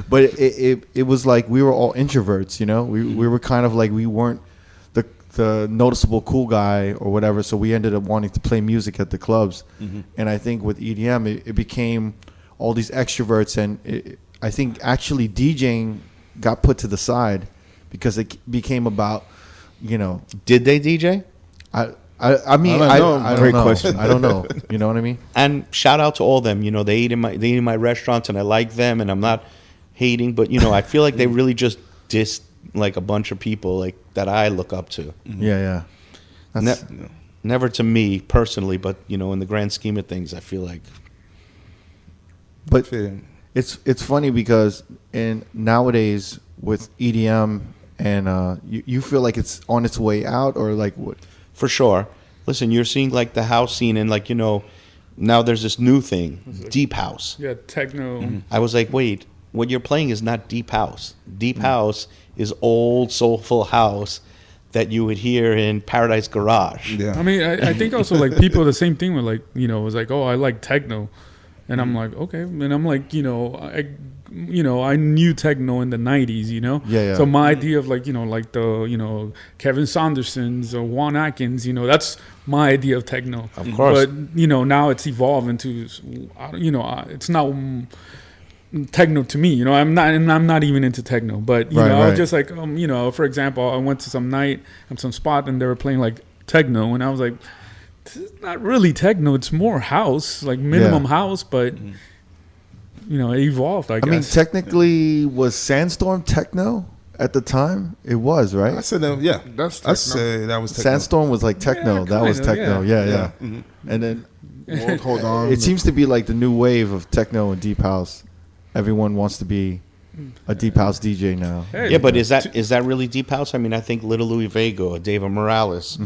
But it was like we were all introverts, you know. We were kind of like we weren't the noticeable cool guy or whatever. So we ended up wanting to play music at the clubs, and I think with EDM it became all these extroverts, and I think actually DJing got put to the side because it became about, you know. Did they DJ? I mean, I don't know. I don't Great know. question. I don't know. You know what I mean? And shout out to all of them. You know, they eat in my restaurants, and I like them, and I'm not hating, but you know, I feel like they really just dissed like a bunch of people like that I look up to. Yeah. That's, Never to me personally, but you know, in the grand scheme of things, I feel like. but it's funny because nowadays with EDM and you feel like it's on its way out, or like what? For sure. Listen, you're seeing like the house scene, and like, you know, now there's this new thing, deep house. Yeah, techno. I was like, wait, what you're playing is not deep house. Deep house is old soulful house that you would hear in Paradise Garage. Yeah. I mean, I think also like people, the same thing with like, you know, it was like, oh, I like techno. And I'm like, okay. And I'm like, you know, I knew techno in the 90s, you know? Yeah. So my idea of like, you know, like the, you know, Kevin Saundersons or Juan Atkins, you know, that's my idea of techno. Of course. But, you know, now it's evolved into, you know, it's not techno to me, you know. I'm not even into techno, but you know, I was just like, you know, for example, I went to some night and some spot and they were playing like techno, and I was like, this is not really techno, it's more house, like minimum house, but you know, it evolved, I guess. I mean, technically, was Sandstorm techno at the time? It was, right? I said that. Yeah, That's I techno. say that was techno. Sandstorm was like techno. Yeah, that was kinda, techno. Yeah. And then Hold on. it seems to be like the new wave of techno and deep house. Everyone wants to be a deep house DJ now. Hey, Yeah, but is that really deep house? I mean, I think Little Louis Vega or David Morales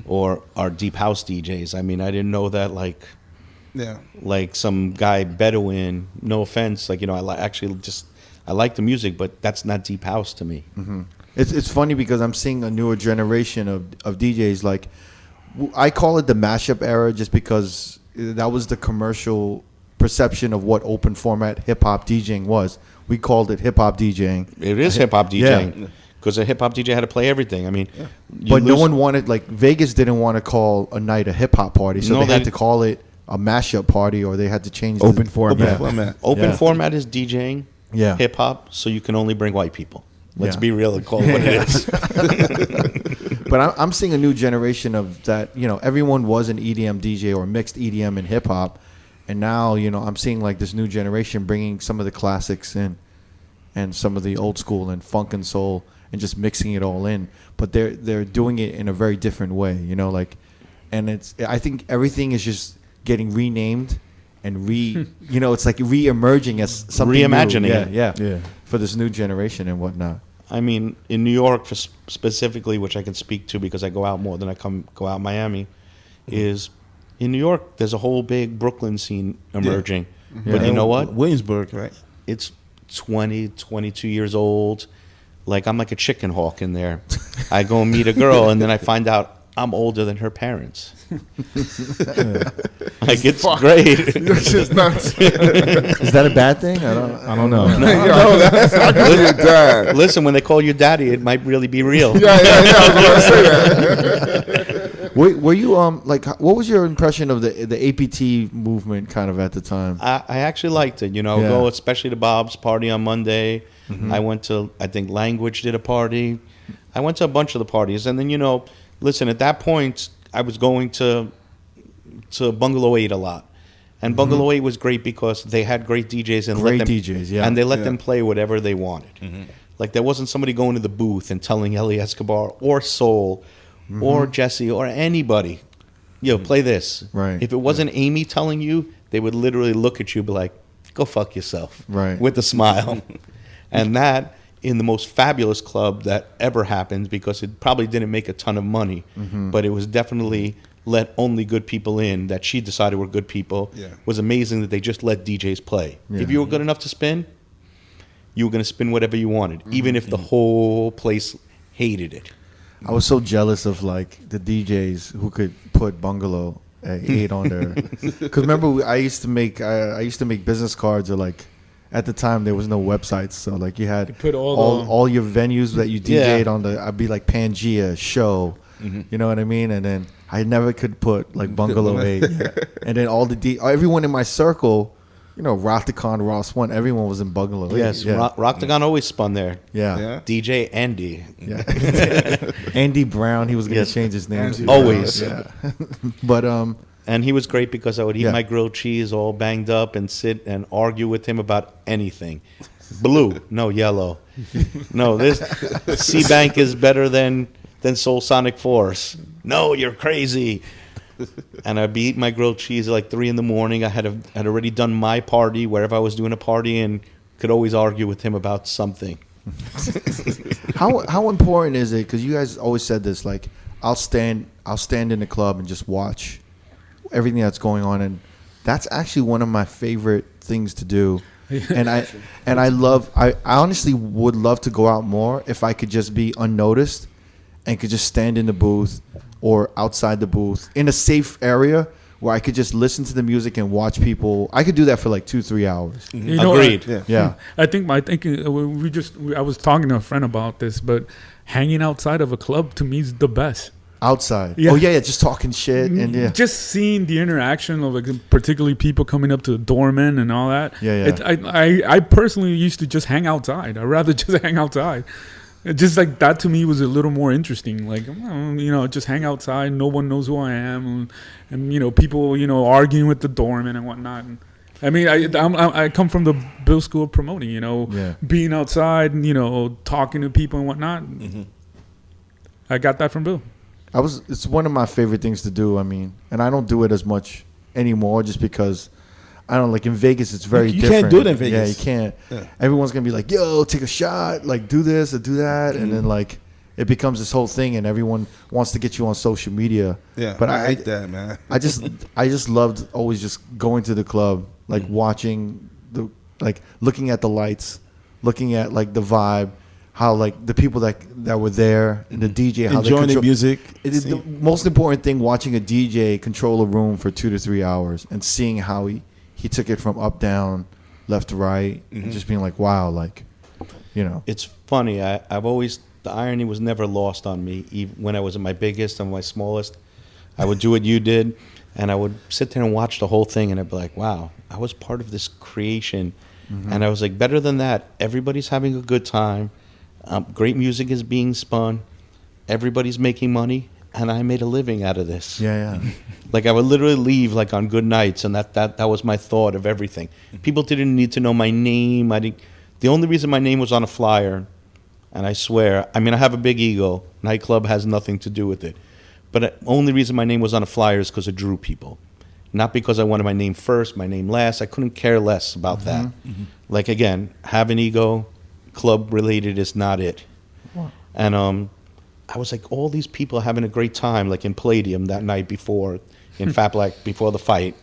or our deep house DJs. I mean, I didn't know that like some guy Bedouin. No offense, like, you know, I like the music, but that's not deep house to me. It's funny because I'm seeing a newer generation of DJs. Like, I call it the mashup era, just because that was the commercial perception of what open format hip hop DJing was. We called it hip hop DJing. It is hip hop DJing because a hip hop DJ had to play everything. I mean, But no one wanted, like, Vegas didn't want to call a night a hip hop party, so No, they had they- to call it a mashup party, or they had to change Open the format. Open Yeah. format is DJing Yeah. hip hop, so you can only bring white people. Let's Yeah. be real and call it what it is. But I'm seeing a new generation of that. You know, everyone was an EDM DJ or mixed EDM and hip hop, and now, you know, I'm seeing like this new generation bringing some of the classics in, and some of the old school and funk and soul, and just mixing it all in. But they're doing it in a very different way. You know, like, and I think everything is just getting renamed and you know, it's like re-emerging as something Reimagining new. it. Yeah, for this new generation and whatnot. I mean, in New York, specifically, which I can speak to because I go out more than I go out Miami, is in New York, there's a whole big Brooklyn scene emerging. But you know what? Williamsburg, right? It's 20, 22 years old. Like, I'm like a chicken hawk in there. I go and meet a girl, and then I find out I'm older than her parents. Like, it's great. It's just nuts. Is that a bad thing? I don't know. No, that's not good. Your dad. Listen, when they call you daddy, it might really be real. Yeah. I was going to say that. Were you like, what was your impression of the APT movement kind of at the time? I actually liked it. You know, Yeah. go especially to Bob's party on Monday. I went to, I think Language did a party. I went to a bunch of the parties. And then, you know, listen, at that point, I was going to Bungalow 8 a lot. And Bungalow 8 was great because they had great DJs and Great let them, DJs, yeah. and they let Yeah. them play whatever they wanted. Like, there wasn't somebody going to the booth and telling Ellie Escobar or Soul or Jesse or anybody, yo, play this. Right. If it wasn't Amy telling you, they would literally look at you and be like, go fuck yourself. Right. With a smile. And that, in the most fabulous club that ever happened, because it probably didn't make a ton of money, but it was definitely let only good people in that she decided were good people. Yeah. Was amazing that they just let DJs play. Yeah. If you were good enough to spin, you were going to spin whatever you wanted, even if the whole place hated it. I was so jealous of like the DJs who could put Bungalow ate on there. Because remember, I used to make business cards, or like at the time there was no websites, so like you had put all your venues that you DJ'd Yeah. on the. I'd be like Pangea show, you know what I mean, and then I never could put like Bungalow 8, and then everyone in my circle. You know, Rocticon, Ross One, everyone was in Bungalow. Yes, Roctagon always spun there. Yeah. DJ Andy. Yeah. Andy Brown, he was going to Yes. change his name. Andy to. Always. Yeah. But, And he was great because I would eat Yeah. my grilled cheese all banged up and sit and argue with him about anything. Blue, no yellow. No, this C-Bank is better than Soul Sonic Force. No, you're crazy. And I'd be eating my grilled cheese at like 3 a.m. I had already done my party wherever I was doing a party, and could always argue with him about something. how important is it? Because you guys always said this, like, I'll stand in the club and just watch everything that's going on, and that's actually one of my favorite things to do. And I honestly would love to go out more if I could just be unnoticed and could just stand in the booth or outside the booth in a safe area where I could just listen to the music and watch people. I could do that for like 2-3 hours. You know, Agreed. Yeah. I think I was talking to a friend about this, but hanging outside of a club to me is the best. Outside. Yeah. Oh yeah, just talking shit and yeah. Just seeing the interaction of like particularly people coming up to the doorman and all that. Yeah. I personally used to just hang outside. I'd rather just hang outside. Just like that to me was a little more interesting. Like, you know, just hang outside. No one knows who I am, and you know, people, you know, arguing with the doorman and whatnot. And, I mean, I come from the Bill School of promoting. You know, being outside, and, you know, talking to people and whatnot. I got that from Bill. It's one of my favorite things to do. I mean, and I don't do it as much anymore just because I don't like in Vegas. It's very You different. can't do it in Vegas. Yeah, you can't. Yeah. Everyone's gonna be like, "Yo, take a shot, like do this or do that," and then like it becomes this whole thing, and everyone wants to get you on social media. Yeah, but I hate that, man. I just loved always just going to the club, like watching looking at the lights, looking at like the vibe. How like the people that were there and the DJ, how Enjoying they the music. It is the most important thing. Watching a DJ control a room for 2 to 3 hours and seeing how he took it from up, down, left to right, and just being like, wow, like, you know. It's funny. I've always, the irony was never lost on me. Even when I was at my biggest and my smallest, I would do what you did, and I would sit there and watch the whole thing, and I'd be like, wow, I was part of this creation. And I was like, better than that, everybody's having a good time. Great music is being spun. Everybody's making money, and I made a living out of this. Yeah. Like I would literally leave like on good nights, and that was my thought of everything. People didn't need to know my name. The only reason my name was on a flyer, and I swear, I mean, I have a big ego. Nightclub has nothing to do with it. But the only reason my name was on a flyer is because it drew people. Not because I wanted my name first, my name last. I couldn't care less about that. Like, again, have an ego, club related is not it. And I was like, all these people having a great time, like in Palladium that night before, in Fat Black, before the fight,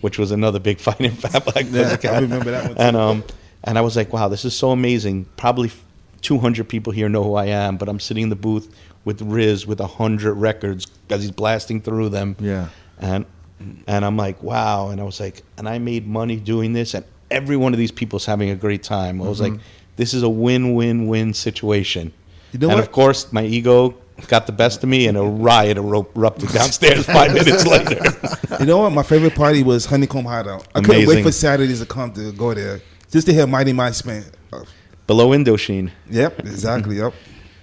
which was another big fight in Fat Black. Yeah, I remember that one too. And I was like, wow, this is so amazing. Probably 200 people here know who I am, but I'm sitting in the booth with Riz with 100 records as he's blasting through them. Yeah. And I'm like, wow. And I was like, and I made money doing this, and every one of these people's having a great time. I was like, this is a win-win-win situation. You know and what? of course, my ego got the best of me, and a riot erupted downstairs 5 minutes later. You know what? My favorite party was Honeycomb Hideout. I couldn't wait Amazing. for Saturdays to come to go there just to hear Mighty Mice spin. Below Indochine. Yep, exactly. Yep.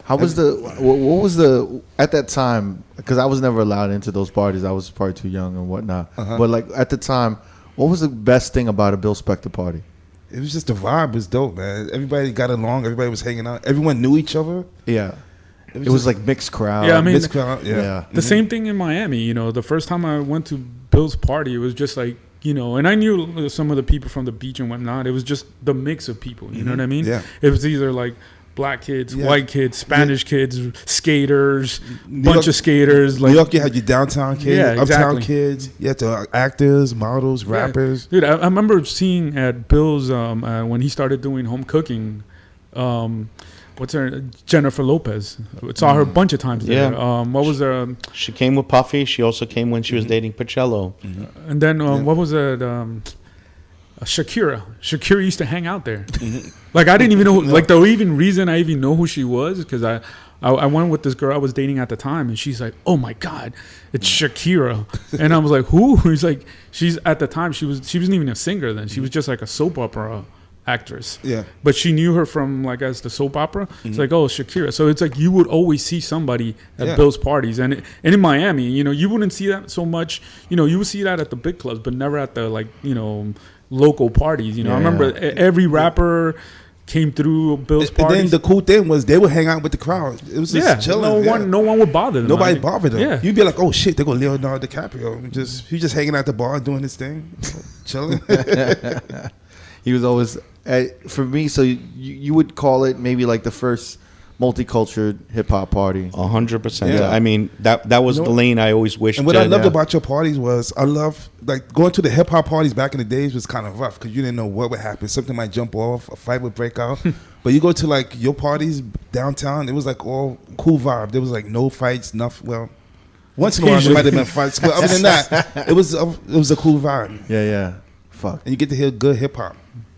How was what was the at that time? Because I was never allowed into those parties. I was probably too young and whatnot. But like at the time, what was the best thing about a Bill Spector party? It was just the vibe was dope, man. Everybody got along. Everybody was hanging out. Everyone knew each other. Yeah, it was like mixed crowd. Yeah, I mean, Mixed crowd, yeah. The same thing in Miami. You know, the first time I went to Bill's party, it was just like, you know, and I knew some of the people from the beach and whatnot. It was just the mix of people. You know what I mean? Yeah. It was either like black kids, Yeah. white kids, Spanish kids, skaters, New bunch York- of skaters. Like, New York, you had your downtown kids, Yeah, uptown exactly. kids. You had the actors, models, rappers. Dude, I remember seeing at Bill's when he started doing home cooking. what's her Jennifer Lopez. I saw her a bunch of times there. Yeah. What was her? She came with Puffy. She also came when she was dating Pacello. And then what was it? Shakira. Shakira used to hang out there. Like I didn't even know. Like the even reason I even know who she was because I went with this girl I was dating at the time, and she's like, "Oh my God, it's Shakira," and I was like, "Who?" He's like, "She's at the time she wasn't even a singer then. She was just like a soap opera actress. Yeah. But she knew her from like as the soap opera. It's like, oh, Shakira. So it's like you would always see somebody at Bill's parties, and in Miami, you know, you wouldn't see that so much. You know, you would see that at the big clubs, but never at the like local parties. You know, I remember every rapper came through Bill's parties. And then the cool thing was they would hang out with the crowd. It was just chilling. No one would bother them. Nobody bothered them. Yeah. You'd be like, oh shit, they go Leonardo DiCaprio. He's just hanging at the bar doing his thing, chilling. He was always for me. So you would call it maybe like the first multicultural hip hop party. 100%. Yeah. I mean that was the lane I always wished. And what I loved about your parties was I love like going to the hip hop parties back in the days was kind of rough because you didn't know what would happen. Something might jump off, a fight would break out. But you go to like your parties downtown, it was like all cool vibe. There was like no fights, nothing. Well, once in a while there might have been fights, but other than that, it was a cool vibe. Yeah. Fuck. And you get to hear good hip hop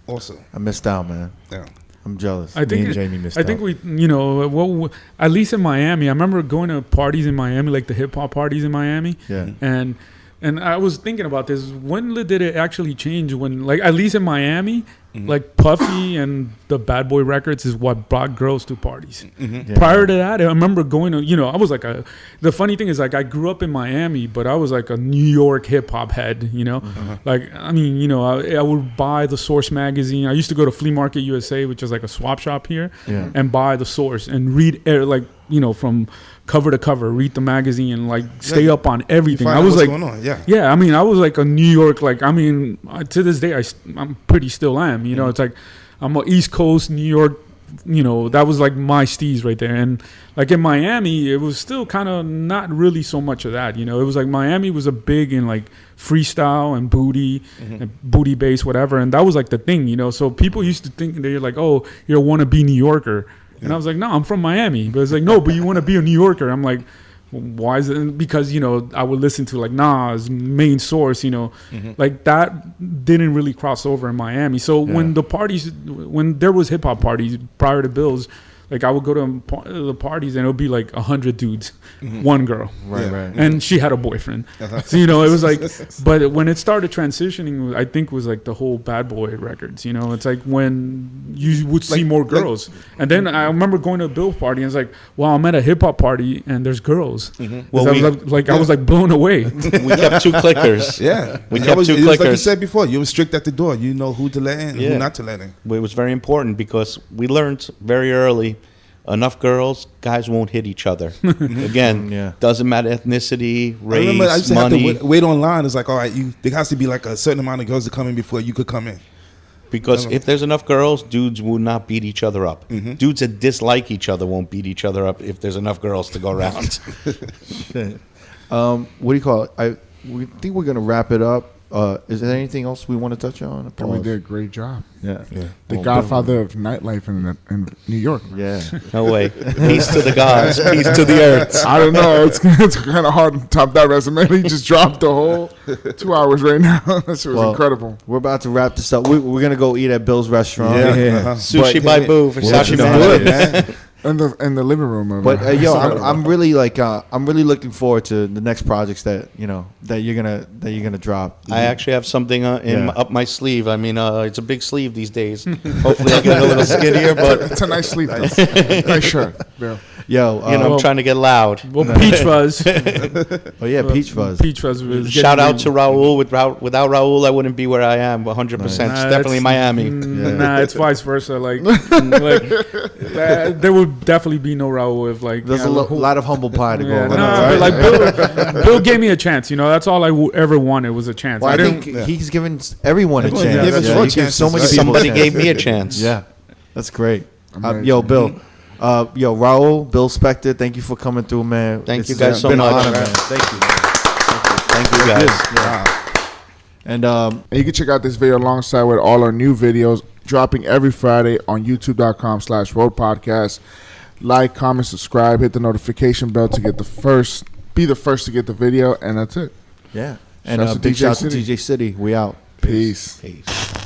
also. I missed out, man. Yeah. I'm jealous. I think Jamie missed I think out. at least in Miami, I remember going to parties in Miami, like the hip hop parties in Miami. Yeah. And I was thinking about this. When did it actually change? When, like, at least in Miami, like Puffy and the Bad Boy Records is what brought girls to parties. Yeah. Prior to that, I remember going to, I was like the funny thing is like I grew up in Miami, but I was like a New York hip hop head, Like, I mean, I would buy the Source magazine. I used to go to Flea Market USA, which is like a swap shop here, and buy the Source and read from cover to cover, read the magazine and like stay up on everything. I was like, going on. I mean, I was like a New York, like, I mean, to this day, I'm pretty still am, it's like, I'm a East Coast, New York, that was like my steez right there. And like in Miami, it was still kind of not really so much of that, it was like Miami was a big in like freestyle and booty, and booty bass, whatever. And that was like the thing, so people used to think they're like, oh, you're a wannabe New Yorker. And I was like, no, I'm from Miami. But it's like, no, but you want to be a New Yorker. I'm like, why is it? Because, I would listen to like Nas, Main Source, like that didn't really cross over in Miami. So when there was hip hop parties prior to Bill's, like I would go to the parties and it would be like 100 dudes, one girl. Right. And she had a boyfriend. So, it was like, but when it started transitioning, I think was like the whole Bad Boy Records, it's like when you would see more girls. And then I remember going to a Bill party and it's like, wow, I'm at a hip hop party and there's girls. Well, I was like blown away. We kept two clickers. Yeah. We kept two clickers. Like you clickers. said before, you were strict at the door. You know who to let in and who not to let in. It was very important because we learned very early enough girls, guys won't hit each other. Again, doesn't matter ethnicity, race, I remember I used to money. have to wait online. It's like, all right, there has to be like a certain amount of girls to come in before you could come in. Because if there's enough girls, dudes will not beat each other up. Dudes that dislike each other won't beat each other up if there's enough girls to go around. Shit. What do you call it? We think we're gonna wrap it up. Is there anything else we want to touch on? We did a great job. Yeah. The godfather of nightlife in New York. Yeah. No way. Peace to the gods. Peace to the earth. I don't know. It's kind of hard to top that resume. He just dropped the whole 2 hours right now. That shit was incredible. We're about to wrap this up. We're gonna go eat at Bill's restaurant. Sushi by Boo. Versace man. In the living room. But I'm really looking forward to the next projects that you're gonna drop. I actually have something up my sleeve. I mean, it's a big sleeve these days. Hopefully, I get a little skinnier, but it's a nice sleeve, though. Nice shirt. Yeah. I'm trying to get loud. Well, Peach Fuzz. Oh yeah, Peach Fuzz. Peach Fuzz was shout out to Raul. Without Raul, I wouldn't be where I am. 100%. It's definitely Miami. Nah, it's vice versa. Like there would definitely be no Raul if like there's a lot of humble pie to go around. But like Bill gave me a chance. That's all I ever wanted was a chance. Well, I think he's given everyone a chance. He gives so many people Somebody gave me a chance. Yeah, that's great. Yo, Bill. Raul, Bill Spector, thank you for coming through, man. Thank you guys so much. Honor, man. Thank you guys. Yeah. And you can check out this video alongside with all our new videos dropping every Friday on youtube.com/Road Podcast. Like, comment, subscribe, hit the notification bell to be the first to get the video, and that's it. Yeah. And Shouts to big DJ shout out to City. DJ City. We out. Peace. Peace.